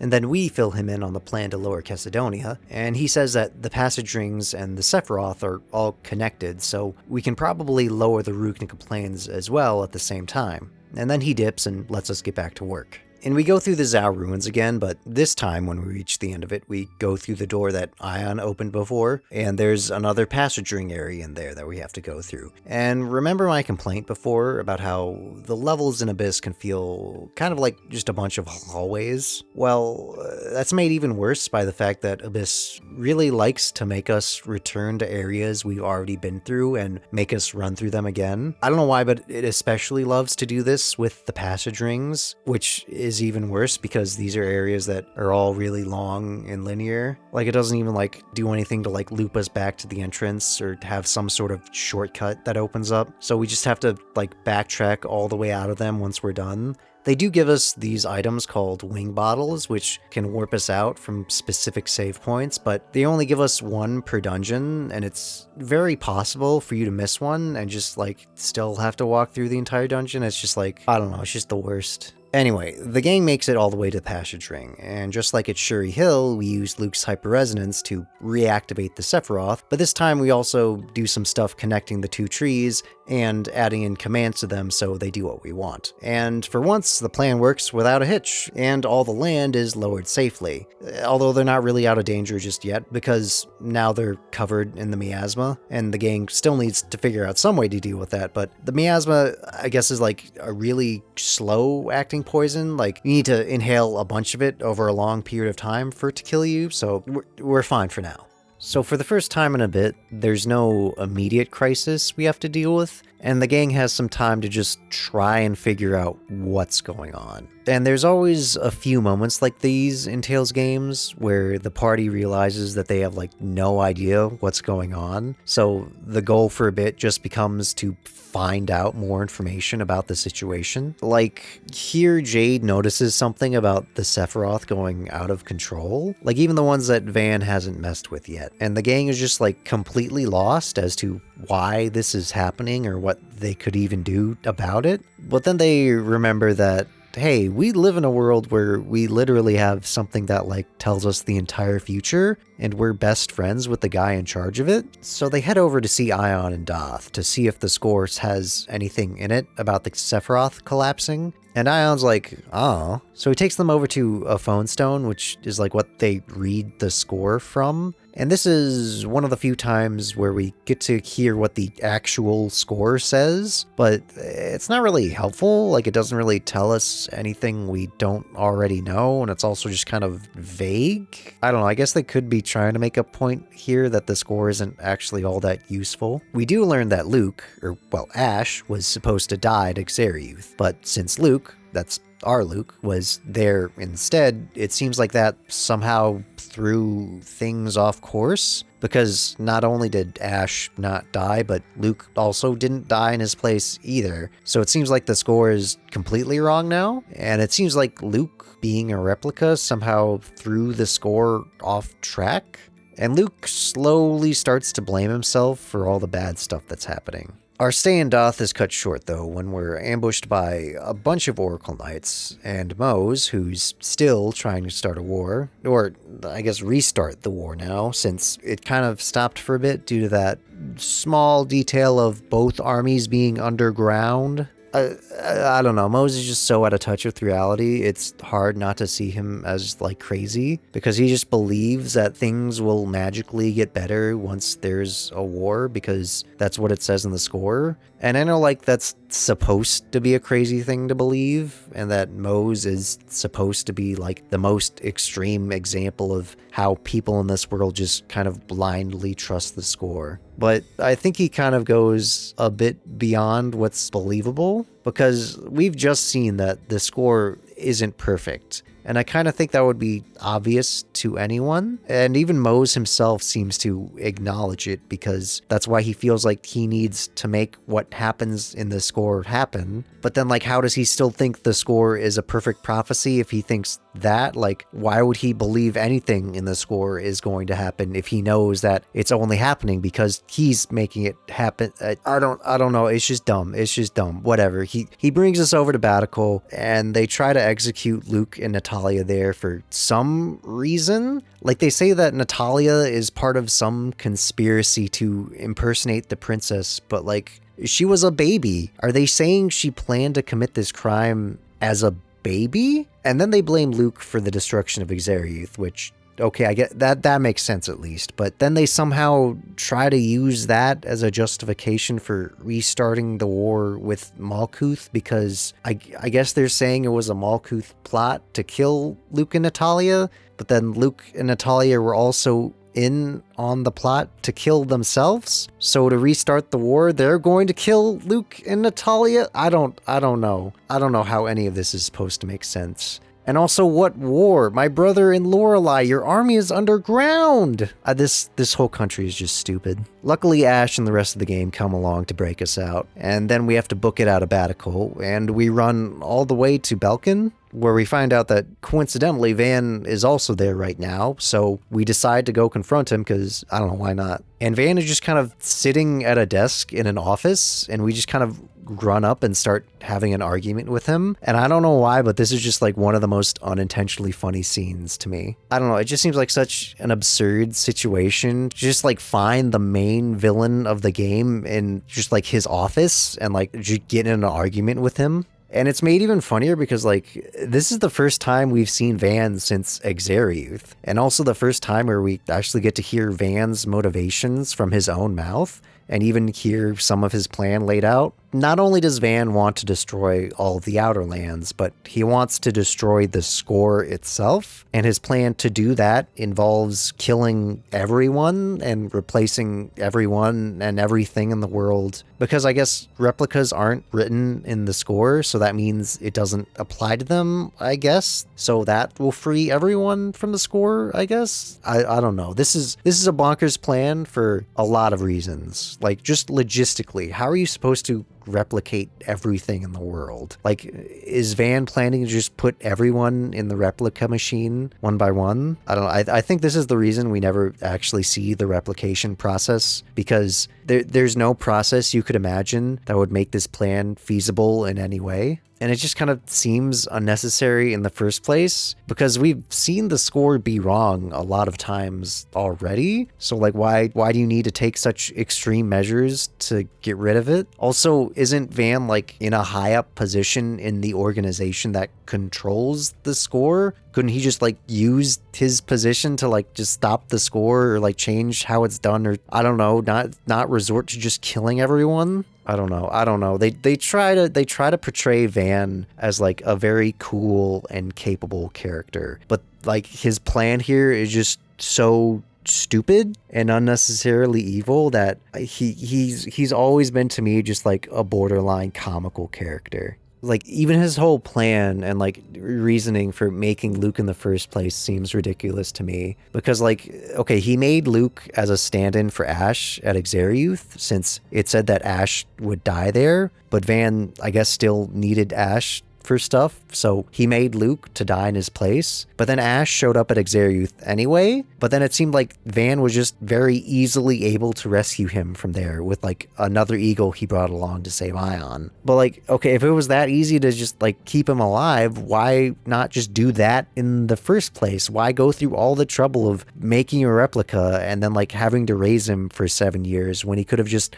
and then we fill him in on the plan to lower Chesedonia, and he says that the passage rings and the Sephiroth are all connected, so we can probably lower the Ruknica planes as well at the same time. And then he dips and lets us get back to work. And we go through the Zao Ruins again, but this time when we reach the end of it, we go through the door that Ion opened before, and there's another passage ring area in there that we have to go through. And remember my complaint before about how the levels in Abyss can feel kind of like just a bunch of hallways? Well, that's made even worse by the fact that Abyss really likes to make us return to areas we've already been through and make us run through them again. I don't know why, but it especially loves to do this with the passage rings, which is even worse because these are areas that are all really long and linear. Like, it doesn't even like do anything to like loop us back to the entrance or have some sort of shortcut that opens up. So we just have to like backtrack all the way out of them once we're done. They do give us these items called wing bottles, which can warp us out from specific save points, but they only give us one per dungeon, and it's very possible for you to miss one and just like still have to walk through the entire dungeon. It's just like, I don't know, it's just the worst. Anyway, the gang makes it all the way to the passage ring, and just like at Shuri Hill, we use Luke's hyperresonance to reactivate the Sephiroth, but this time we also do some stuff connecting the two trees and adding in commands to them so they do what we want. And for once, the plan works without a hitch, and all the land is lowered safely. Although they're not really out of danger just yet, because now they're covered in the miasma, and the gang still needs to figure out some way to deal with that, but the miasma, I guess, is like a really slow acting poison. Like, you need to inhale a bunch of it over a long period of time for it to kill you, so we're fine for now. So for the first time in a bit, there's no immediate crisis we have to deal with, and the gang has some time to just try and figure out what's going on. And there's always a few moments like these in Tales games where the party realizes that they have like no idea what's going on. So the goal for a bit just becomes to find out more information about the situation. Like, here Jade notices something about the Sephiroth going out of control. Like, even the ones that Van hasn't messed with yet. And the gang is just like completely lost as to why this is happening or what they could even do about it. But then they remember that, hey, we live in a world where we literally have something that like tells us the entire future, and we're best friends with the guy in charge of it. So they head over to see Ion and Doth to see if the Scores has anything in it about the Sephiroth collapsing. And Ion's like, oh. So he takes them over to a phone stone, which is like what they read the score from. And this is one of the few times where we get to hear what the actual score says, but it's not really helpful. Like, it doesn't really tell us anything we don't already know, and it's also just kind of vague. I don't know, I guess they could be trying to make a point here that the score isn't actually all that useful. We do learn that Luke, or well, Asch, was supposed to die at Akzeriuth, but since Luke, that's our Luke, was there instead, it seems like that somehow threw things off course, because not only did Asch not die, but Luke also didn't die in his place either. So it seems like the score is completely wrong now, and it seems like Luke being a replica somehow threw the score off track, and Luke slowly starts to blame himself for all the bad stuff that's happening. Our stay in Doth is cut short, though, when we're ambushed by a bunch of Oracle Knights, and Mohs, who's still trying to start a war, or I guess restart the war now, since it kind of stopped for a bit due to that small detail of both armies being underground. I don't know. Mohs is just so out of touch with reality. It's hard not to see him as like crazy because he just believes that things will magically get better once there's a war because that's what it says in the score. And I know like that's supposed to be a crazy thing to believe, and that Mohs is supposed to be like the most extreme example of how people in this world just kind of blindly trust the score. But I think he kind of goes a bit beyond what's believable because we've just seen that the score isn't perfect. And I kind of think that would be obvious to anyone. And even Mohs himself seems to acknowledge it because that's why he feels like he needs to make what happens in the score happen. But then, like, how does he still think the score is a perfect prophecy if he thinks that? Like, why would he believe anything in the score is going to happen if he knows that it's only happening because he's making it happen? I don't know. It's just dumb. It's just dumb. Whatever. He brings us over to Baticul, and they try to execute Luke and Natalia there for some reason. Like, they say that Natalia is part of some conspiracy to impersonate the princess, but like, she was a baby. Are they saying she planned to commit this crime as a baby? And then they blame Luke for the destruction of Akzeriuth, which, okay, I get that makes sense at least. But then they somehow try to use that as a justification for restarting the war with Malkuth because I guess they're saying it was a Malkuth plot to kill Luke and Natalia, but then Luke and Natalia were also in on the plot to kill themselves. So to restart the war, they're going to kill Luke and Natalia? I don't know. I don't know how any of this is supposed to make sense. And also, what war? My brother in Lorelei, your army is underground! This whole country is just stupid. Luckily, Asch and the rest of the game come along to break us out, and then we have to book it out of Baticul, and we run all the way to Belkend, where we find out that, coincidentally, Van is also there right now, so we decide to go confront him, because, I don't know, why not? And Van is just kind of sitting at a desk in an office, and we just kind of run up and start having an argument with him. And I don't know why, but this is just like one of the most unintentionally funny scenes to me. I don't know, it just seems like such an absurd situation. Just like find the main villain of the game in just like his office and like just get in an argument with him. And it's made even funnier because, like, this is the first time we've seen Van since Akzeriuth, and also the first time where we actually get to hear Van's motivations from his own mouth, and even hear some of his plan laid out. Not only does Van want to destroy all of the Outer Lands, but he wants to destroy the score itself, and his plan to do that involves killing everyone and replacing everyone and everything in the world, because I guess replicas aren't written in the score, so that means it doesn't apply to them, I guess. So that will free everyone from the score, I guess? I don't know. This is a bonkers plan for a lot of reasons. Like, just logistically, how are you supposed to replicate everything in the world? Like, is Van planning to just put everyone in the replica machine one by one? I don't know. I think this is the reason we never actually see the replication process, because there's no process you could imagine that would make this plan feasible in any way. And it just kind of seems unnecessary in the first place, because we've seen the score be wrong a lot of times already. So like, why do you need to take such extreme measures to get rid of it? Also, isn't Van like in a high up position in the organization that controls the score? Couldn't he just like use his position to like just stop the score or like change how it's done, or I don't know, not resort to just killing everyone? I don't know. They try to portray Van as like a very cool and capable character, but like his plan here is just so stupid and unnecessarily evil that he's always been to me just like a borderline comical character. Like, even his whole plan and like reasoning for making Luke in the first place seems ridiculous to me, because like, okay, he made Luke as a stand-in for Asch at Akzeriuth since it said that Asch would die there, but Van, I guess, still needed Asch for stuff, so he made Luke to die in his place. But then Asch showed up at Akzeriuth anyway, but then it seemed like Van was just very easily able to rescue him from there with like another eagle he brought along to save Ion. But like, okay, if it was that easy to just like keep him alive, why not just do that in the first place? Why go through all the trouble of making a replica and then like having to raise him for 7 years when he could have just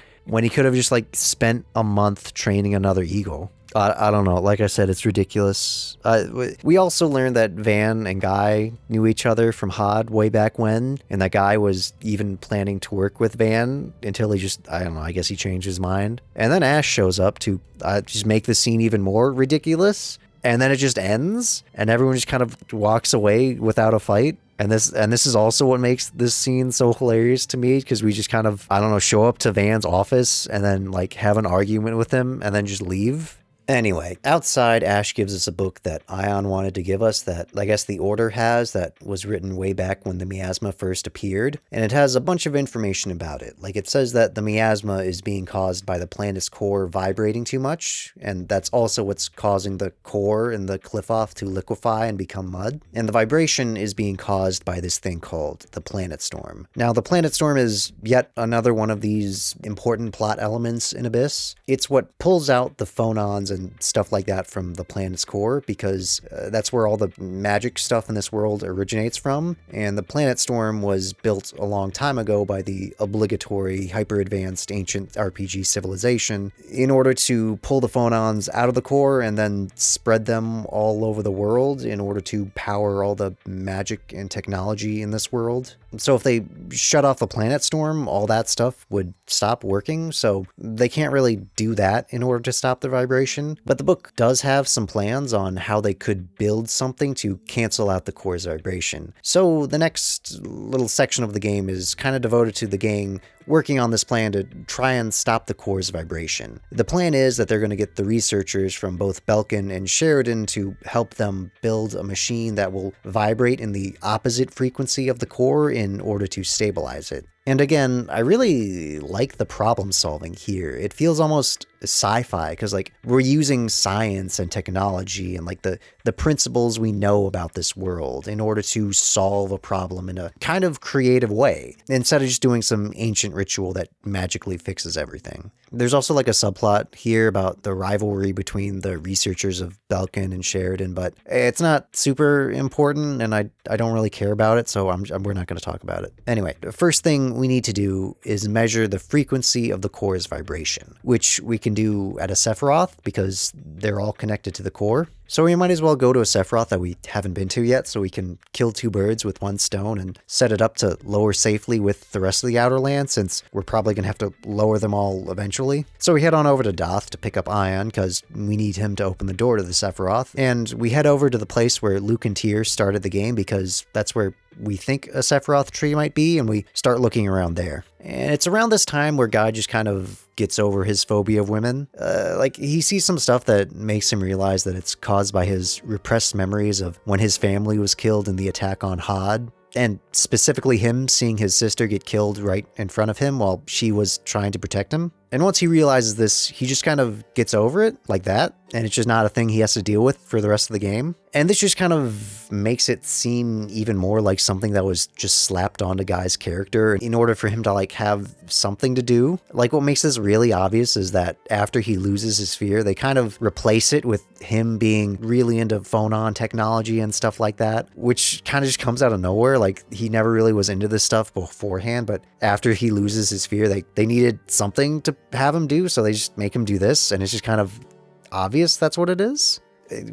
like spent a month training another eagle? I don't know. Like I said, it's ridiculous. We also learned that Van and Guy knew each other from Hod way back when, and that Guy was even planning to work with Van until he just, I don't know, I guess he changed his mind. And then Asch shows up to just make the scene even more ridiculous, and then it just ends, and everyone just kind of walks away without a fight. And this is also what makes this scene so hilarious to me, because we just kind of, I don't know, show up to Van's office and then like have an argument with him and then just leave. Anyway, outside, Asch gives us a book that Ion wanted to give us that I guess the Order has, that was written way back when the Miasma first appeared, and it has a bunch of information about it. Like, it says that the Miasma is being caused by the planet's core vibrating too much, and that's also what's causing the core in the Qliphoth to liquefy and become mud. And the vibration is being caused by this thing called the Planet Storm. Now, the Planet Storm is yet another one of these important plot elements in Abyss. It's what pulls out the phonons and stuff like that from the planet's core, because that's where all the magic stuff in this world originates from. And the Planet Storm was built a long time ago by the obligatory hyper-advanced ancient RPG civilization in order to pull the phonons out of the core and then spread them all over the world in order to power all the magic and technology in this world. So if they shut off the Planet Storm, all that stuff would stop working, so they can't really do that in order to stop the vibration. But the book does have some plans on how they could build something to cancel out the core's vibration. So the next little section of the game is kind of devoted to the gang working on this plan to try and stop the core's vibration. The plan is that they're going to get the researchers from both Belkend and Sheridan to help them build a machine that will vibrate in the opposite frequency of the core in order to stabilize it. And again, I really like the problem solving here. It feels almost sci-fi, because like we're using science and technology and like the principles we know about this world in order to solve a problem in a kind of creative way, instead of just doing some ancient ritual that magically fixes everything. There's also like a subplot here about the rivalry between the researchers of Belkend and Sheridan, but it's not super important and I don't really care about it, so we're not going to talk about it. Anyway, the first thing we need to do is measure the frequency of the core's vibration, which we can do at a Sephiroth because they're all connected to the core. So we might as well go to a Sephiroth that we haven't been to yet, so we can kill two birds with one stone and set it up to lower safely with the rest of the Outer Land, since we're probably going to have to lower them all eventually. So we head on over to Doth to pick up Ion, because we need him to open the door to the Sephiroth, and we head over to the place where Luke and Tyr started the game, because that's where we think a Sephiroth tree might be, and we start looking around there. And it's around this time where Guy just kind of gets over his phobia of women. Like, he sees some stuff that makes him realize that it's caused by his repressed memories of when his family was killed in the attack on Hod, and specifically him seeing his sister get killed right in front of him while she was trying to protect him. And once he realizes this, he just kind of gets over it like that, and it's just not a thing he has to deal with for the rest of the game. And this just kind of makes it seem even more like something that was just slapped onto Guy's character in order for him to like have something to do. Like, what makes this really obvious is that after he loses his fear, they kind of replace it with him being really into phonon technology and stuff like that, which kind of just comes out of nowhere. Like, he never really was into this stuff beforehand, but after he loses his fear, they needed something to have him do, so they just make him do this, and it's just kind of obvious that's what it is.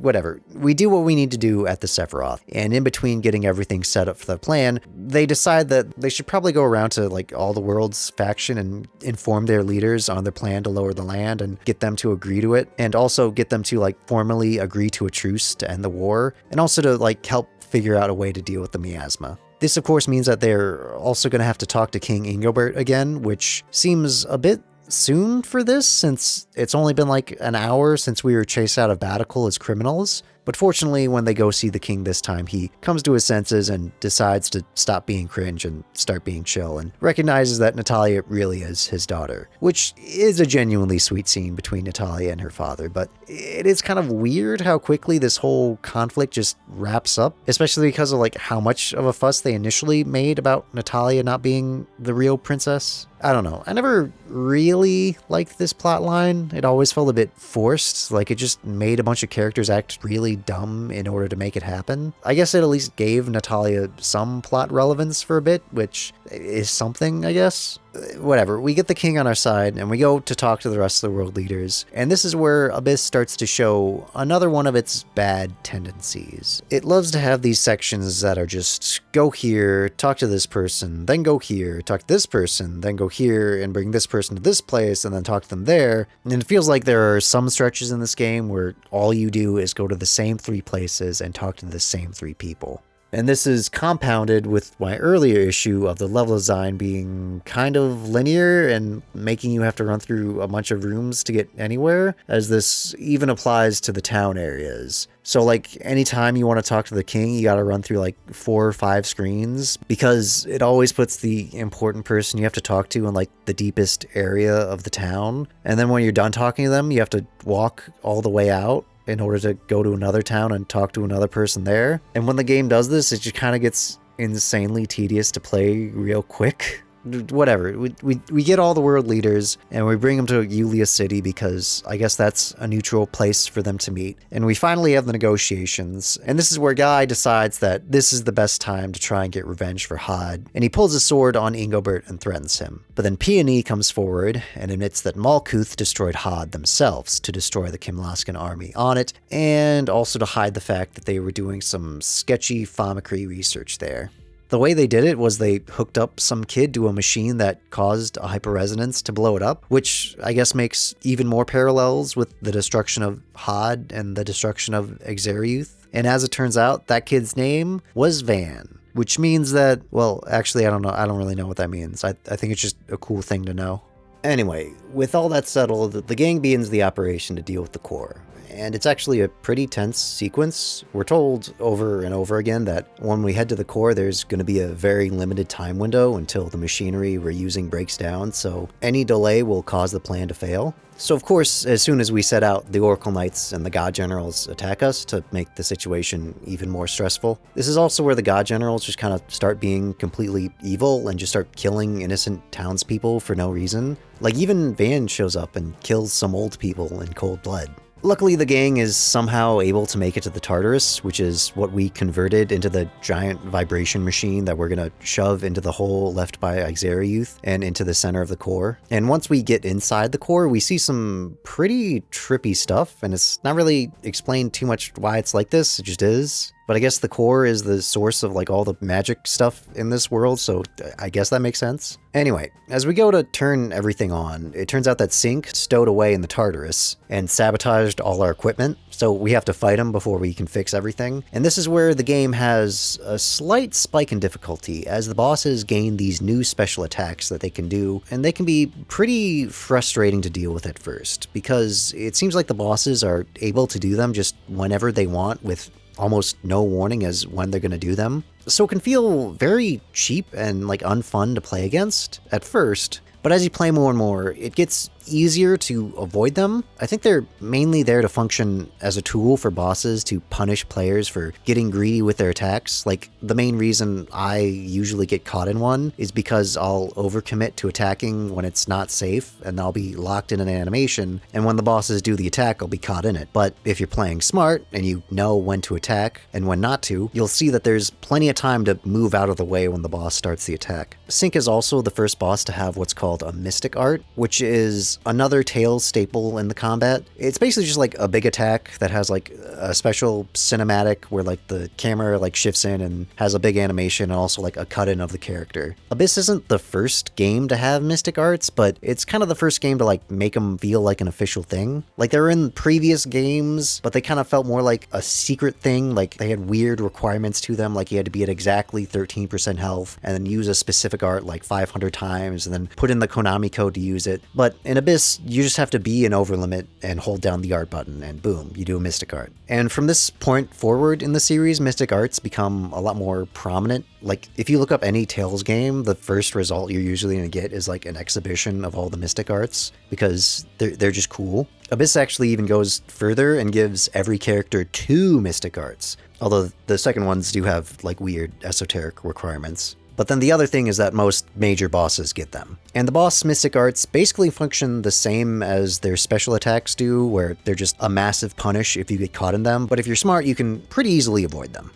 Whatever. We do what we need to do at the Sephiroth, and in between getting everything set up for the plan, they decide that they should probably go around to like all the world's faction and inform their leaders on their plan to lower the land and get them to agree to it, and also get them to like formally agree to a truce to end the war, and also to like help figure out a way to deal with the Miasma. This, of course, means that they're also going to have to talk to King Ingobert again, which seems a bit soon for this, since it's only been like an hour since we were chased out of Baticul as criminals. But fortunately, when they go see the king this time, he comes to his senses and decides to stop being cringe and start being chill, and recognizes that Natalia really is his daughter, which is a genuinely sweet scene between Natalia and her father. But it is kind of weird how quickly this whole conflict just wraps up, especially because of like how much of a fuss they initially made about Natalia not being the real princess. I don't know. I never really liked this plot line. It always felt a bit forced, like it just made a bunch of characters act really dumb in order to make it happen. I guess it at least gave Natalia some plot relevance for a bit, which is something, I guess. whatever. We get the king on our side, and we go to talk to the rest of the world leaders. And this is where Abyss starts to show another one of its bad tendencies. It loves to have these sections that are just go here, talk to this person, then go here, talk to this person, then go here, and bring this person to this place, and then talk to them there. And it feels like there are some stretches in this game where all you do is go to the same 3 places and talk to the same 3 people. And this is compounded with my earlier issue of the level design being kind of linear and making you have to run through a bunch of rooms to get anywhere, as this even applies to the town areas. So like anytime you want to talk to the king, you got to run through like 4 or 5 screens, because it always puts the important person you have to talk to in like the deepest area of the town. And then when you're done talking to them, you have to walk all the way out in order to go to another town and talk to another person there. And when the game does this, it just kind of gets insanely tedious to play real quick. Whatever, we get all the world leaders and we bring them to Yulia City because I guess that's a neutral place for them to meet. And we finally have the negotiations, and this is where Guy decides that this is the best time to try and get revenge for Had, and he pulls his sword on Ingobert and threatens him. But then Peony comes forward and admits that Malkuth destroyed Had themselves to destroy the Kimlaskan army on it, and also to hide the fact that they were doing some sketchy Famicry research there. The way they did it was they hooked up some kid to a machine that caused a hyperresonance to blow it up, which I guess makes even more parallels with the destruction of Had and the destruction of Akzeriuth. And as it turns out, that kid's name was Van, which means that, well, actually, I don't know. I don't really know what that means. I think it's just a cool thing to know. Anyway, with all that settled, the gang begins the operation to deal with the core. And it's actually a pretty tense sequence. We're told over and over again that when we head to the core, there's going to be a very limited time window until the machinery we're using breaks down, so any delay will cause the plan to fail. So of course, as soon as we set out, the Oracle Knights and the God Generals attack us to make the situation even more stressful. This is also where the God Generals just kind of start being completely evil and just start killing innocent townspeople for no reason. Like even Van shows up and kills some old people in cold blood. Luckily, the gang is somehow able to make it to the Tartarus, which is what we converted into the giant vibration machine that we're going to shove into the hole left by Akzeriuth and into the center of the core. And once we get inside the core, we see some pretty trippy stuff, and it's not really explained too much why it's like this, it just is. But I guess the core is the source of like all the magic stuff in this world, so I guess that makes sense. Anyway, as we go to turn everything on, it turns out that Sync stowed away in the Tartarus and sabotaged all our equipment, so we have to fight him before we can fix everything. And this is where the game has a slight spike in difficulty, as the bosses gain these new special attacks that they can do, and they can be pretty frustrating to deal with at first, because it seems like the bosses are able to do them just whenever they want with almost no warning as when they're going to do them. So it can feel very cheap and like unfun to play against at first, but as you play more and more, it gets easier to avoid them. I think they're mainly there to function as a tool for bosses to punish players for getting greedy with their attacks. Like, the main reason I usually get caught in one is because I'll overcommit to attacking when it's not safe, and I'll be locked in an animation, and when the bosses do the attack, I'll be caught in it. But if you're playing smart, and you know when to attack and when not to, you'll see that there's plenty of time to move out of the way when the boss starts the attack. Sync is also the first boss to have what's called a Mystic Art, which is another Tales staple in the combat. It's basically just like a big attack that has like a special cinematic where like the camera like shifts in and has a big animation, and also like a cut-in of the character. Abyss isn't the first game to have Mystic Arts, but it's kind of the first game to like make them feel like an official thing. Like, they were in previous games, but they kind of felt more like a secret thing. Like, they had weird requirements to them, like you had to be at exactly 13% health and then use a specific art like 500 times and then put in the Konami code to use it. But in Abyss, you just have to be an overlimit and hold down the art button, and boom, you do a Mystic Art. And from this point forward in the series, Mystic Arts become a lot more prominent. Like, if you look up any Tales game, the first result you're usually going to get is like an exhibition of all the Mystic Arts, because they're just cool. Abyss actually even goes further and gives every character 2 Mystic Arts, although the second ones do have like weird esoteric requirements. But then the other thing is that most major bosses get them. And the boss Mystic Arts basically function the same as their special attacks do, where they're just a massive punish if you get caught in them, but if you're smart, you can pretty easily avoid them.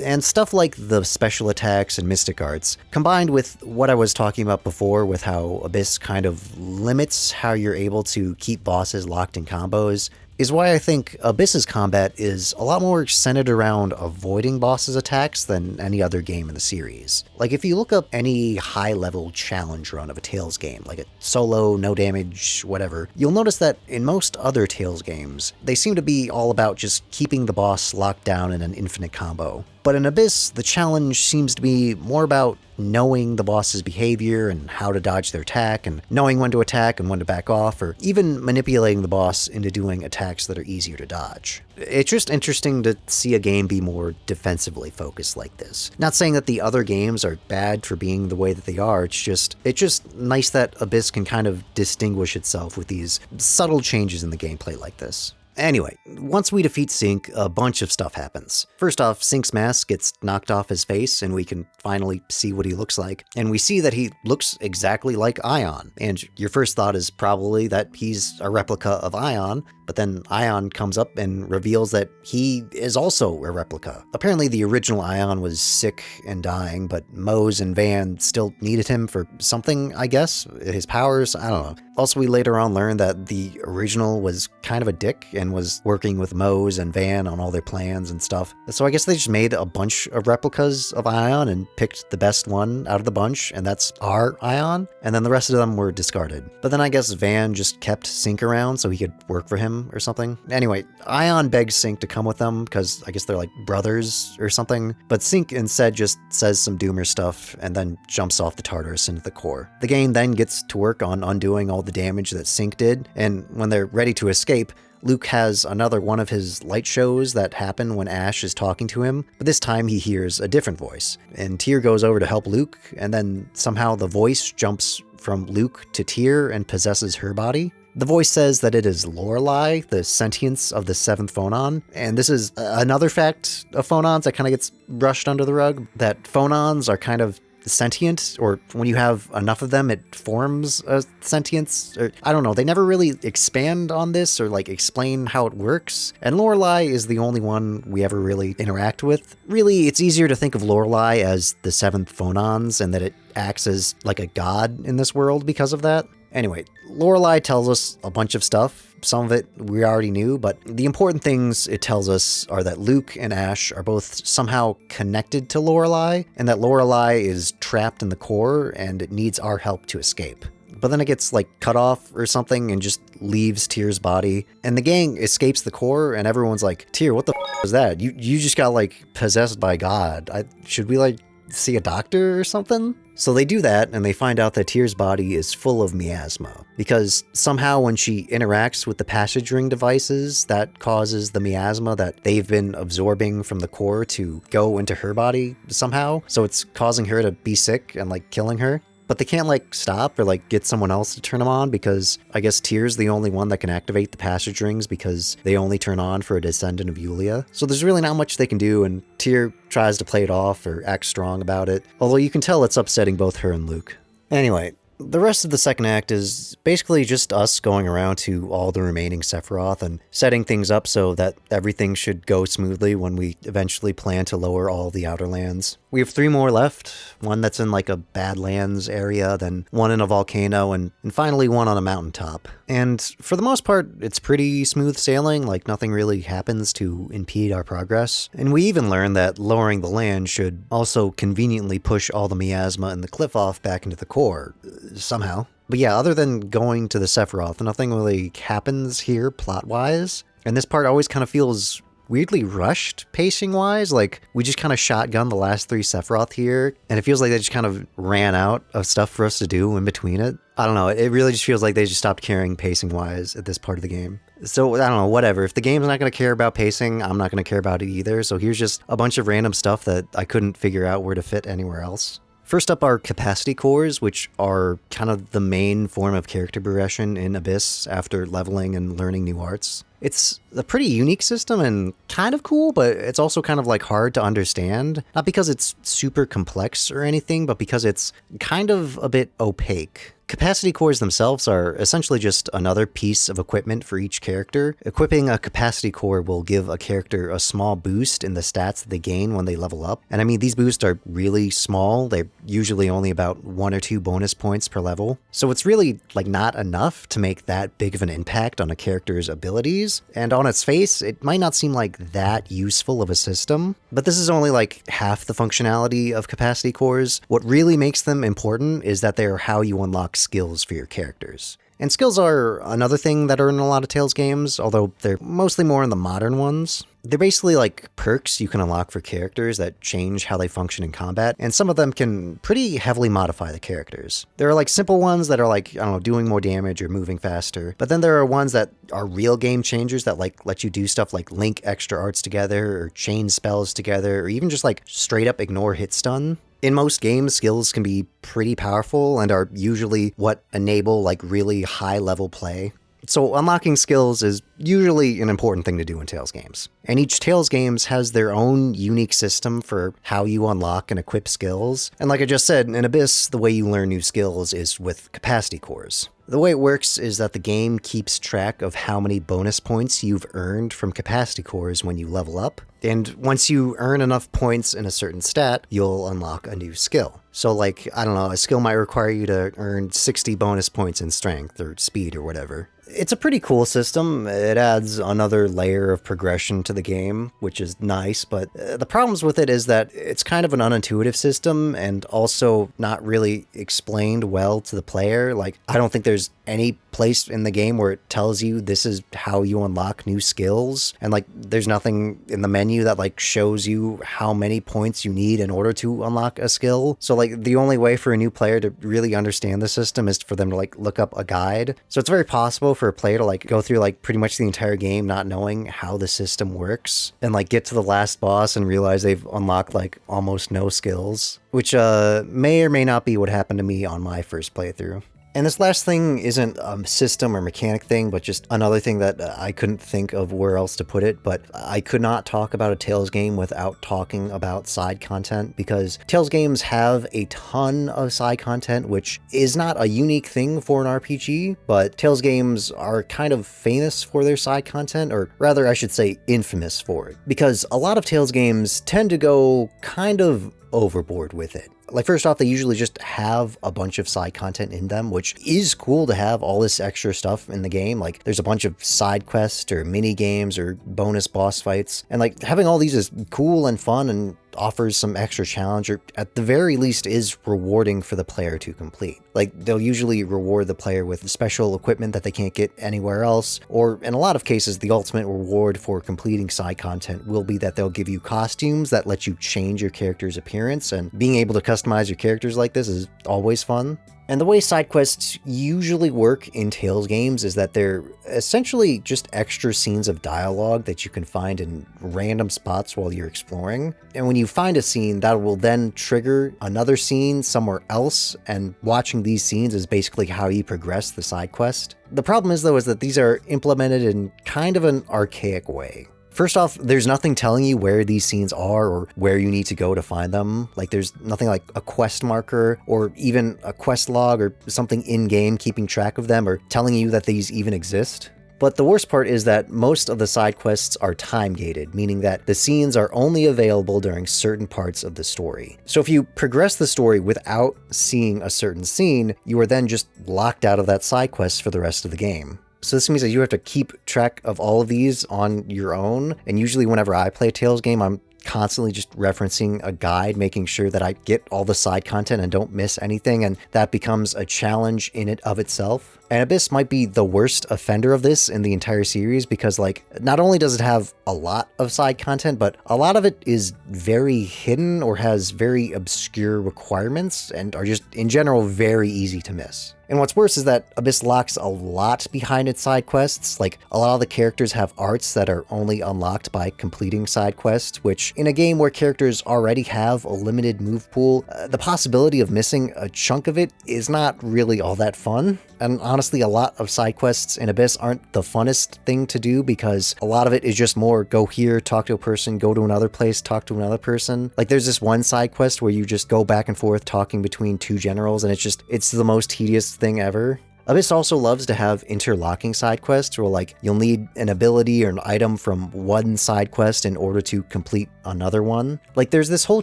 And stuff like the special attacks and mystic arts, combined with what I was talking about before with how Abyss kind of limits how you're able to keep bosses locked in combos, is why I think Abyss's combat is a lot more centered around avoiding bosses' attacks than any other game in the series. Like, if you look up any high-level challenge run of a Tales game, like a solo, no damage, whatever, you'll notice that in most other Tales games, they seem to be all about just keeping the boss locked down in an infinite combo. But in Abyss, the challenge seems to be more about knowing the boss's behavior and how to dodge their attack, and knowing when to attack and when to back off, or even manipulating the boss into doing attacks that are easier to dodge. It's just interesting to see a game be more defensively focused like this. Not saying that the other games are bad for being the way that they are, it's just nice that Abyss can kind of distinguish itself with these subtle changes in the gameplay like this. Anyway, once we defeat Sync, a bunch of stuff happens. First off, Sync's mask gets knocked off his face, and we can finally see what he looks like. And we see that he looks exactly like Ion. And your first thought is probably that he's a replica of Ion, but then Ion comes up and reveals that he is also a replica. Apparently the original Ion was sick and dying, but Mohs and Van still needed him for something, I guess? His powers? I don't know. Also, we later on learned that the original was kind of a dick and was working with Mohs and Van on all their plans and stuff. So I guess they just made a bunch of replicas of Ion and picked the best one out of the bunch, and that's our Ion, and then the rest of them were discarded. But then I guess Van just kept Sync around so he could work for him or something. Anyway, Ion begs Sync to come with them because I guess they're like brothers or something, but Sync instead just says some doomer stuff and then jumps off the Tartarus into the core. The game then gets to work on undoing all the damage that Sync did, and when they're ready to escape, Luke has another one of his light shows that happen when Asch is talking to him, but this time he hears a different voice. And Tyr goes over to help Luke, and then somehow the voice jumps from Luke to Tyr and possesses her body. The voice says that it is Lorelei, the sentience of the seventh phonon, and this is another fact of phonons that kind of gets brushed under the rug, that phonons are kind of sentient, or when you have enough of them, it forms a sentience, or I don't know, they never really expand on this or like explain how it works, and Lorelei is the only one we ever really interact with. Really, it's easier to think of Lorelei as the seventh phonons, and that it acts as like a god in this world because of that. Anyway, Lorelei tells us a bunch of stuff. Some of it we already knew, but the important things it tells us are that Luke and Asch are both somehow connected to Lorelei, and that Lorelei is trapped in the core and it needs our help to escape. But then it gets like cut off or something and just leaves Tyr's body, and the gang escapes the core, and everyone's like, Tyr, what the was that? You just got like possessed by God. Should we like see a doctor or something? So they do that, and they find out that Tyr's body is full of miasma, because somehow when she interacts with the passage ring devices, that causes the miasma that they've been absorbing from the core to go into her body somehow, so it's causing her to be sick and like killing her. But they can't like stop or like get someone else to turn them on, because I guess Tyr's the only one that can activate the passage rings, because they only turn on for a descendant of Yulia. So there's really not much they can do, and Tyr tries to play it off or act strong about it, although you can tell it's upsetting both her and Luke. Anyway, the rest of the second act is basically just us going around to all the remaining Sephiroth and setting things up so that everything should go smoothly when we eventually plan to lower all the Outer Lands. We have 3 more left, one that's in like a Badlands area, then one in a volcano, and finally one on a mountaintop. And for the most part, it's pretty smooth sailing, like nothing really happens to impede our progress. And we even learn that lowering the land should also conveniently push all the miasma and the Qliphoth back into the core, somehow. But yeah, other than going to the Sephiroth, nothing really happens here plot-wise. And this part always kind of feels weirdly rushed pacing-wise, like we just kind of shotgun the last 3 Sephiroth here, and it feels like they just kind of ran out of stuff for us to do in between it. I don't know, it really just feels like they just stopped caring pacing-wise at this part of the game. So, I don't know, whatever. If the game's not going to care about pacing, I'm not going to care about it either, so here's just a bunch of random stuff that I couldn't figure out where to fit anywhere else. First up are capacity cores, which are kind of the main form of character progression in Abyss after leveling and learning new arts. It's a pretty unique system and kind of cool, but it's also kind of like hard to understand. Not because it's super complex or anything, but because it's kind of a bit opaque. Capacity cores themselves are essentially just another piece of equipment for each character. Equipping a capacity core will give a character a small boost in the stats that they gain when they level up. And I mean, these boosts are really small. They're usually only about 1 or 2 bonus points per level. So it's really like not enough to make that big of an impact on a character's abilities. And on its face, it might not seem like that useful of a system, but this is only like half the functionality of capacity cores. What really makes them important is that they're how you unlock skills for your characters. And skills are another thing that are in a lot of Tales games, although they're mostly more in the modern ones. They're basically like perks you can unlock for characters that change how they function in combat, and some of them can pretty heavily modify the characters. There are like simple ones that are like, I don't know, doing more damage or moving faster, but then there are ones that are real game changers that like let you do stuff like link extra arts together or chain spells together, or even just like straight up ignore hit stun. In most games, skills can be pretty powerful and are usually what enable like really high level play. So unlocking skills is usually an important thing to do in Tales games. And each Tales games has their own unique system for how you unlock and equip skills. And like I just said, in Abyss, the way you learn new skills is with capacity cores. The way it works is that the game keeps track of how many bonus points you've earned from capacity cores when you level up. And once you earn enough points in a certain stat, you'll unlock a new skill. So like, I don't know, a skill might require you to earn 60 bonus points in strength or speed or whatever. It's a pretty cool system. It adds another layer of progression to the game, which is nice, but the problems with it is that it's kind of an unintuitive system and also not really explained well to the player. Like, I don't think there's any place in the game where it tells you this is how you unlock new skills, and like there's nothing in the menu that like shows you how many points you need in order to unlock a skill. So like the only way for a new player to really understand the system is for them to like look up a guide. So it's very possible for a player to like go through like pretty much the entire game not knowing how the system works and like get to the last boss and realize they've unlocked like almost no skills, which may or may not be what happened to me on my first playthrough. And this last thing isn't a system or mechanic thing, but just another thing that I couldn't think of where else to put it, but I could not talk about a Tales game without talking about side content, because Tales games have a ton of side content, which is not a unique thing for an RPG, but Tales games are kind of famous for their side content, or rather I should say infamous for it, because a lot of Tales games tend to go kind of overboard with it. Like, first off, they usually just have a bunch of side content in them, which is cool to have all this extra stuff in the game. Like, there's a bunch of side quests or mini games or bonus boss fights, and like having all these is cool and fun and offers some extra challenge, or at the very least is rewarding for the player to complete. Like, they'll usually reward the player with special equipment that they can't get anywhere else, or in a lot of cases, the ultimate reward for completing side content will be that they'll give you costumes that let you change your character's appearance, and being able to customize your characters like this is always fun. And the way side quests usually work in Tales games is that they're essentially just extra scenes of dialogue that you can find in random spots while you're exploring. And when you find a scene, that will then trigger another scene somewhere else, and watching these scenes is basically how you progress the side quest. The problem is, though, is that these are implemented in kind of an archaic way. First off, there's nothing telling you where these scenes are or where you need to go to find them. Like, there's nothing like a quest marker or even a quest log or something in-game keeping track of them or telling you that these even exist. But the worst part is that most of the side quests are time-gated, meaning that the scenes are only available during certain parts of the story. So if you progress the story without seeing a certain scene, you are then just locked out of that side quest for the rest of the game. So this means that you have to keep track of all of these on your own, and usually whenever I play a Tales game, I'm constantly just referencing a guide, making sure that I get all the side content and don't miss anything, and that becomes a challenge in and of itself. And Abyss might be the worst offender of this in the entire series, because like, not only does it have a lot of side content, but a lot of it is very hidden or has very obscure requirements and are just in general very easy to miss. And what's worse is that Abyss locks a lot behind its side quests. Like, a lot of the characters have arts that are only unlocked by completing side quests, which in a game where characters already have a limited move pool, the possibility of missing a chunk of it is not really all that fun. And honestly, honestly, a lot of side quests in Abyss aren't the funnest thing to do because a lot of it is just more go here, talk to a person, go to another place, talk to another person. Like there's this one side quest where you just go back and forth talking between two generals, and it's the most tedious thing ever. Abyss also loves to have interlocking side quests where like you'll need an ability or an item from one side quest in order to complete another one. Like there's this whole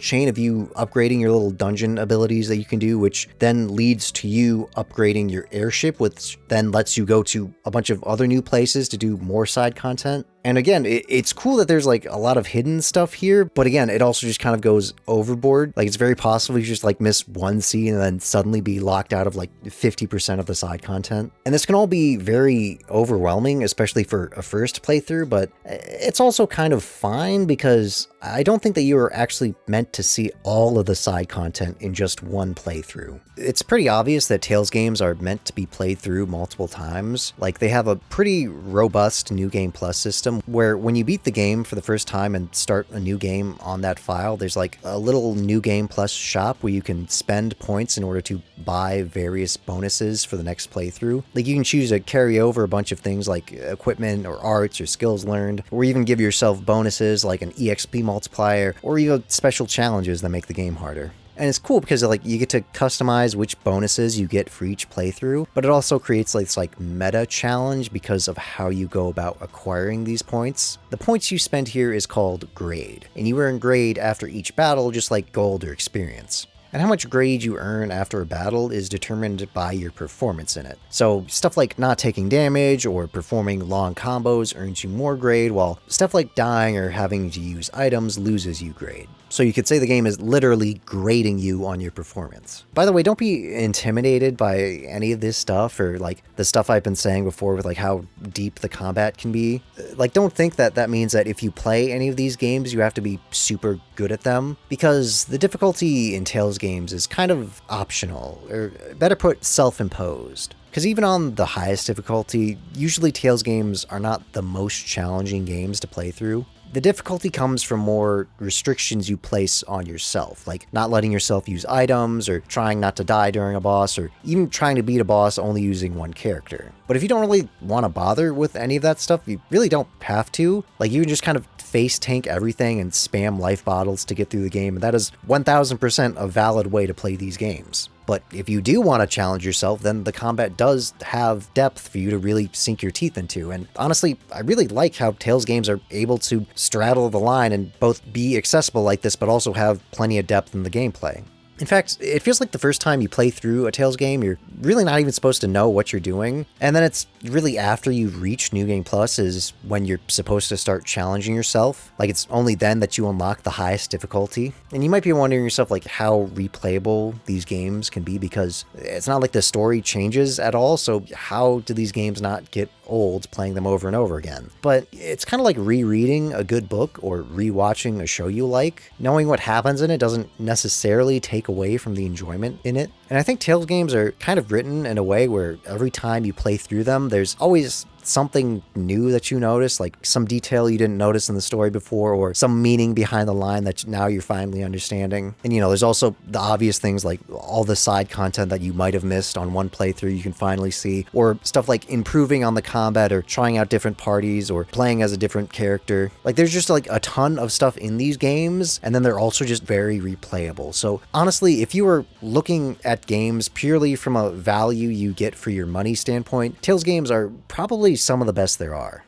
chain of you upgrading your little dungeon abilities that you can do, which then leads to you upgrading your airship, which then lets you go to a bunch of other new places to do more side content. And again, it's cool that there's like a lot of hidden stuff here, but again, it also just kind of goes overboard. Like it's very possible you just like miss one scene and then suddenly be locked out of like 50% of the side content. And this can all be very overwhelming, especially for a first playthrough, but it's also kind of fine because I don't think that you are actually meant to see all of the side content in just one playthrough. It's pretty obvious that Tales games are meant to be played through multiple times. Like they have a pretty robust New Game Plus system where when you beat the game for the first time and start a new game on that file, there's like a little New Game Plus shop where you can spend points in order to buy various bonuses for the next playthrough. Like you can choose to carry over a bunch of things like equipment or arts or skills learned, or even give yourself bonuses like an EXP multiplier or even special challenges that make the game harder. And it's cool because like you get to customize which bonuses you get for each playthrough, but it also creates like this like meta challenge because of how you go about acquiring these points. The points you spend here is called grade, and you earn grade after each battle just like gold or experience. And how much grade you earn after a battle is determined by your performance in it. So stuff like not taking damage or performing long combos earns you more grade, while stuff like dying or having to use items loses you grade. So you could say the game is literally grading you on your performance. By the way, don't be intimidated by any of this stuff or like the stuff I've been saying before with like how deep the combat can be. Like don't think that that means that if you play any of these games, you have to be super good at them, because the difficulty in Tales games is kind of optional, or better put, self-imposed. Because even on the highest difficulty, usually Tales games are not the most challenging games to play through. The difficulty comes from more restrictions you place on yourself, like not letting yourself use items, or trying not to die during a boss, or even trying to beat a boss only using one character. But if you don't really want to bother with any of that stuff, you really don't have to. Like you can just kind of face tank everything and spam life bottles to get through the game, and that is 1000% a valid way to play these games. But if you do want to challenge yourself, then the combat does have depth for you to really sink your teeth into. And honestly, I really like how Tales games are able to straddle the line and both be accessible like this, but also have plenty of depth in the gameplay. In fact, it feels like the first time you play through a Tales game, you're really not even supposed to know what you're doing. And then it's really after you reach New Game Plus is when you're supposed to start challenging yourself. Like it's only then that you unlock the highest difficulty. And you might be wondering yourself like how replayable these games can be, because it's not like the story changes at all. So how do these games not get old playing them over and over again? But it's kind of like rereading a good book or rewatching a show you like. Knowing what happens in it doesn't necessarily take away from the enjoyment in it. And I think Tales games are kind of written in a way where every time you play through them, there's always something new that you notice, like some detail you didn't notice in the story before, or some meaning behind the line that now you're finally understanding. And you know, there's also the obvious things like all the side content that you might have missed on one playthrough you can finally see, or stuff like improving on the combat or trying out different parties or playing as a different character. Like there's just like a ton of stuff in these games, and then they're also just very replayable. So honestly, if you were looking at games purely from a value you get for your money standpoint, Tales games are probably some of the best there are.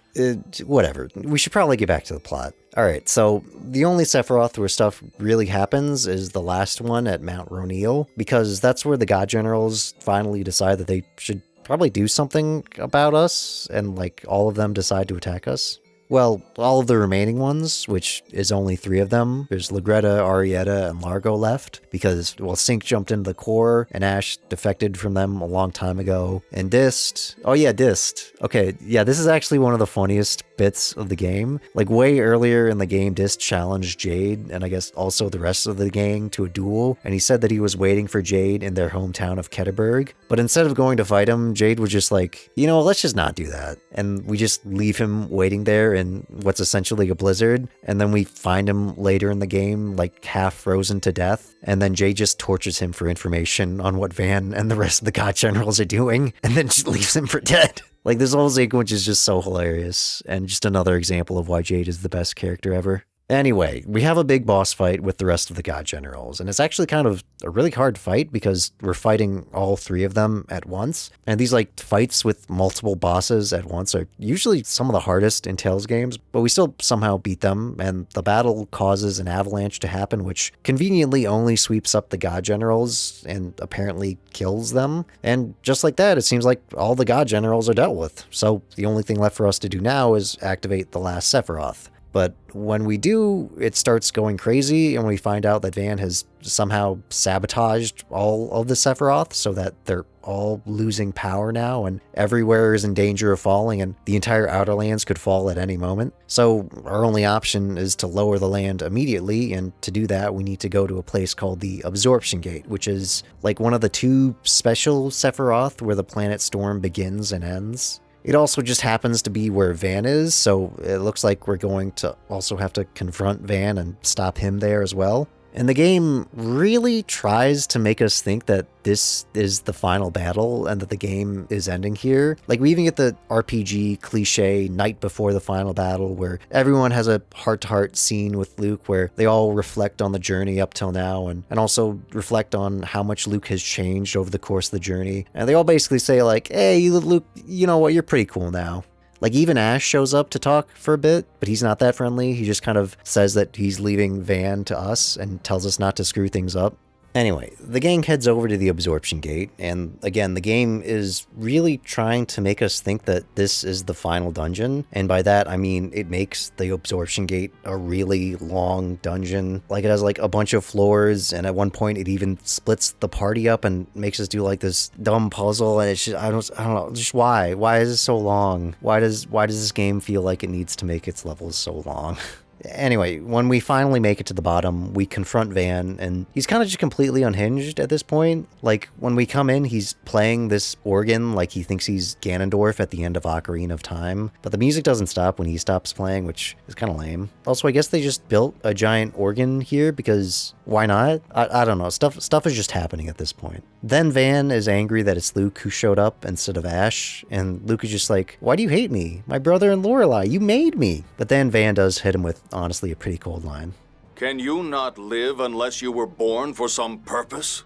Whatever. We should probably get back to the plot. Alright, so the only Sephiroth where stuff really happens is the last one at Mount Roneal, because that's where the God Generals finally decide that they should probably do something about us, and like all of them decide to attack us. Well, all of the remaining ones, which is only 3 of them, there's Lagretta, Arietta, and Largo left, because, well, Sync jumped into the core, and Asch defected from them a long time ago, and Dist. Oh yeah, Dist. Okay, yeah, this is actually one of the funniest bits of the game. Like, way earlier in the game, Dist challenged Jade, and I guess also the rest of the gang, to a duel, and he said that he was waiting for Jade in their hometown of Ketterberg, but instead of going to fight him, Jade was just like, you know, let's just not do that, and we just leave him waiting there in what's essentially a blizzard, and then we find him later in the game, like half frozen to death, and then Jade just tortures him for information on what Van and the rest of the God Generals are doing, and then just leaves him for dead. Like, this whole sequence is just so hilarious, and just another example of why Jade is the best character ever. Anyway, we have a big boss fight with the rest of the God Generals, and it's actually kind of a really hard fight because we're fighting all 3 of them at once. And these like fights with multiple bosses at once are usually some of the hardest in Tales games, but we still somehow beat them, and the battle causes an avalanche to happen, which conveniently only sweeps up the God Generals and apparently kills them. And just like that, it seems like all the God Generals are dealt with. So the only thing left for us to do now is activate the last Sephiroth. But when we do, it starts going crazy, and we find out that Van has somehow sabotaged all of the Sephiroth so that they're all losing power now, and everywhere is in danger of falling, and the entire Outer Lands could fall at any moment. So our only option is to lower the land immediately, and to do that, we need to go to a place called the Absorbtion Gate, which is like one of the 2 special Sephiroth where the planet storm begins and ends. It also just happens to be where Van is, so it looks like we're going to also have to confront Van and stop him there as well. And the game really tries to make us think that this is the final battle and that the game is ending here. Like, we even get the RPG cliche night before the final battle where everyone has a heart-to-heart scene with Luke where they all reflect on the journey up till now and also reflect on how much Luke has changed over the course of the journey. And they all basically say like, hey, Luke, you know what, you're pretty cool now. Like, even Asch shows up to talk for a bit, but he's not that friendly. He just kind of says that he's leaving Van to us and tells us not to screw things up. Anyway, the gang heads over to the Absorption Gate, and again, the game is really trying to make us think that this is the final dungeon, and by that I mean it makes the Absorption Gate a really long dungeon. Like, it has like a bunch of floors, and at one point it even splits the party up and makes us do like this dumb puzzle, and it's just, I don't know, just why? Why is it so long? Why does this game feel like it needs to make its levels so long? Anyway, when we finally make it to the bottom, we confront Van, and he's kind of just completely unhinged at this point. Like, when we come in, he's playing this organ like he thinks he's Ganondorf at the end of Ocarina of Time, but the music doesn't stop when he stops playing, which is kind of lame. Also, I guess they just built a giant organ here because why not? I don't know, stuff is just happening at this point. Then Van is angry that it's Luke who showed up instead of Asch, and Luke is just like, why do you hate me? My brother and Lorelei, you made me. But then Van does hit him with, honestly, a pretty cold line. Can you not live unless you were born for some purpose?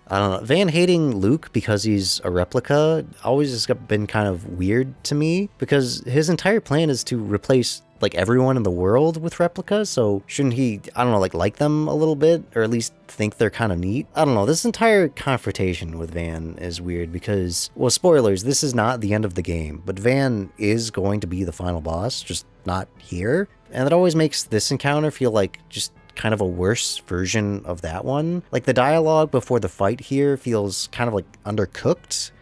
I don't know. Van hating Luke because he's a replica always has been kind of weird to me, because his entire plan is to replace like everyone in the world with replicas, so shouldn't he, I don't know, like them a little bit, or at least think they're kind of neat? I don't know, this entire confrontation with Van is weird because, well, spoilers, this is not the end of the game, but Van is going to be the final boss, just not here, and it always makes this encounter feel like just kind of a worse version of that one. Like, the dialogue before the fight here feels kind of like undercooked.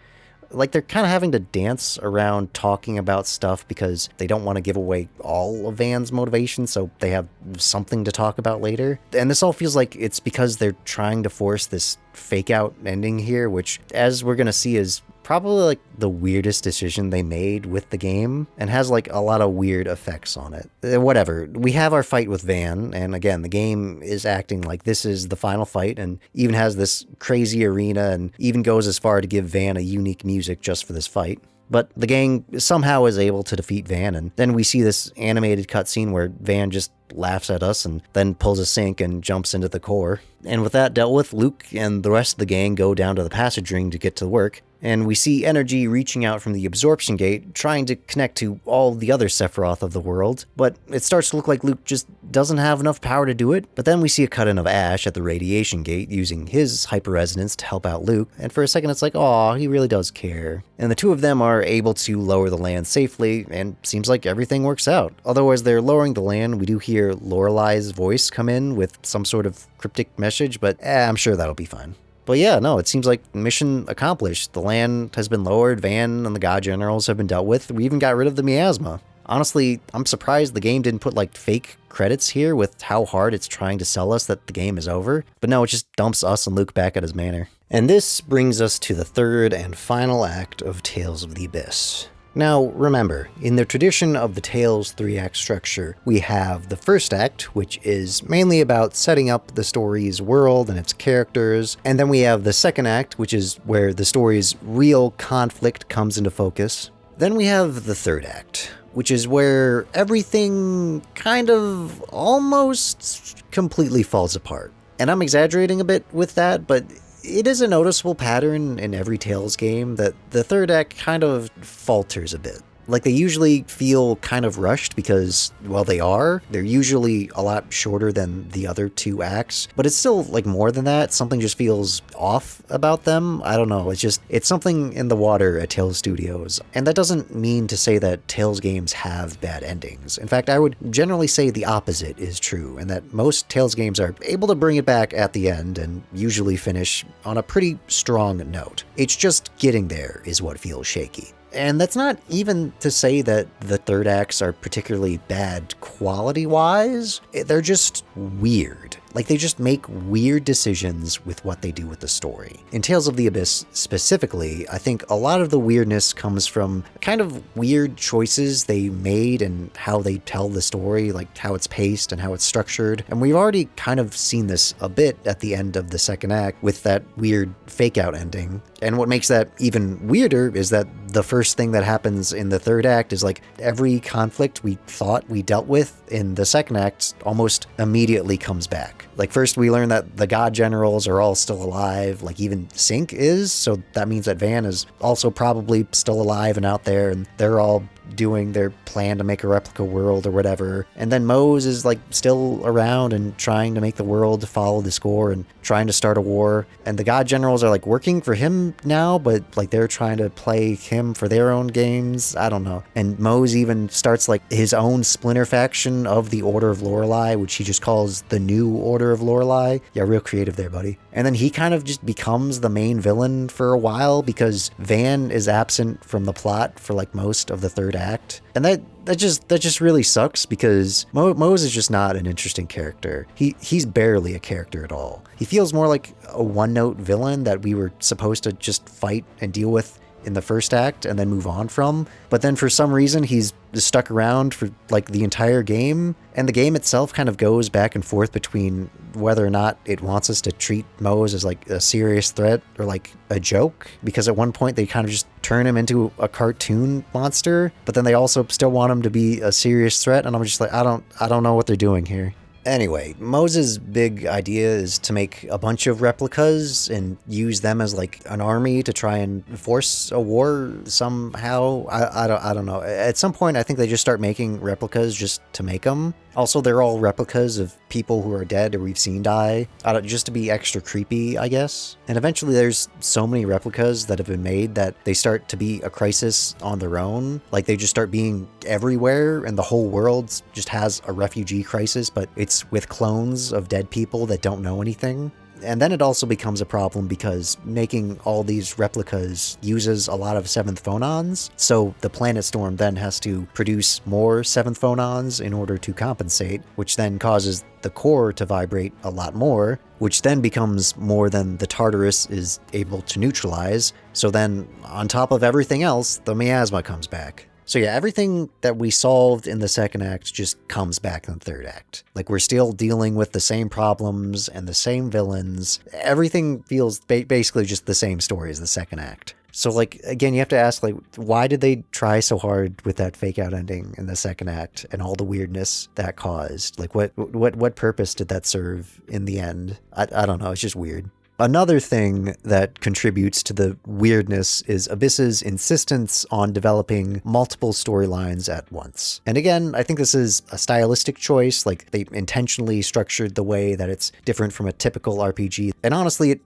Like, they're kind of having to dance around talking about stuff because they don't want to give away all of Van's motivation, so they have something to talk about later. And this all feels like it's because they're trying to force this fake out ending here, which, as we're gonna see, is probably like the weirdest decision they made with the game and has like a lot of weird effects on it. Whatever, we have our fight with Van, and again, the game is acting like this is the final fight and even has this crazy arena and even goes as far to give Van a unique music just for this fight. But the gang somehow is able to defeat Van, and then we see this animated cutscene where Van just laughs at us and then pulls a sink and jumps into the core. And with that dealt with, Luke and the rest of the gang go down to the passage ring to get to work, and we see energy reaching out from the Absorption Gate, trying to connect to all the other Sephiroth of the world, but it starts to look like Luke just doesn't have enough power to do it. But then we see a cut-in of Asch at the Radiation Gate using his hyper-resonance to help out Luke, and for a second it's like, aw, he really does care. And the two of them are able to lower the land safely, and seems like everything works out. Although as they're lowering the land, we do hear Lorelei's voice come in with some sort of cryptic message, but I'm sure that'll be fine. But yeah, no, it seems like mission accomplished. The land has been lowered, Van and the God Generals have been dealt with, we even got rid of the Miasma. Honestly, I'm surprised the game didn't put like fake credits here with how hard it's trying to sell us that the game is over, but no, it just dumps us and Luke back at his manor. And this brings us to the third and final act of Tales of the Abyss. Now, remember, in the tradition of the Tales 3-act structure, we have the first act, which is mainly about setting up the story's world and its characters, and then we have the second act, which is where the story's real conflict comes into focus. Then we have the third act, which is where everything kind of almost completely falls apart. And I'm exaggerating a bit with that, but it is a noticeable pattern in every Tales game that the third act kind of falters a bit. Like, they usually feel kind of rushed because, well, they're usually a lot shorter than the other 2 acts, but it's still, like, more than that. Something just feels off about them. I don't know, it's something in the water at Tales Studios. And that doesn't mean to say that Tales games have bad endings. In fact, I would generally say the opposite is true, and that most Tales games are able to bring it back at the end and usually finish on a pretty strong note. It's just getting there is what feels shaky. And that's not even to say that the third acts are particularly bad quality-wise. They're just weird. Like, they just make weird decisions with what they do with the story. In Tales of the Abyss specifically, I think a lot of the weirdness comes from kind of weird choices they made and how they tell the story, like how it's paced and how it's structured. And we've already kind of seen this a bit at the end of the second act with that weird fake-out ending. And what makes that even weirder is that the first thing that happens in the third act is like every conflict we thought we dealt with in the second act almost immediately comes back. Like, first we learn that the god generals are all still alive, like even Sync is, so that means that Van is also probably still alive and out there, and they're all doing their plan to make a replica world or whatever. And then Mohs is like still around and trying to make the world follow the score and trying to start a war. And the god generals are like working for him now, but like they're trying to play him for their own games. I don't know. And Mohs even starts like his own splinter faction of the Order of Lorelei, which he just calls the New Order of Lorelei. Yeah, real creative there, buddy. And then he kind of just becomes the main villain for a while because Van is absent from the plot for like most of the third act. And that just really sucks because Mohs is just not an interesting character. He's barely a character at all. He feels more like a one-note villain that we were supposed to just fight and deal with in the first act and then move on from. But then for some reason he's stuck around for like the entire game, and the game itself kind of goes back and forth between whether or not it wants us to treat Mohs as like a serious threat or like a joke, because at one point they kind of just turn him into a cartoon monster, but then they also still want him to be a serious threat, and I'm just like, I don't know what they're doing here. Anyway, Mohs' big idea is to make a bunch of replicas and use them as like an army to try and force a war somehow. I don't know. At some point, I think they just start making replicas just to make them. Also, they're all replicas of people who are dead or we've seen die, just to be extra creepy, I guess. And eventually there's so many replicas that have been made that they start to be a crisis on their own. Like, they just start being everywhere, and the whole world just has a refugee crisis, but it's with clones of dead people that don't know anything. And then it also becomes a problem because making all these replicas uses a lot of 7th phonons, so the planet storm then has to produce more 7th phonons in order to compensate, which then causes the core to vibrate a lot more, which then becomes more than the Tartarus is able to neutralize. So then, on top of everything else, the miasma comes back. So yeah, everything that we solved in the second act just comes back in the third act. Like, we're still dealing with the same problems and the same villains. Everything feels basically just the same story as the second act. So, like, again, you have to ask, like, why did they try so hard with that fake-out ending in the second act and all the weirdness that caused? Like, what purpose did that serve in the end? I don't know, it's just weird. Another thing that contributes to the weirdness is Abyss's insistence on developing multiple storylines at once. And again, I think this is a stylistic choice, like they intentionally structured the way that it's different from a typical RPG. And honestly, it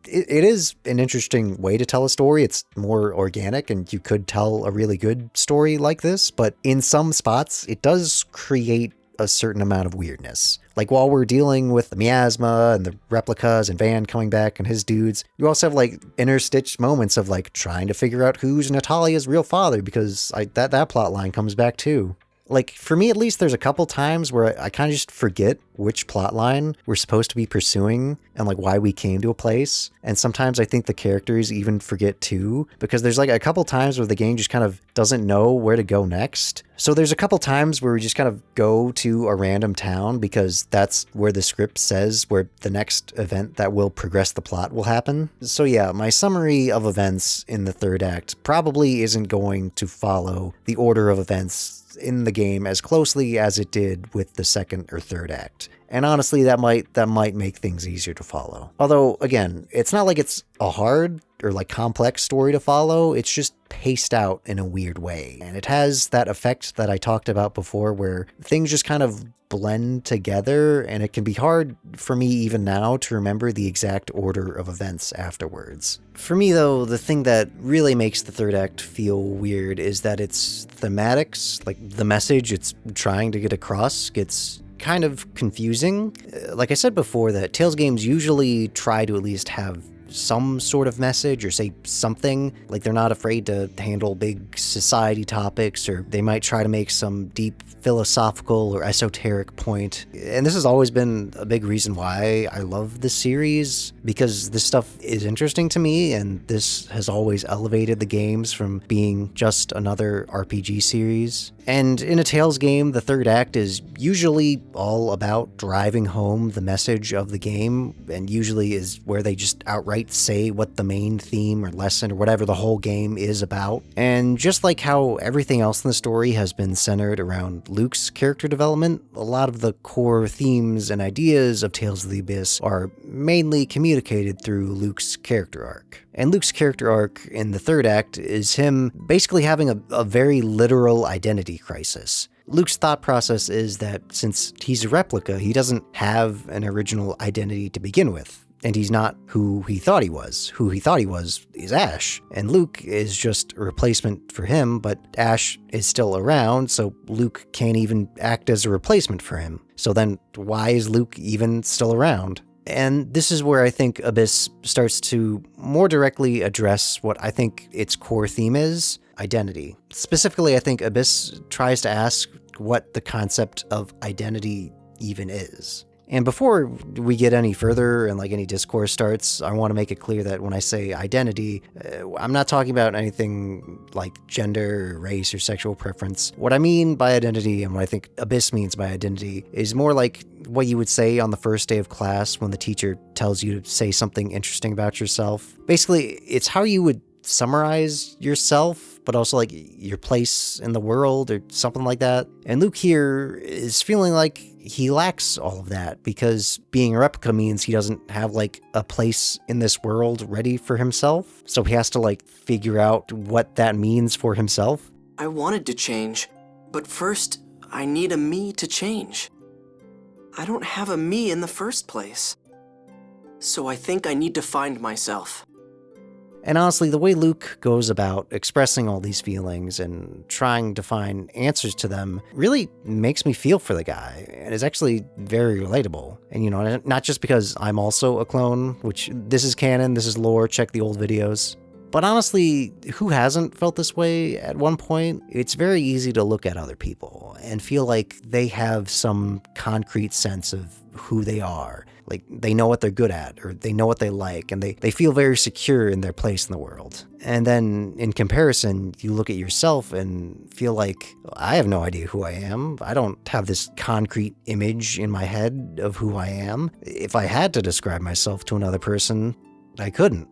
is an interesting way to tell a story. It's more organic, and you could tell a really good story like this, but in some spots, it does create a certain amount of weirdness. Like, while we're dealing with the miasma and the replicas and Van coming back and his dudes, you also have like interstitched moments of like trying to figure out who's Natalia's real father, because that plot line comes back too. Like, for me at least, there's a couple times where I kind of just forget which plotline we're supposed to be pursuing and like why we came to a place. And sometimes I think the characters even forget too, because there's like a couple times where the game just kind of doesn't know where to go next. So there's a couple times where we just kind of go to a random town because that's where the script says where the next event that will progress the plot will happen. So yeah, my summary of events in the third act probably isn't going to follow the order of events in the game as closely as it did with the second or third act. And honestly, that might make things easier to follow. Although, again, it's not like it's a hard or like complex story to follow, it's just paced out in a weird way. And it has that effect that I talked about before where things just kind of blend together, and it can be hard for me even now to remember the exact order of events afterwards. For me though, the thing that really makes the third act feel weird is that its thematics, like the message it's trying to get across, gets kind of confusing. Like I said before, that Tales games usually try to at least have some sort of message or say something, like they're not afraid to handle big society topics, or they might try to make some deep philosophical or esoteric point. And this has always been a big reason why I love this series, because this stuff is interesting to me, and this has always elevated the games from being just another RPG series. And in a Tales game, the third act is usually all about driving home the message of the game, and usually is where they just outright say what the main theme or lesson or whatever the whole game is about. And just like how everything else in the story has been centered around Luke's character development, a lot of the core themes and ideas of Tales of the Abyss are mainly communicated through Luke's character arc. And Luke's character arc in the third act is him basically having a very literal identity crisis. Luke's thought process is that since he's a replica, he doesn't have an original identity to begin with, and he's not who he thought he was. Who he thought he was is Asch, and Luke is just a replacement for him, but Asch is still around, so Luke can't even act as a replacement for him. So then why is Luke even still around? And this is where I think Abyss starts to more directly address what I think its core theme is: identity. Specifically, I think Abyss tries to ask what the concept of identity even is. And before we get any further and like any discourse starts, I want to make it clear that when I say identity, I'm not talking about anything like gender, race, or sexual preference. What I mean by identity, and what I think Abyss means by identity, is more like what you would say on the first day of class when the teacher tells you to say something interesting about yourself. Basically, it's how you would summarize yourself, but also like your place in the world or something like that. And Luke here is feeling like he lacks all of that, because being a replica means he doesn't have like a place in this world ready for himself. So he has to like figure out what that means for himself. I wanted to change, but first I need a me to change. I don't have a me in the first place. So I think I need to find myself. And honestly, the way Luke goes about expressing all these feelings and trying to find answers to them really makes me feel for the guy, and is actually very relatable. And you know, not just because I'm also a clone, which this is canon, this is lore, check the old videos. But honestly, who hasn't felt this way at one point? It's very easy to look at other people and feel like they have some concrete sense of who they are. Like, they know what they're good at, or they know what they like, and they feel very secure in their place in the world. And then, in comparison, you look at yourself and feel like, I have no idea who I am. I don't have this concrete image in my head of who I am. If I had to describe myself to another person, I couldn't.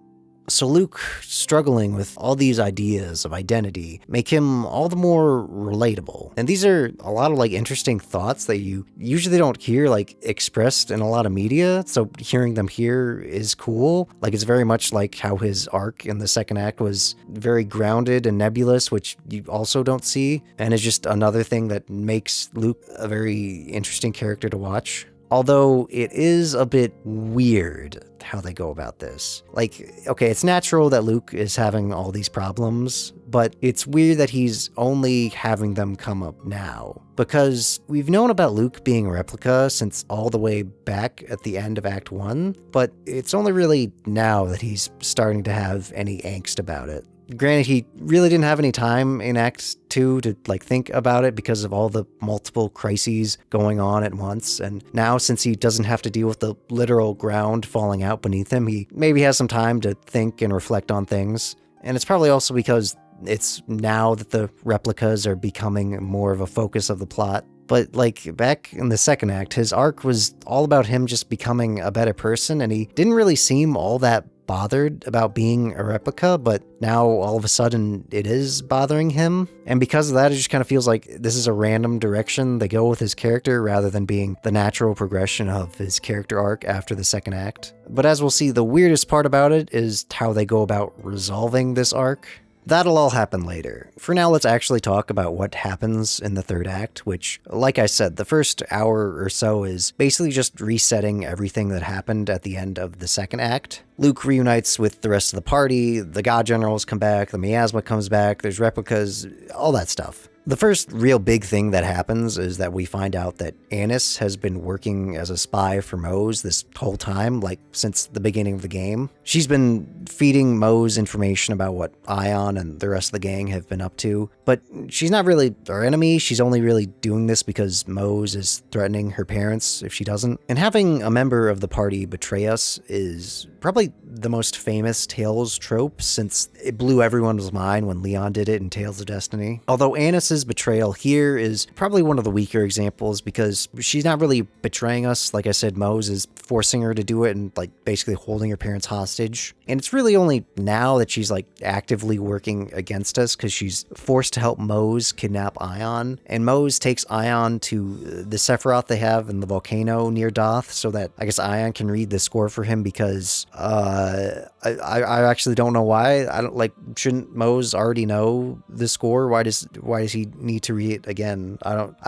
So Luke struggling with all these ideas of identity make him all the more relatable. And these are a lot of like interesting thoughts that you usually don't hear like expressed in a lot of media. So hearing them here is cool. Like, it's very much like how his arc in the second act was very grounded and nebulous, which you also don't see. And it's just another thing that makes Luke a very interesting character to watch. Although it is a bit weird how they go about this. Like, okay, it's natural that Luke is having all these problems, but it's weird that he's only having them come up now. Because we've known about Luke being a replica since all the way back at the end of Act 1, but it's only really now that he's starting to have any angst about it. Granted, he really didn't have any time in Act 2 to think about it because of all the multiple crises going on at once, and now since he doesn't have to deal with the literal ground falling out beneath him, he maybe has some time to think and reflect on things. And it's probably also because it's now that the replicas are becoming more of a focus of the plot. But back in the second act, his arc was all about him just becoming a better person, and he didn't really seem all that bothered about being a replica, but now all of a sudden it is bothering him. And because of that, it just kind of feels like this is a random direction they go with his character rather than being the natural progression of his character arc after the second act. But as we'll see, the weirdest part about it is how they go about resolving this arc. That'll all happen later. For now, let's actually talk about what happens in the third act, which, like I said, the first hour or so is basically just resetting everything that happened at the end of the second act. Luke reunites with the rest of the party, the God Generals come back, the Miasma comes back, there's replicas, all that stuff. The first real big thing that happens is that we find out that Anise has been working as a spy for Mohs this whole time, since the beginning of the game. She's been feeding Mohs information about what Ion and the rest of the gang have been up to, but she's not really our enemy. She's only really doing this because Mohs is threatening her parents if she doesn't. And having a member of the party betray us is probably the most famous Tales trope, since it blew everyone's mind when Leon did it in Tales of Destiny. Although Anis's betrayal here is probably one of the weaker examples because she's not really betraying us. Like I said, Mohs is forcing her to do it and basically holding her parents hostage. And it's really only now that she's actively working against us because she's forced to help Mohs kidnap Ion. And Mohs takes Ion to the Sephiroth they have in the volcano near Doth so that I guess Ion can read the score for him because I actually don't know why. I don't shouldn't Mohs already know the score? Why does he need to read it again?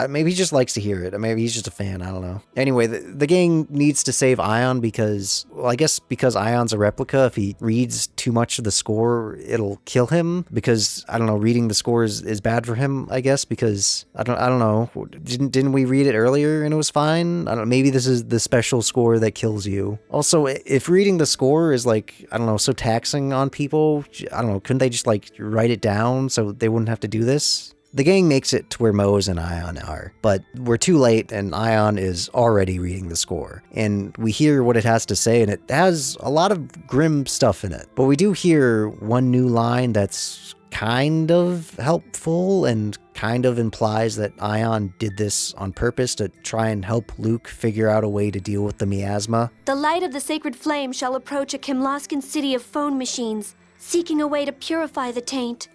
Maybe he just likes to hear it. Maybe he's just a fan. I don't know. Anyway, the gang needs to save Ion because Ion's a replica. If he reads too much of the score, it'll kill him because I don't know, reading the score is bad for him, I guess, because I don't know. Didn't we read it earlier and it was fine? I don't know, maybe this is the special score that kills you. Also, if reading the score is so taxing on people, I don't know, couldn't they just write it down so they wouldn't have to do this? The gang makes it to where Mohs and Ion are, but we're too late and Ion is already reading the score. And we hear what it has to say and it has a lot of grim stuff in it. But we do hear one new line that's kind of helpful and kind of implies that Ion did this on purpose to try and help Luke figure out a way to deal with the miasma. The light of the sacred flame shall approach a Kimlaskan city of phone machines, seeking a way to purify the taint.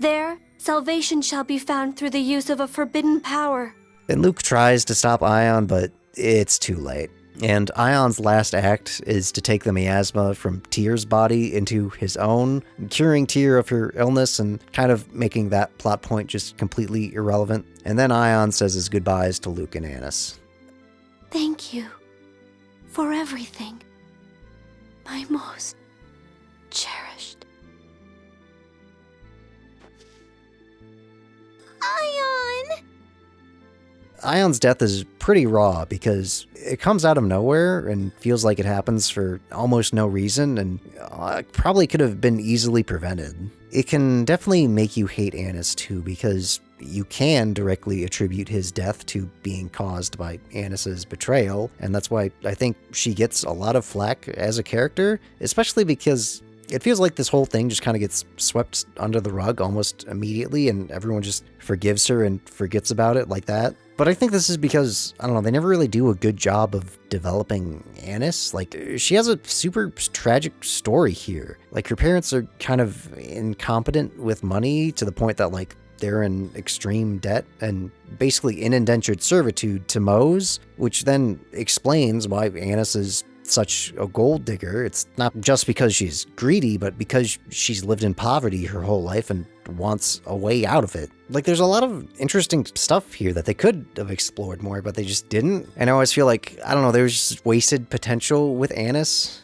There, salvation shall be found through the use of a forbidden power. And Luke tries to stop Ion, but it's too late. And Ion's last act is to take the miasma from Tyr's body into his own, curing Tyr of her illness and kind of making that plot point just completely irrelevant. And then Ion says his goodbyes to Luke and Anise. Thank you for everything, my most cherished. Ion! Ion's death is pretty raw because it comes out of nowhere and feels like it happens for almost no reason and probably could have been easily prevented. It can definitely make you hate Anise too because you can directly attribute his death to being caused by Anis's betrayal, and that's why I think she gets a lot of flack as a character, especially because it feels like this whole thing just kind of gets swept under the rug almost immediately and everyone just forgives her and forgets about it like that. But I think this is because, I don't know, they never really do a good job of developing Anise. She has a super tragic story here. Her parents are kind of incompetent with money to the point that, they're in extreme debt and basically in indentured servitude to Mohs, which then explains why Anise is such a gold digger. It's not just because she's greedy, but because she's lived in poverty her whole life and wants a way out of it. There's a lot of interesting stuff here that they could have explored more, but they just didn't. And I always feel I don't know, there's just wasted potential with Anise.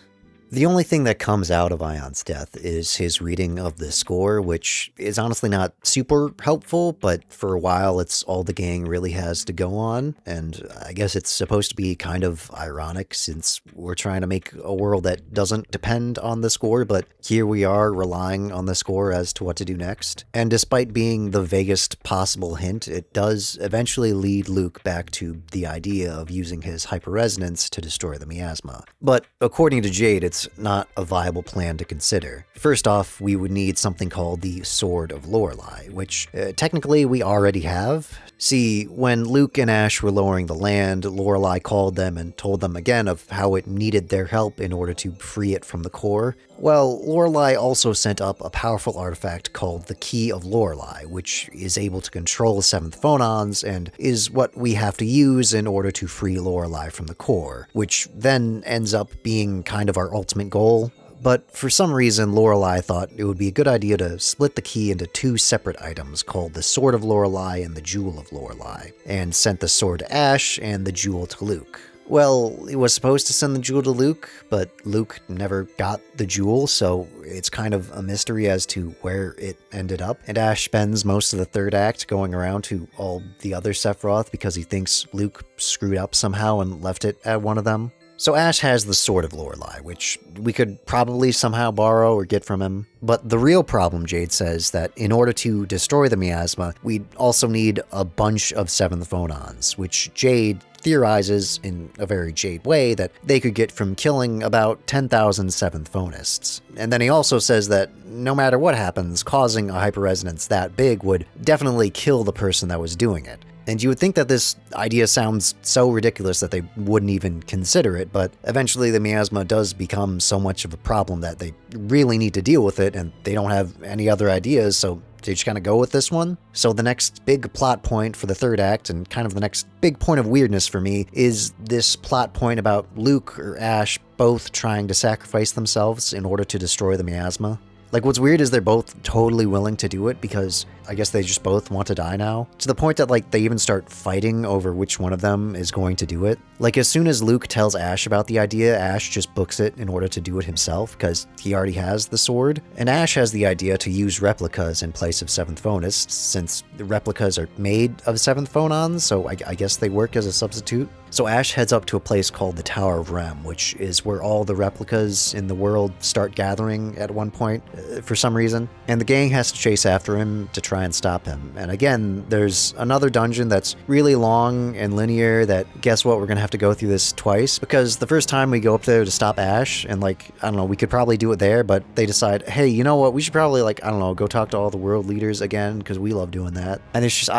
The only thing that comes out of Ion's death is his reading of the score, which is honestly not super helpful, but for a while it's all the gang really has to go on, and I guess it's supposed to be kind of ironic since we're trying to make a world that doesn't depend on the score, but here we are relying on the score as to what to do next. And despite being the vaguest possible hint, it does eventually lead Luke back to the idea of using his hyperresonance to destroy the miasma. But according to Jade, it's not a viable plan to consider. First off, we would need something called the Sword of Lorelei, which technically we already have. See, when Luke and Asch were lowering the land, Lorelei called them and told them again of how it needed their help in order to free it from the core. Well, Lorelei also sent up a powerful artifact called the Key of Lorelei, which is able to control 7th phonons and is what we have to use in order to free Lorelei from the core, which then ends up being kind of our ultimate goal. But for some reason, Lorelei thought it would be a good idea to split the key into 2 separate items called the Sword of Lorelei and the Jewel of Lorelei, and sent the sword to Asch and the jewel to Luke. Well, it was supposed to send the jewel to Luke, but Luke never got the jewel, so it's kind of a mystery as to where it ended up. And Asch spends most of the 3rd act going around to all the other Sephiroth because he thinks Luke screwed up somehow and left it at one of them. So Asch has the Sword of Lorelei, which we could probably somehow borrow or get from him. But the real problem, Jade says, that in order to destroy the miasma, we'd also need a bunch of 7th phonons, which Jade theorizes, in a very Jade way, that they could get from killing about 10,000 7th phonists. And then he also says that no matter what happens, causing a hyperresonance that big would definitely kill the person that was doing it. And you would think that this idea sounds so ridiculous that they wouldn't even consider it, but eventually the miasma does become so much of a problem that they really need to deal with it, and they don't have any other ideas, so they just kind of go with this one. So the next big plot point for the 3rd act, and kind of the next big point of weirdness for me, is this plot point about Luke or Asch both trying to sacrifice themselves in order to destroy the miasma. Like, what's weird is they're both totally willing to do it because I guess they just both want to die now. To the point that, like, they even start fighting over which one of them is going to do it. Like, as soon as Luke tells Asch about the idea, Asch just books it in order to do it himself because he already has the sword. And Asch has the idea to use replicas in place of 7th phonists since the replicas are made of 7th phonons, so I guess they work as a substitute. So Asch heads up to a place called the Tower of Rem, which is where all the replicas in the world start gathering at one point, for some reason. And the gang has to chase after him to try and stop him. And again, there's another dungeon that's really long and linear that, guess what, we're gonna have to go through this twice, because the first time we go up there to stop Asch, and like, I don't know, we could probably do it there, but they decide, hey, you know what, we should probably, like, I don't know, go talk to all the world leaders again, because we love doing that. And it's just,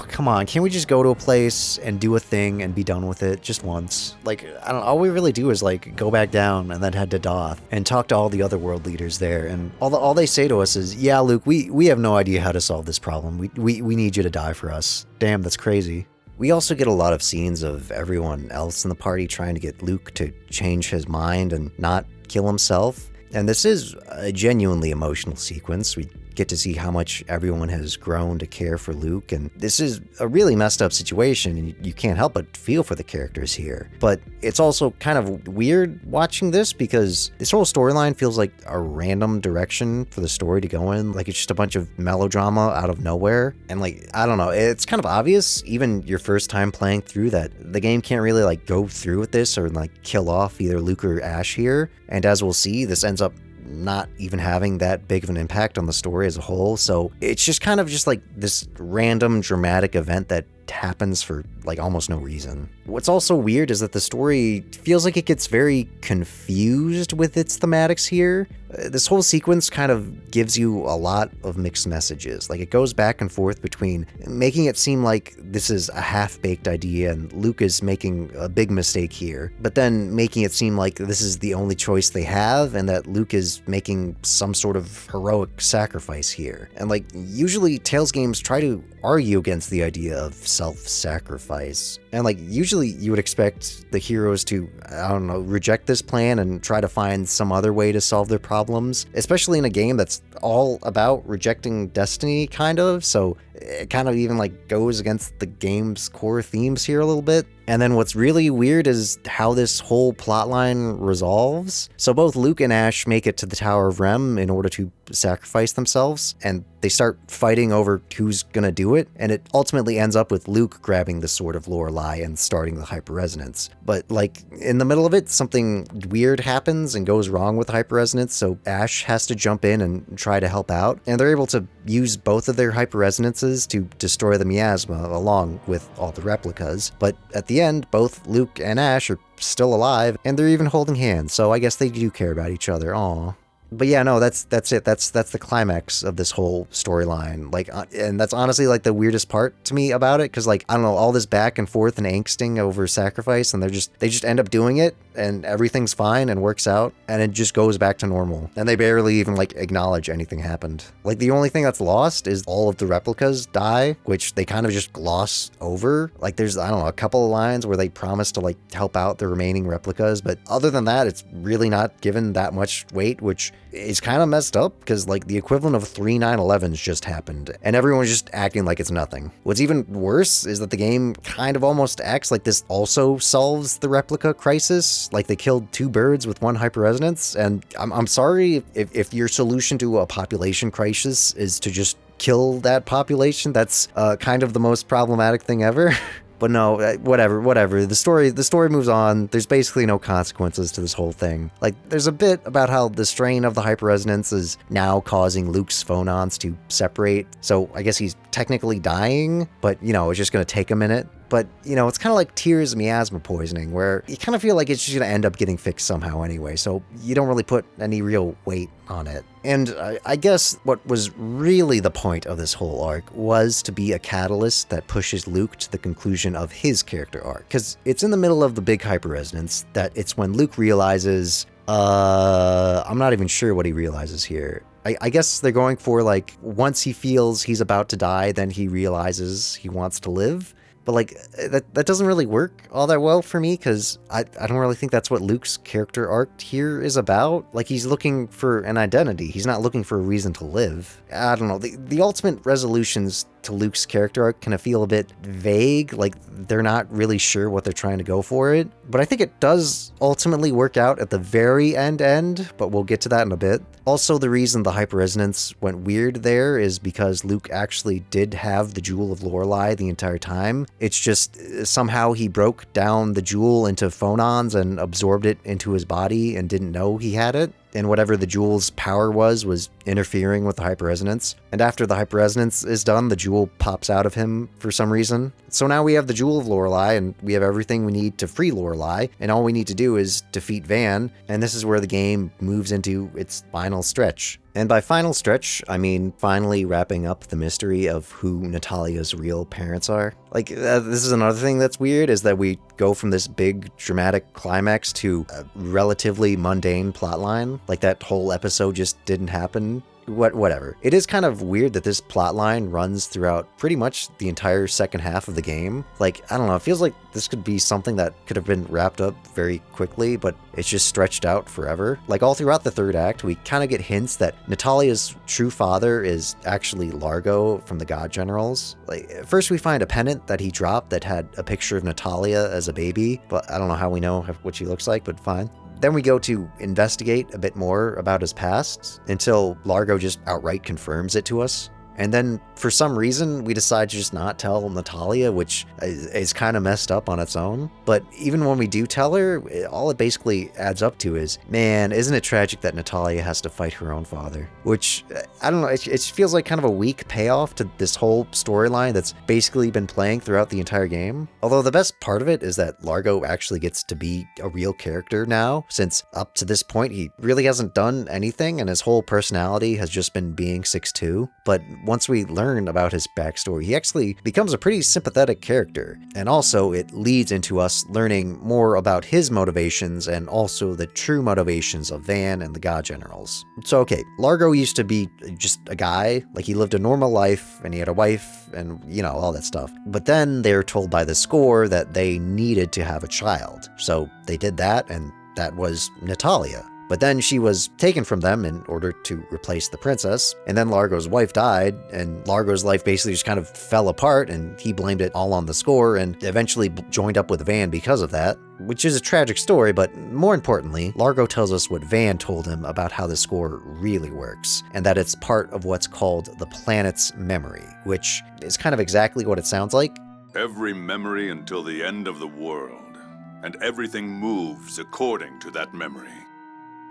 come on, can't we just go to a place and do a thing and be done with it just once? Like, I don't know, all we really do is like go back down and then head to Doth and talk to all the other world leaders there, and all they say to us is, yeah, Luke, we have no idea how to solve this problem. We need you to die for us. Damn, that's crazy. We also get a lot of scenes of everyone else in the party trying to get Luke to change his mind and not kill himself. And this is a genuinely emotional sequence. We get to see how much everyone has grown to care for Luke, and this is a really messed up situation, and you can't help but feel for the characters here. But it's also kind of weird watching this because this whole storyline feels like a random direction for the story to go in. Like, it's just a bunch of melodrama out of nowhere, and like, I don't know, it's kind of obvious, even your first time playing through, that the game can't really like go through with this or like kill off either Luke or Asch here. And as we'll see, this ends up not even having that big of an impact on the story as a whole. So it's just kind of just like this random dramatic event that happens for like almost no reason. What's also weird is that the story feels like it gets very confused with its thematics here. This whole sequence kind of gives you a lot of mixed messages. Like, it goes back and forth between making it seem like this is a half-baked idea and Luke is making a big mistake here, but then making it seem like this is the only choice they have and that Luke is making some sort of heroic sacrifice here. And like, usually Tales games try to argue against the idea of self-sacrifice. And like, usually you would expect the heroes to, I don't know, reject this plan and try to find some other way to solve their problems, especially in a game that's all about rejecting destiny, kind of. So it kind of even like goes against the game's core themes here a little bit. And then what's really weird is how this whole plotline resolves. So both Luke and Asch make it to the Tower of Rem in order to sacrifice themselves, and they start fighting over who's gonna do it, and it ultimately ends up with Luke grabbing the Sword of Lorelei and starting the hyperresonance. But like in the middle of it, something weird happens and goes wrong with the hyperresonance, so Asch has to jump in and try to help out, and they're able to use both of their hyperresonances to destroy the miasma along with all the replicas. But at the end, both Luke and Asch are still alive, and they're even holding hands, so I guess they do care about each other. Aww. But yeah, no, that's it. That's the climax of this whole storyline. Like, and that's honestly like the weirdest part to me about it, because like I don't know, all this back and forth and angsting over sacrifice, and they just end up doing it, and everything's fine and works out, and it just goes back to normal, and they barely even like acknowledge anything happened. Like the only thing that's lost is all of the replicas die, which they kind of just gloss over. Like there's, I don't know, a couple of lines where they promise to like help out the remaining replicas, but other than that, it's really not given that much weight, which is kind of messed up, because like the equivalent of 3 9/11s just happened, and everyone's just acting like it's nothing. What's even worse is that the game kind of almost acts like this also solves the replica crisis, like they killed 2 birds with 1 hyperresonance, and I'm sorry if your solution to a population crisis is to just kill that population. That's kind of the most problematic thing ever. But no, whatever. The story moves on. There's basically no consequences to this whole thing. Like, there's a bit about how the strain of the hyperresonance is now causing Luke's phonons to separate. So I guess he's technically dying, but, you know, it's just going to take a minute. But, you know, it's kind of like Tyr's miasma poisoning, where you kind of feel like it's just going to end up getting fixed somehow anyway, so you don't really put any real weight on it. And I guess what was really the point of this whole arc was to be a catalyst that pushes Luke to the conclusion of his character arc. Because it's in the middle of the big hyperresonance that it's when Luke realizes, I'm not even sure what he realizes here. I guess they're going for, like, once he feels he's about to die, then he realizes he wants to live. But like that doesn't really work all that well for me, because I don't really think that's what Luke's character arc here is about. Like, he's looking for an identity. He's not looking for a reason to live. I don't know. The ultimate resolutions to Luke's character arc kind of feel a bit vague, like they're not really sure what they're trying to go for it. But I think it does ultimately work out at the very end, but we'll get to that in a bit. Also, the reason the hyperresonance went weird there is because Luke actually did have the Jewel of Lorelei the entire time. It's just somehow he broke down the jewel into phonons and absorbed it into his body and didn't know he had it. And whatever the jewel's power was interfering with the hyperresonance. And after the hyperresonance is done, the jewel pops out of him for some reason. So now we have the Jewel of Lorelei, and we have everything we need to free Lorelei, and all we need to do is defeat Van, and this is where the game moves into its final stretch. And by final stretch, I mean finally wrapping up the mystery of who Natalia's real parents are. Like, this is another thing that's weird, is that we go from this big dramatic climax to a relatively mundane plotline. Like, that whole episode just didn't happen. Whatever. It is kind of weird that this plotline runs throughout pretty much the entire second half of the game. Like, I don't know, it feels like this could be something that could have been wrapped up very quickly, but it's just stretched out forever. Like, all throughout the third act, we kind of get hints that Natalia's true father is actually Largo from the God Generals. Like, first we find a pendant that he dropped that had a picture of Natalia as a baby, but I don't know how we know what she looks like, but fine. Then we go to investigate a bit more about his past until Largo just outright confirms it to us. And then, for some reason, we decide to just not tell Natalia, which is kind of messed up on its own. But even when we do tell her, all it basically adds up to is, man, isn't it tragic that Natalia has to fight her own father? Which, I don't know, it feels like kind of a weak payoff to this whole storyline that's basically been playing throughout the entire game. Although the best part of it is that Largo actually gets to be a real character now, since up to this point he really hasn't done anything, and his whole personality has just been being 6'2". But once we learn about his backstory, he actually becomes a pretty sympathetic character. And also, it leads into us learning more about his motivations and also the true motivations of Van and the God Generals. So okay, Largo used to be just a guy, like he lived a normal life and he had a wife and, you know, all that stuff. But then they're told by the Score that they needed to have a child. So they did that, and that was Natalia. But then she was taken from them in order to replace the princess, and then Largo's wife died, and Largo's life basically just kind of fell apart, and he blamed it all on the score, and eventually joined up with Van because of that, which is a tragic story, but more importantly, Largo tells us what Van told him about how the score really works, and that it's part of what's called the planet's memory, which is kind of exactly what it sounds like. Every memory until the end of the world, and everything moves according to that memory.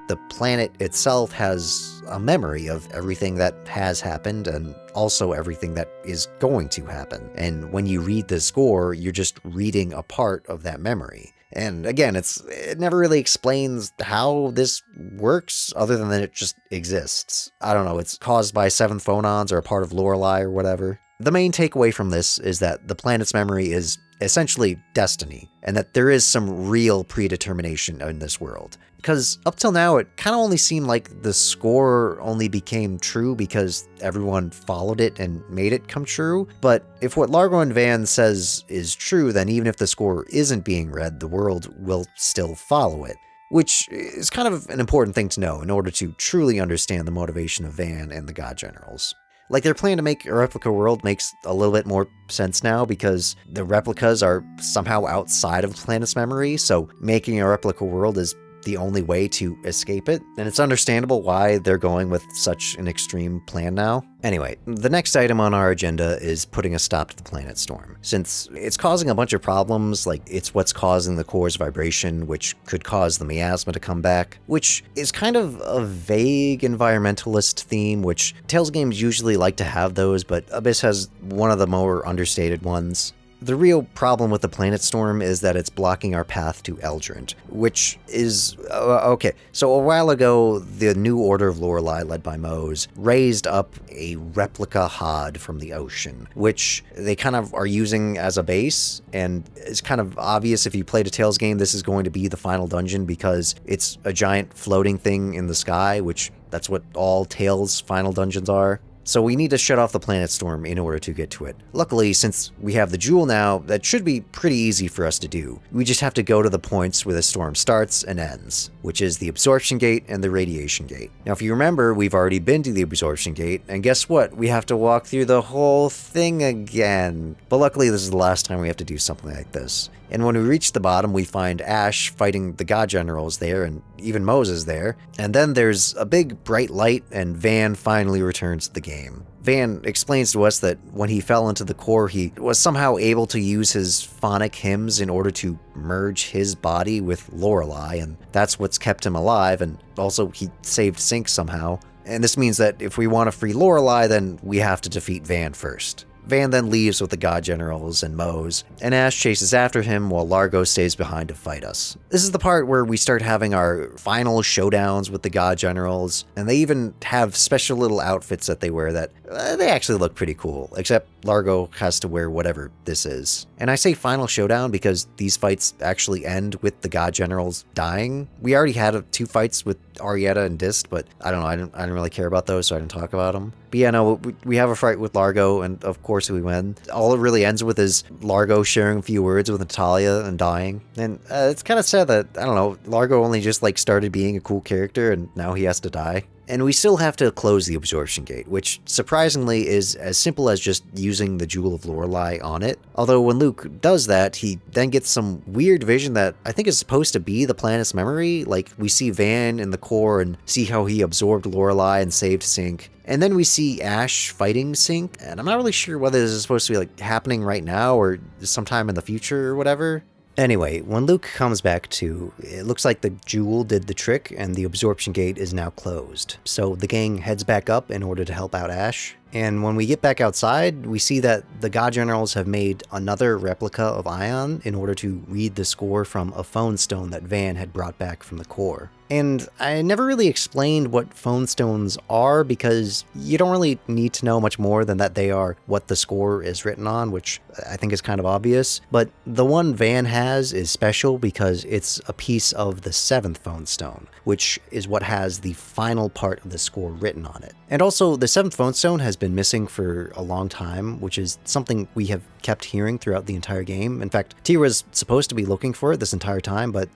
The planet itself has a memory of everything that has happened and also everything that is going to happen. And when you read the score, you're just reading a part of that memory. And again, it never really explains how this works other than that it just exists. I don't know, it's caused by 7 phonons or a part of Lorelei or whatever. The main takeaway from this is that the planet's memory is essentially destiny, and that there is some real predetermination in this world. Because up till now, it kind of only seemed like the score only became true because everyone followed it and made it come true. But if what Largo and Van says is true, then even if the score isn't being read, the world will still follow it. Which is kind of an important thing to know in order to truly understand the motivation of Van and the God Generals. Like, their plan to make a replica world makes a little bit more sense now because the replicas are somehow outside of the planet's memory, so making a replica world is the only way to escape it, and it's understandable why they're going with such an extreme plan now. Anyway, the next item on our agenda is putting a stop to the planet storm. Since it's causing a bunch of problems, like it's what's causing the core's vibration, which could cause the miasma to come back, which is kind of a vague environmentalist theme, which Tales games usually like to have those, but Abyss has one of the more understated ones. The real problem with the planet storm is that it's blocking our path to Eldrant, which is... okay, so a while ago, the new Order of Lorelei, led by Mohs, raised up a replica Hod from the ocean, which they kind of are using as a base, and it's kind of obvious if you played a Tales game, this is going to be the final dungeon because it's a giant floating thing in the sky, which that's what all Tales final dungeons are. So we need to shut off the planet storm in order to get to it. Luckily, since we have the jewel now, that should be pretty easy for us to do. We just have to go to the points where the storm starts and ends, which is the Absorption Gate and the Radiation Gate. Now, if you remember, we've already been to the Absorption Gate, and guess what? We have to walk through the whole thing again. But luckily, this is the last time we have to do something like this. And when we reach the bottom, we find Asch fighting the God Generals there, and even Mohs is there. And then there's a big bright light, and Van finally returns to the game. Van explains to us that when he fell into the core, he was somehow able to use his phonic hymns in order to merge his body with Lorelei, and that's what's kept him alive, and also he saved Sync somehow. And this means that if we want to free Lorelei, then we have to defeat Van first. Van then leaves with the God Generals and Mohs, and Asch chases after him while Largo stays behind to fight us. This is the part where we start having our final showdowns with the God Generals, and they even have special little outfits that they wear that they actually look pretty cool, except Largo has to wear whatever this is. And I say final showdown because these fights actually end with the God Generals dying. We already had 2 fights with Arietta and Dist, but I don't know, I didn't really care about those, so I didn't talk about them. But yeah, no, we have a fight with Largo, and of course we win. All it really ends with is Largo sharing a few words with Natalia and dying. And it's kind of sad that, I don't know, Largo only just like started being a cool character and now he has to die. And we still have to close the Absorption Gate, which surprisingly is as simple as just using the Jewel of Lorelei on it. Although when Luke does that, he then gets some weird vision that I think is supposed to be the planet's memory. Like, we see Van in the core and see how he absorbed Lorelei and saved Sync. And then we see Asch fighting Sync, and I'm not really sure whether this is supposed to be like happening right now or sometime in the future or whatever. Anyway, when Luke comes back to, it looks like the jewel did the trick and the Absorption Gate is now closed. So the gang heads back up in order to help out Asch. And when we get back outside, we see that the God Generals have made another replica of Ion in order to read the score from a phone stone that Van had brought back from the core. And I never really explained what phone stones are because you don't really need to know much more than that they are what the score is written on, which I think is kind of obvious. But the one Van has is special because it's a piece of the 7th phone stone, which is what has the final part of the score written on it. And also, the 7th phone stone has been missing for a long time, which is something we have kept hearing throughout the entire game. In fact, Tyr was supposed to be looking for it this entire time, but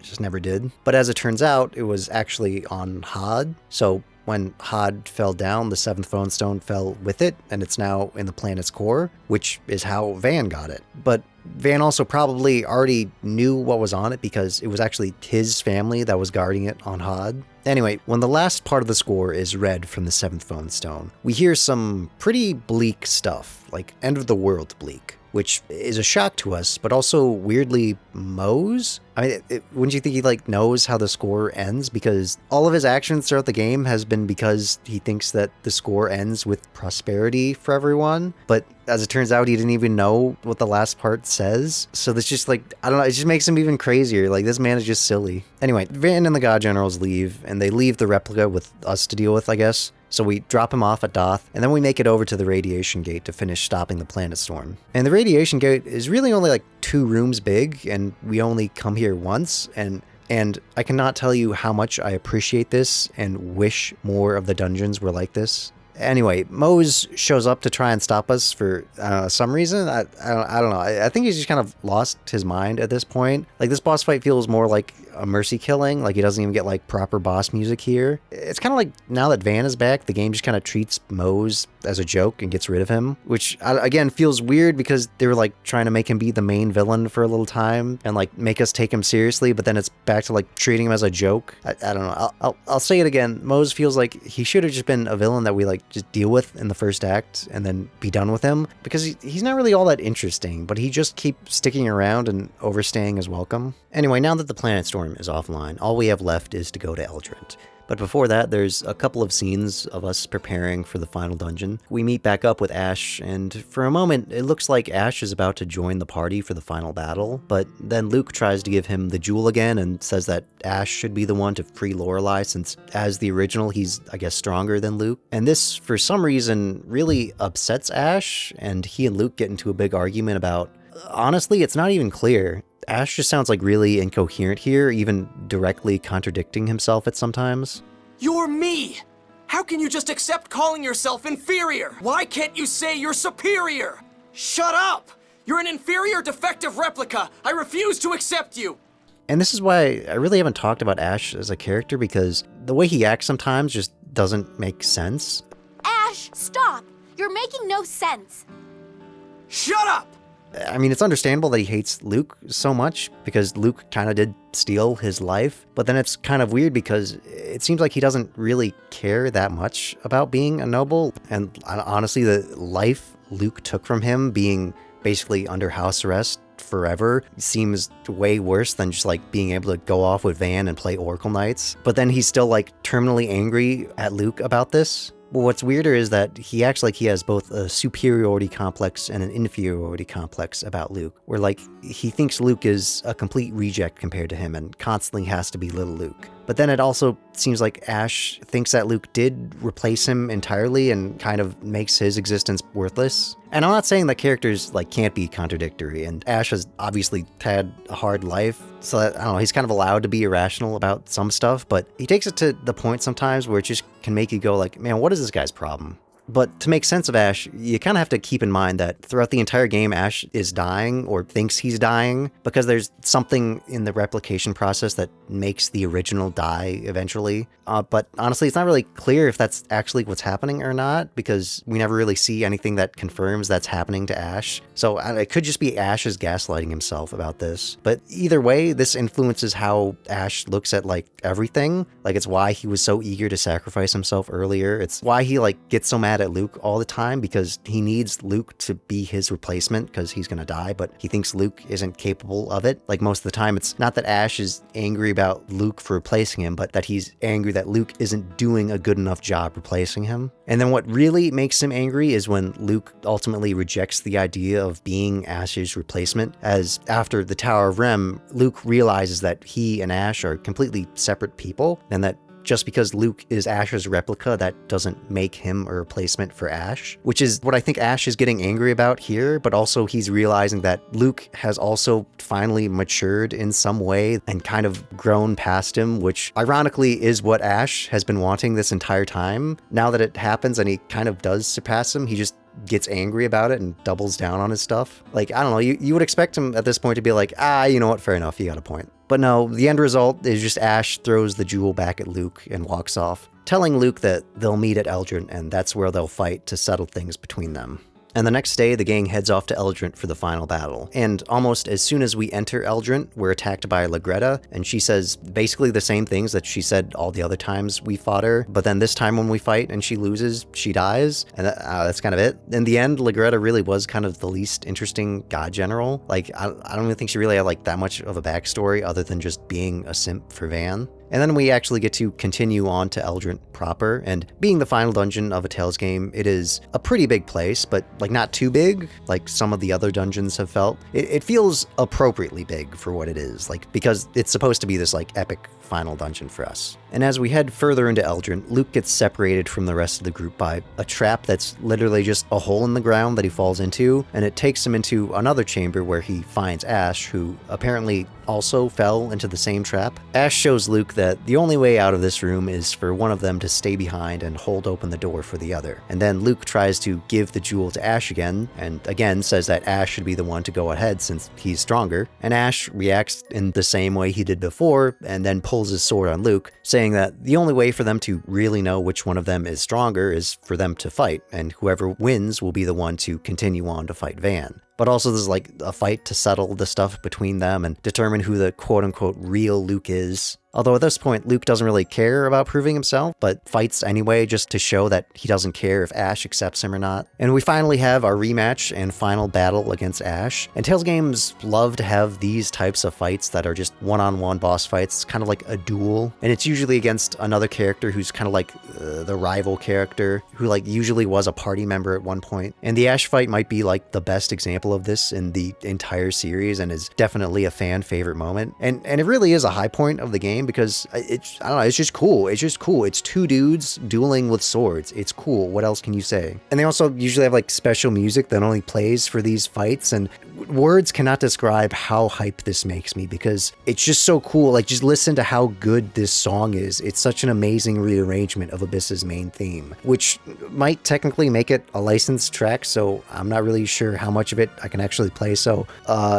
just never did. But as it turns out, it was actually on Hod. So when Hod fell down, the 7th Phone Stone fell with it, and it's now in the planet's core, which is how Van got it. But Van also probably already knew what was on it because it was actually his family that was guarding it on Hod. Anyway, when the last part of the score is read from the 7th Phone Stone, we hear some pretty bleak stuff, like end of the world bleak, which is a shock to us, but also weirdly Mohs. I mean, wouldn't you think he knows how the score ends? Because all of his actions throughout the game has been because he thinks that the score ends with prosperity for everyone. But as it turns out, he didn't even know what the last part says. So this just I don't know, it just makes him even crazier. This man is just silly. Anyway, Van and the God Generals leave, and they leave the replica with us to deal with, I guess. So we drop him off at Doth, and then we make it over to the Radiation Gate to finish stopping the planet storm. And the Radiation Gate is really only 2 rooms big, and we only come here once, and I cannot tell you how much I appreciate this and wish more of the dungeons were like this. Anyway, Mohs shows up to try and stop us for some reason. I don't know. I think he's just kind of lost his mind at this point. This boss fight feels more like a mercy killing. He doesn't even get proper boss music here. It's kind of now that Van is back, the game just kind of treats Mohs as a joke and gets rid of him, which again feels weird because they were trying to make him be the main villain for a little time and make us take him seriously, but then it's back to treating him as a joke. I don't know. I'll say it again. Mohs feels like he should have just been a villain that we just deal with in the first act and then be done with him, because he's not really all that interesting, but he just keeps sticking around and overstaying his welcome. Anyway, now that the planet storm is offline, all we have left is to go to Eldrant. But before that, there's a couple of scenes of us preparing for the final dungeon. We meet back up with Asch, and for a moment, it looks like Asch is about to join the party for the final battle, but then Luke tries to give him the jewel again and says that Asch should be the one to free Lorelei, since as the original, he's, I guess, stronger than Luke. And this, for some reason, really upsets Asch, and he and Luke get into a big argument about... Honestly, it's not even clear. Asch just sounds really incoherent here, even directly contradicting himself at sometimes. You're me! How can you just accept calling yourself inferior? Why can't you say you're superior? Shut up! You're an inferior defective replica! I refuse to accept you! And this is why I really haven't talked about Asch as a character, because the way he acts sometimes just doesn't make sense. Asch, stop! You're making no sense! Shut up! I mean, it's understandable that he hates Luke so much, because Luke kind of did steal his life, but then it's kind of weird because it seems like he doesn't really care that much about being a noble, and honestly, the life Luke took from him, being basically under house arrest forever, seems way worse than just being able to go off with Van and play Oracle Knights. But then he's still terminally angry at Luke about this. Well, what's weirder is that he acts like he has both a superiority complex and an inferiority complex about Luke, where he thinks Luke is a complete reject compared to him and constantly has to be little Luke. But then it also seems like Asch thinks that Luke did replace him entirely and kind of makes his existence worthless. And I'm not saying that characters can't be contradictory, and Asch has obviously had a hard life, so that, I don't know, he's kind of allowed to be irrational about some stuff, but he takes it to the point sometimes where it just can make you go man, what is this guy's problem? But to make sense of Asch, you kind of have to keep in mind that throughout the entire game, Asch is dying or thinks he's dying because there's something in the replication process that makes the original die eventually. But honestly, it's not really clear if that's actually what's happening or not, because we never really see anything that confirms that's happening to Asch. So it could just be Asch's gaslighting himself about this. But either way, this influences how Asch looks at everything. It's why he was so eager to sacrifice himself earlier. It's why he gets so mad at Luke all the time, because he needs Luke to be his replacement because he's gonna die, but he thinks Luke isn't capable of it. Most of the time, it's not that Asch is angry about Luke for replacing him, but that he's angry that Luke isn't doing a good enough job replacing him. And then what really makes him angry is when Luke ultimately rejects the idea of being Asch's replacement, as after the Tower of Rem, Luke realizes that he and Asch are completely separate people, and that just because Luke is Ash's replica, that doesn't make him a replacement for Asch, which is what I think Asch is getting angry about here, but also he's realizing that Luke has also finally matured in some way and kind of grown past him, which ironically is what Asch has been wanting this entire time. Now that it happens and he kind of does surpass him, he just gets angry about it and doubles down on his stuff. Like, I don't know, you would expect him at this point to be like, you know what, fair enough, you got a point. But no, the end result is just Asch throws the jewel back at Luke and walks off, telling Luke that they'll meet at Eldrant and that's where they'll fight to settle things between them. And the next day, the gang heads off to Eldrant for the final battle. And almost as soon as we enter Eldrant, we're attacked by Lagretta, and she says basically the same things that she said all the other times we fought her, but then this time when we fight and she loses, she dies, and that's kind of it. In the end, Lagretta really was kind of the least interesting god general. Like, I don't even think she really had like that much of a backstory other than just being a simp for Van. And then we actually get to continue on to Eldrant proper, and being the final dungeon of a Tales game, it is a pretty big place, but like not too big, like some of the other dungeons have felt. It feels appropriately big for what it is, like because it's supposed to be this like epic final dungeon for us. And as we head further into Eldrant, Luke gets separated from the rest of the group by a trap that's literally just a hole in the ground that he falls into, and it takes him into another chamber where he finds Asch, who apparently also fell into the same trap. Asch shows Luke that the only way out of this room is for one of them to stay behind and hold open the door for the other. And then Luke tries to give the jewel to Asch again, and again says that Asch should be the one to go ahead since he's stronger. And Asch reacts in the same way he did before, and then pulls his sword on Luke, saying that the only way for them to really know which one of them is stronger is for them to fight, and whoever wins will be the one to continue on to fight Van. But also there's like a fight to settle the stuff between them and determine who the quote-unquote real Luke is. Although at this point, Luke doesn't really care about proving himself, but fights anyway just to show that he doesn't care if Asch accepts him or not. And we finally have our rematch and final battle against Asch. And Tales games love to have these types of fights that are just one-on-one boss fights, kind of like a duel. And it's usually against another character who's kind of like the rival character, who like usually was a party member at one point. And the Asch fight might be like the best example of this in the entire series and is definitely a fan favorite moment. And it really is a high point of the game, because I don't know, it's just cool. It's just cool. It's two dudes dueling with swords. It's cool. What else can you say? And they also usually have like special music that only plays for these fights, and words cannot describe how hype this makes me, because it's just so cool. Like, just listen to how good this song is. It's such an amazing rearrangement of Abyss's main theme, which might technically make it a licensed track, so I'm not really sure how much of it I can actually play. So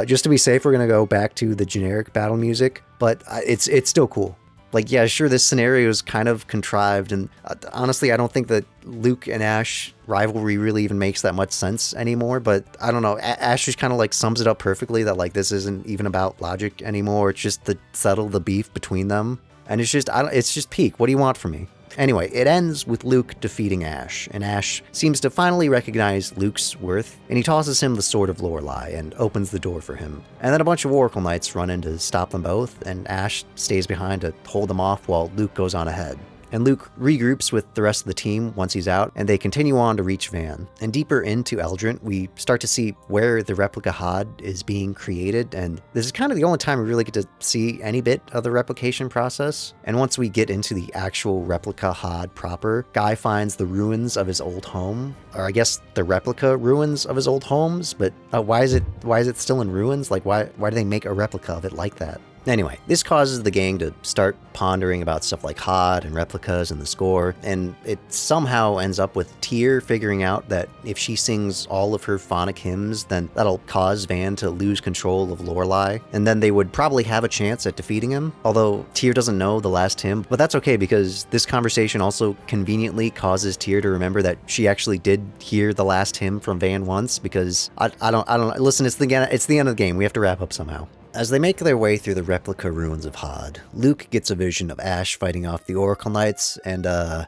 just to be safe, we're gonna go back to the generic battle music, but it's still cool. Like, yeah, sure, this scenario is kind of contrived, and honestly, I don't think that Luke and Asch rivalry really even makes that much sense anymore, but I don't know, Asch just kind of like sums it up perfectly, that like this isn't even about logic anymore, it's just to settle the beef between them, and it's just peak. What do you want from me? Anyway, it ends with Luke defeating Asch, and Asch seems to finally recognize Luke's worth, and he tosses him the Sword of Lorelei and opens the door for him. And then a bunch of Oracle Knights run in to stop them both, and Asch stays behind to hold them off while Luke goes on ahead. And Luke regroups with the rest of the team once he's out, and they continue on to reach Van. And deeper into Eldrant, we start to see where the replica HOD is being created, and this is kind of the only time we really get to see any bit of the replication process. And once we get into the actual replica HOD proper, Guy finds the ruins of his old home, or I guess the replica ruins of his old homes, but why is it still in ruins? Like, why do they make a replica of it like that? Anyway, this causes the gang to start pondering about stuff like HOD and replicas and the score, and it somehow ends up with Tyr figuring out that if she sings all of her phonic hymns, then that'll cause Van to lose control of Lorelei, and then they would probably have a chance at defeating him, although Tyr doesn't know the last hymn, but that's okay because this conversation also conveniently causes Tyr to remember that she actually did hear the last hymn from Van once, because I don't listen, it's the end of the game, we have to wrap up somehow. As they make their way through the replica ruins of HOD, Luke gets a vision of Asch fighting off the Oracle Knights, and,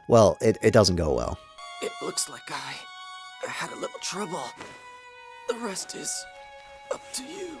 well, it doesn't go well. It looks like I had a little trouble. The rest is up to you.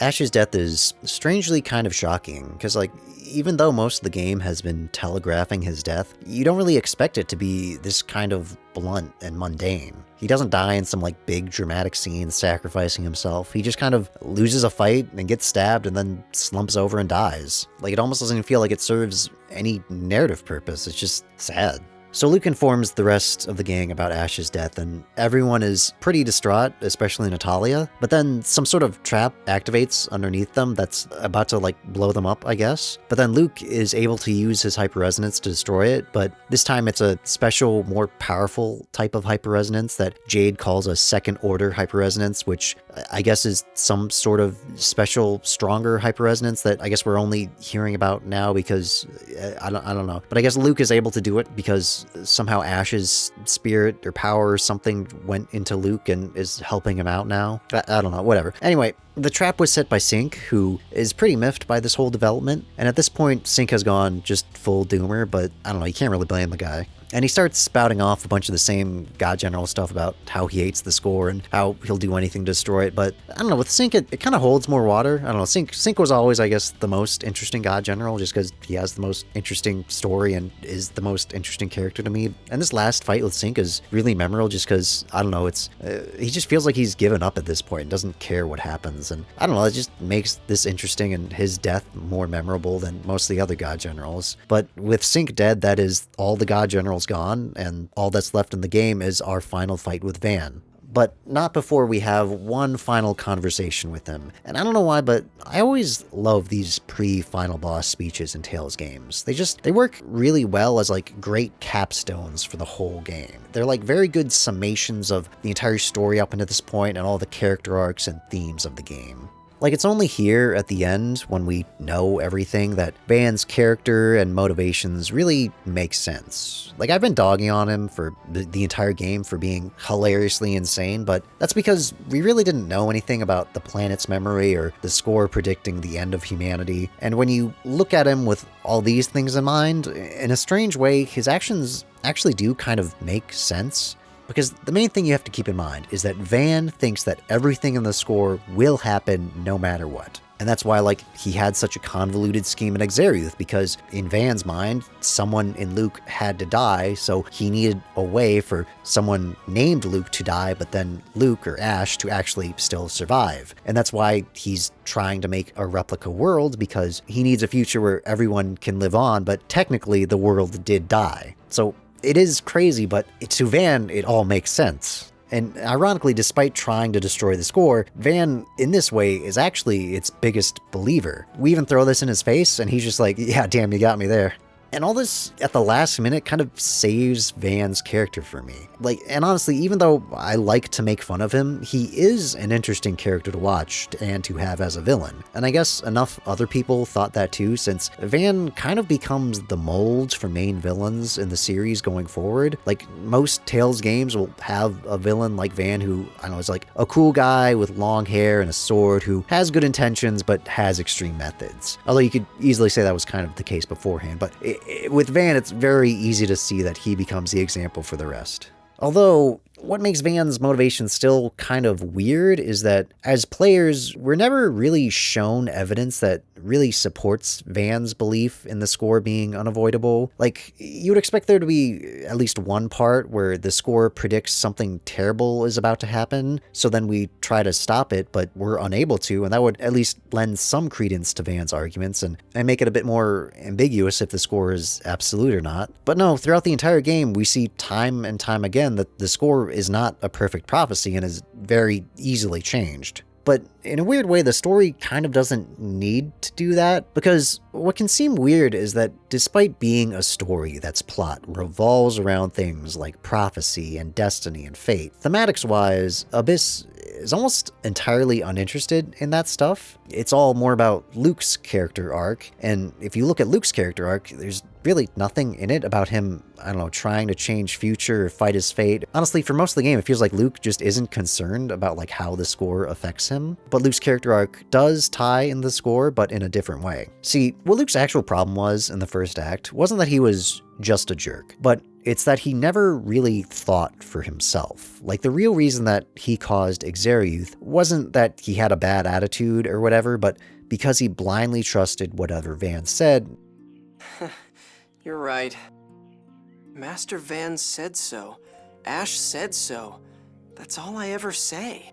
Ash's death is strangely kind of shocking, because like, even though most of the game has been telegraphing his death, you don't really expect it to be this kind of blunt and mundane. He doesn't die in some like big dramatic scene sacrificing himself. He just kind of loses a fight and gets stabbed and then slumps over and dies. Like, it almost doesn't even feel like it serves any narrative purpose. It's just sad. So Luke informs the rest of the gang about Ash's death, and everyone is pretty distraught, especially Natalia. But then some sort of trap activates underneath them that's about to like blow them up, I guess. But then Luke is able to use his hyperresonance to destroy it, but this time it's a special, more powerful type of hyperresonance that Jade calls a second order hyperresonance, which I guess is some sort of special, stronger hyperresonance that I guess we're only hearing about now because I don't know. But I guess Luke is able to do it because somehow Ash's spirit or power or something went into Luke and is helping him out now. I don't know, whatever. Anyway, the trap was set by Sync, who is pretty miffed by this whole development. And at this point, Sync has gone just full doomer, but I don't know, you can't really blame the guy. And he starts spouting off a bunch of the same God General stuff about how he hates the score and how he'll do anything to destroy it. But I don't know, with Sync, it kind of holds more water. I don't know, Sync was always, I guess, the most interesting God General just because he has the most interesting story and is the most interesting character to me. And this last fight with Sync is really memorable just because, I don't know, it's he just feels like he's given up at this point and doesn't care what happens. And I don't know, it just makes this interesting and his death more memorable than most of the other God Generals. But with Sync dead, that is all the God Generals gone, and all that's left in the game is our final fight with Van. But not before we have one final conversation with him. And I don't know why, but I always love these pre-final boss speeches in Tales games. They work really well as like great capstones for the whole game. They're like very good summations of the entire story up until this point and all the character arcs and themes of the game. Like, it's only here at the end, when we know everything, that Van's character and motivations really make sense. Like, I've been dogging on him for the entire game for being hilariously insane, but that's because we really didn't know anything about the planet's memory or the score predicting the end of humanity. And when you look at him with all these things in mind, in a strange way, his actions actually do kind of make sense. Because the main thing you have to keep in mind is that Van thinks that everything in the score will happen no matter what. And that's why, like, he had such a convoluted scheme in Akzeriuth, because in Van's mind, someone in Luke had to die, so he needed a way for someone named Luke to die, but then Luke or Asch to actually still survive. And that's why he's trying to make a replica world, because he needs a future where everyone can live on, but technically the world did die. So it is crazy, but to Van, it all makes sense. And ironically, despite trying to destroy the score, Van, in this way, is actually its biggest believer. We even throw this in his face, and he's just like, yeah, damn, you got me there. And all this, at the last minute, kind of saves Van's character for me. Like, and honestly, even though I like to make fun of him, he is an interesting character to watch and to have as a villain. And I guess enough other people thought that too, since Van kind of becomes the mold for main villains in the series going forward. Like, most Tales games will have a villain like Van who, I don't know, is like a cool guy with long hair and a sword who has good intentions but has extreme methods. Although you could easily say that was kind of the case beforehand, but with Van, it's very easy to see that he becomes the example for the rest. Although, what makes Van's motivation still kind of weird is that, as players, we're never really shown evidence that really supports Van's belief in the score being unavoidable. Like, you would expect there to be at least one part where the score predicts something terrible is about to happen, so then we try to stop it, but we're unable to, and that would at least lend some credence to Van's arguments and make it a bit more ambiguous if the score is absolute or not. But no, throughout the entire game, we see time and time again that the score is not a perfect prophecy and is very easily changed. But in a weird way, the story kind of doesn't need to do that, because what can seem weird is that despite being a story that's plot revolves around things like prophecy and destiny and fate, thematics-wise, Abyss is almost entirely uninterested in that stuff. It's all more about Luke's character arc, and if you look at Luke's character arc, there's really nothing in it about him, I don't know, trying to change future or fight his fate. Honestly, for most of the game, it feels like Luke just isn't concerned about like how the score affects him. But Luke's character arc does tie in the score, but in a different way. See, what Luke's actual problem was in the first act wasn't that he was just a jerk, but it's that he never really thought for himself. Like, the real reason that he caused Akzeriuth wasn't that he had a bad attitude or whatever, but because he blindly trusted whatever Van said. You're right. Master Van said so. Asch said so. That's all I ever say.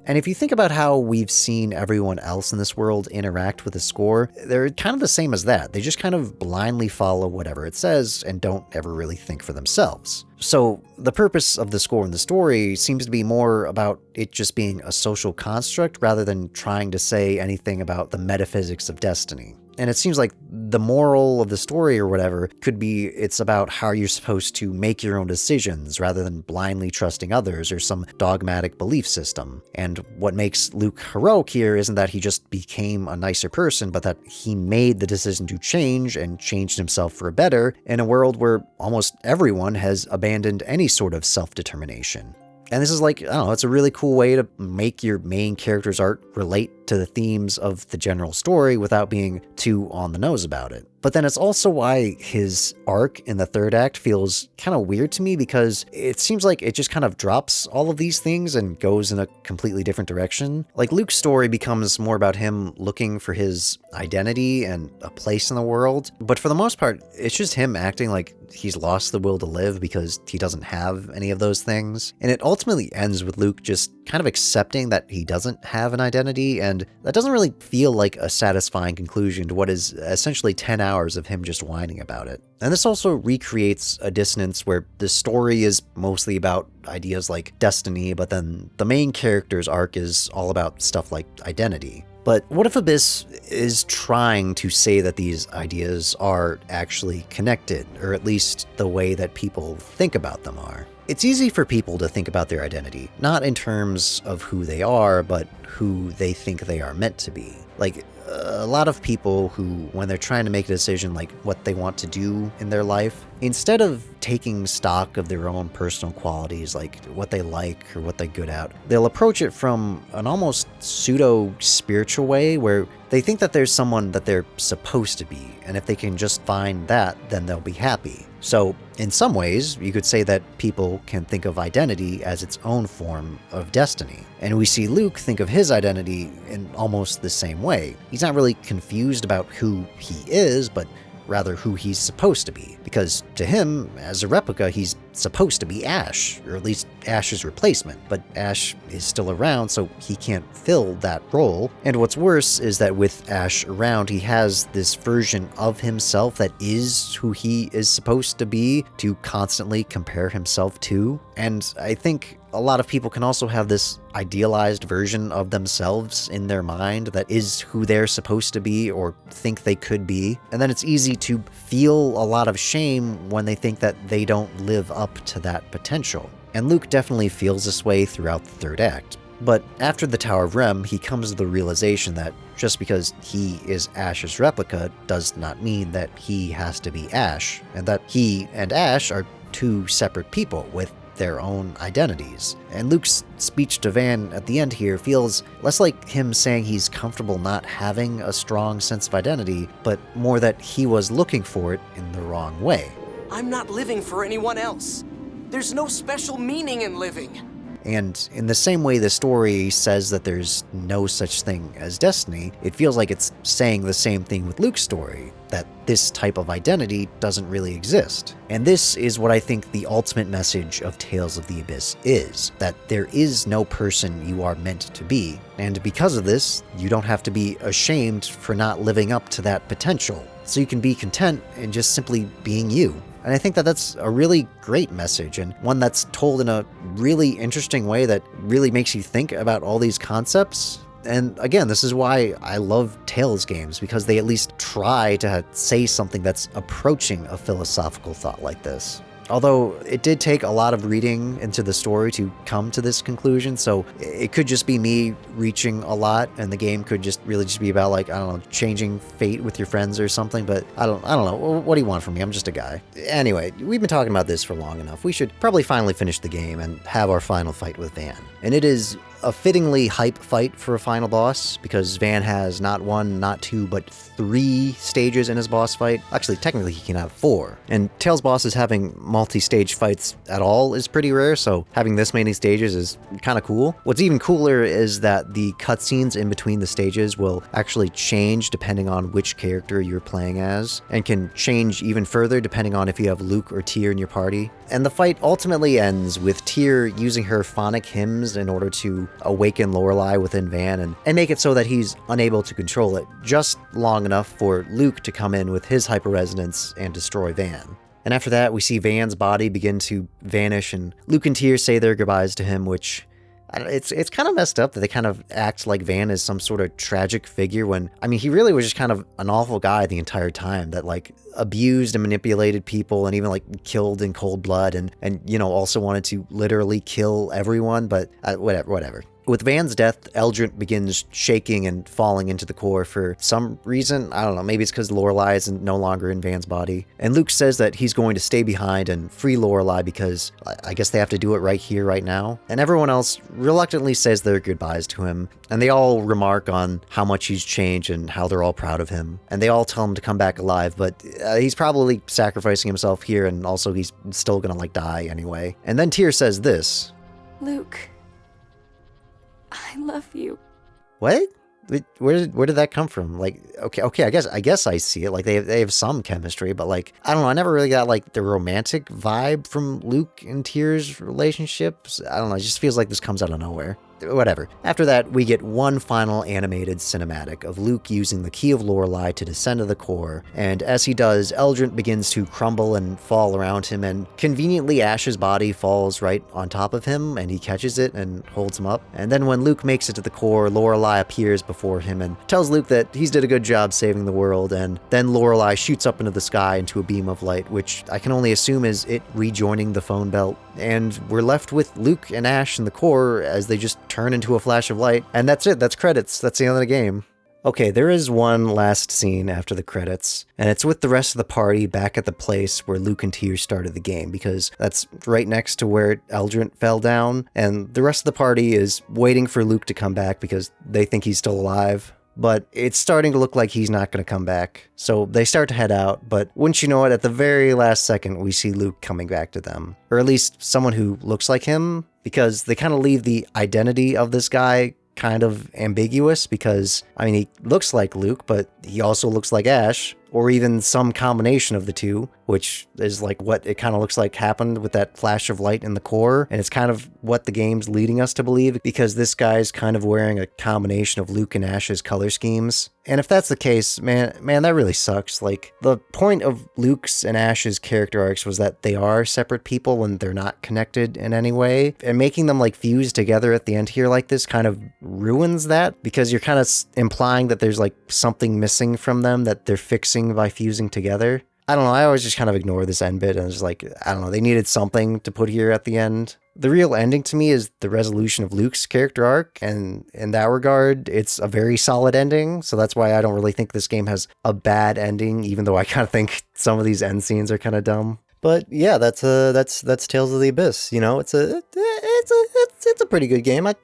And if you think about how we've seen everyone else in this world interact with the score, they're kind of the same as that. They just kind of blindly follow whatever it says and don't ever really think for themselves. So the purpose of the score in the story seems to be more about it just being a social construct rather than trying to say anything about the metaphysics of destiny. And it seems like the moral of the story or whatever could be it's about how you're supposed to make your own decisions rather than blindly trusting others or some dogmatic belief system. And what makes Luke heroic here isn't that he just became a nicer person, but that he made the decision to change and changed himself for a better in a world where almost everyone has abandoned any sort of self-determination. And this is like, I don't know, it's a really cool way to make your main character's art relate to the themes of the general story without being too on the nose about it. But then it's also why his arc in the third act feels kind of weird to me, because it seems like it just kind of drops all of these things and goes in a completely different direction. Like, Luke's story becomes more about him looking for his identity and a place in the world. But for the most part, it's just him acting like he's lost the will to live because he doesn't have any of those things. And it ultimately ends with Luke just kind of accepting that he doesn't have an identity, and that doesn't really feel like a satisfying conclusion to what is essentially 10 hours of him just whining about it. And this also recreates a dissonance where the story is mostly about ideas like destiny, but then the main character's arc is all about stuff like identity. But what if Abyss is trying to say that these ideas are actually connected, or at least the way that people think about them are? It's easy for people to think about their identity, not in terms of who they are, but who they think they are meant to be. Like, a lot of people who, when they're trying to make a decision like what they want to do in their life, instead of taking stock of their own personal qualities, like what they like or what they're good at, they'll approach it from an almost pseudo-spiritual way where they think that there's someone that they're supposed to be, and if they can just find that, then they'll be happy. So, in some ways, you could say that people can think of identity as its own form of destiny. And we see Luke think of his identity in almost the same way. He's not really confused about who he is, but rather who he's supposed to be. Because to him, as a replica, he's supposed to be Asch, or at least Ash's replacement. But Asch is still around, so he can't fill that role. And what's worse is that with Asch around, he has this version of himself that is who he is supposed to be, to constantly compare himself to. And I think a lot of people can also have this idealized version of themselves in their mind that is who they're supposed to be or think they could be. And then it's easy to feel a lot of shame when they think that they don't live up to that potential. And Luke definitely feels this way throughout the third act. But after the Tower of Rem, he comes to the realization that just because he is Ash's replica does not mean that he has to be Asch, and that he and Asch are two separate people with their own identities. And Luke's speech to Van at the end here feels less like him saying he's comfortable not having a strong sense of identity, but more that he was looking for it in the wrong way. I'm not living for anyone else. There's no special meaning in living. And in the same way the story says that there's no such thing as destiny, it feels like it's saying the same thing with Luke's story, that this type of identity doesn't really exist. And this is what I think the ultimate message of Tales of the Abyss is, that there is no person you are meant to be, and because of this, you don't have to be ashamed for not living up to that potential, so you can be content in just simply being you. And I think that that's a really great message, and one that's told in a really interesting way that really makes you think about all these concepts. And again, this is why I love Tales games, because they at least try to say something that's approaching a philosophical thought like this. Although it did take a lot of reading into the story to come to this conclusion, so it could just be me reaching a lot, and the game could just really just be about, like, I don't know, changing fate with your friends or something, but I don't know. What do you want from me? I'm just a guy. Anyway, we've been talking about this for long enough. We should probably finally finish the game and have our final fight with Van. And it is a fittingly hype fight for a final boss, because Van has not 1, not 2, but 3 stages in his boss fight. Actually, technically he can have 4. And Tails' bosses having multi-stage fights at all is pretty rare, so having this many stages is kind of cool. What's even cooler is that the cutscenes in between the stages will actually change depending on which character you're playing as, and can change even further depending on if you have Luke or Tyr in your party. And the fight ultimately ends with Tyr using her phonic hymns in order to awaken Lorelei within Van and make it so that he's unable to control it, just long enough for Luke to come in with his hyper-resonance and destroy Van. And after that, we see Van's body begin to vanish, and Luke and Tyr say their goodbyes to him, which... It's kind of messed up that they kind of act like Van is some sort of tragic figure when, I mean, he really was just kind of an awful guy the entire time that, like, abused and manipulated people and even, like, killed in cold blood and you know, also wanted to literally kill everyone, but whatever. With Van's death, Eldrant begins shaking and falling into the core for some reason. I don't know, maybe it's because Lorelei is no longer in Van's body. And Luke says that he's going to stay behind and free Lorelei because I guess they have to do it right here, right now. And everyone else reluctantly says their goodbyes to him. And they all remark on how much he's changed and how they're all proud of him. And they all tell him to come back alive, but he's probably sacrificing himself here, and also he's still gonna, like, die anyway. And then Tyr says this. Luke, I love you. What? Where did that come from? Like, okay, I guess I see it. Like, they have some chemistry, but, like, I don't know. I never really got, like, the romantic vibe from Luke and Tyr's relationships. I don't know. It just feels like this comes out of nowhere. Whatever. After that, we get one final animated cinematic of Luke using the Key of Lorelei to descend to the core, and as he does, Eldrant begins to crumble and fall around him, and conveniently Asch's body falls right on top of him, and he catches it and holds him up. And then when Luke makes it to the core, Lorelei appears before him and tells Luke that he's did a good job saving the world, and then Lorelei shoots up into the sky into a beam of light, which I can only assume is it rejoining the phone belt. And we're left with Luke and Asch in the core as they just turn into a flash of light, and that's it. That's credits. That's the end of the game. Okay, there is one last scene after the credits, and it's with the rest of the party back at the place where Luke and Tyr started the game, because that's right next to where Eldrant fell down, and the rest of the party is waiting for Luke to come back because they think he's still alive. But it's starting to look like he's not going to come back. So they start to head out, but wouldn't you know it, at the very last second, we see Luke coming back to them. Or at least someone who looks like him, because they kind of leave the identity of this guy kind of ambiguous, because, I mean, he looks like Luke, but he also looks like Asch, or even some combination of the two, which is like what it kind of looks like happened with that flash of light in the core, and it's kind of what the game's leading us to believe, because this guy's kind of wearing a combination of Luke and Asch's color schemes. And if that's the case, man, that really sucks. Like, the point of Luke's and Asch's character arcs was that they are separate people and they're not connected in any way, and making them, like, fuse together at the end here like this kind of ruins that, because you're kind of implying that there's, like, something missing from them that they're fixing by fusing together. I don't know, I always just kind of ignore this end bit, and it's like, I don't know, they needed something to put here at the end. The real ending to me is the resolution of Luke's character arc, and in that regard, it's a very solid ending, so that's why I don't really think this game has a bad ending, even though I kind of think some of these end scenes are kind of dumb. But yeah, that's Tales of the Abyss. You know, it's a pretty good game. I'd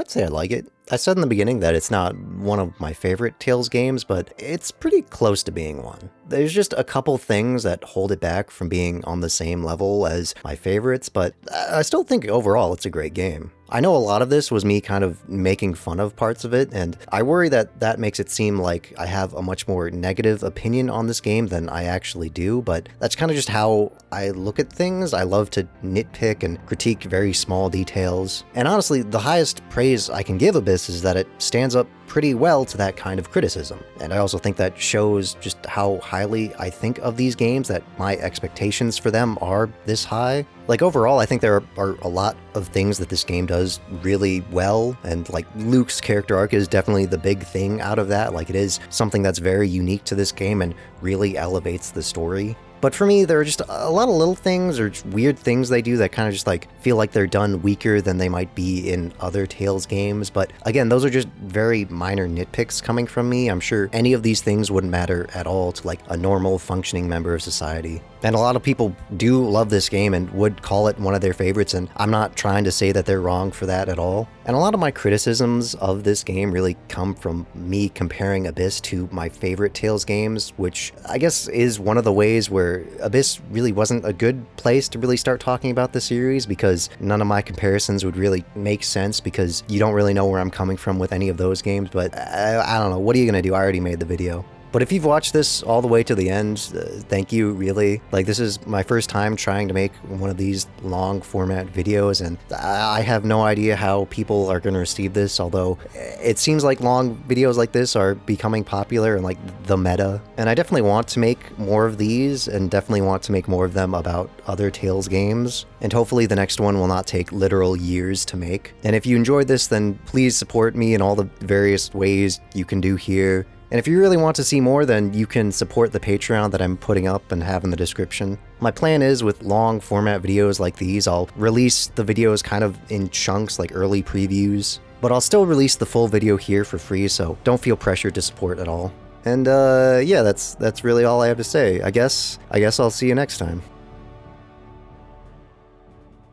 say I like it. I said in the beginning that it's not one of my favorite Tales games, but it's pretty close to being one. There's just a couple things that hold it back from being on the same level as my favorites, but I still think overall it's a great game. I know a lot of this was me kind of making fun of parts of it, and I worry that that makes it seem like I have a much more negative opinion on this game than I actually do, but that's kind of just how I look at things. I love to nitpick and critique very small details, and honestly, the highest praise I can give Abyss is that it stands up pretty well to that kind of criticism. And I also think that shows just how highly I think of these games, that my expectations for them are this high. Like, overall, I think there are a lot of things that this game does really well, and like Luke's character arc is definitely the big thing out of that. Like, it is something that's very unique to this game and really elevates the story. But for me, there are just a lot of little things or just weird things they do that kind of just like feel like they're done weaker than they might be in other Tales games. But again, those are just very minor nitpicks coming from me. I'm sure any of these things wouldn't matter at all to like a normal functioning member of society. And a lot of people do love this game and would call it one of their favorites, and I'm not trying to say that they're wrong for that at all. And a lot of my criticisms of this game really come from me comparing Abyss to my favorite Tales games, which I guess is one of the ways where Abyss really wasn't a good place to really start talking about the series, because none of my comparisons would really make sense because you don't really know where I'm coming from with any of those games. But I don't know, what are you gonna do? I already made the video. But if you've watched this all the way to the end, thank you, really. Like, this is my first time trying to make one of these long format videos, and I have no idea how people are going to receive this, although it seems like long videos like this are becoming popular and like the meta. And I definitely want to make more of these, and definitely want to make more of them about other Tales games. And hopefully the next one will not take literal years to make. And if you enjoyed this, then please support me in all the various ways you can do here. And if you really want to see more, then you can support the Patreon that I'm putting up and have in the description. My plan is, with long format videos like these, I'll release the videos kind of in chunks, like early previews. But I'll still release the full video here for free, so don't feel pressured to support at all. And yeah, that's really all I have to say. I guess I'll see you next time.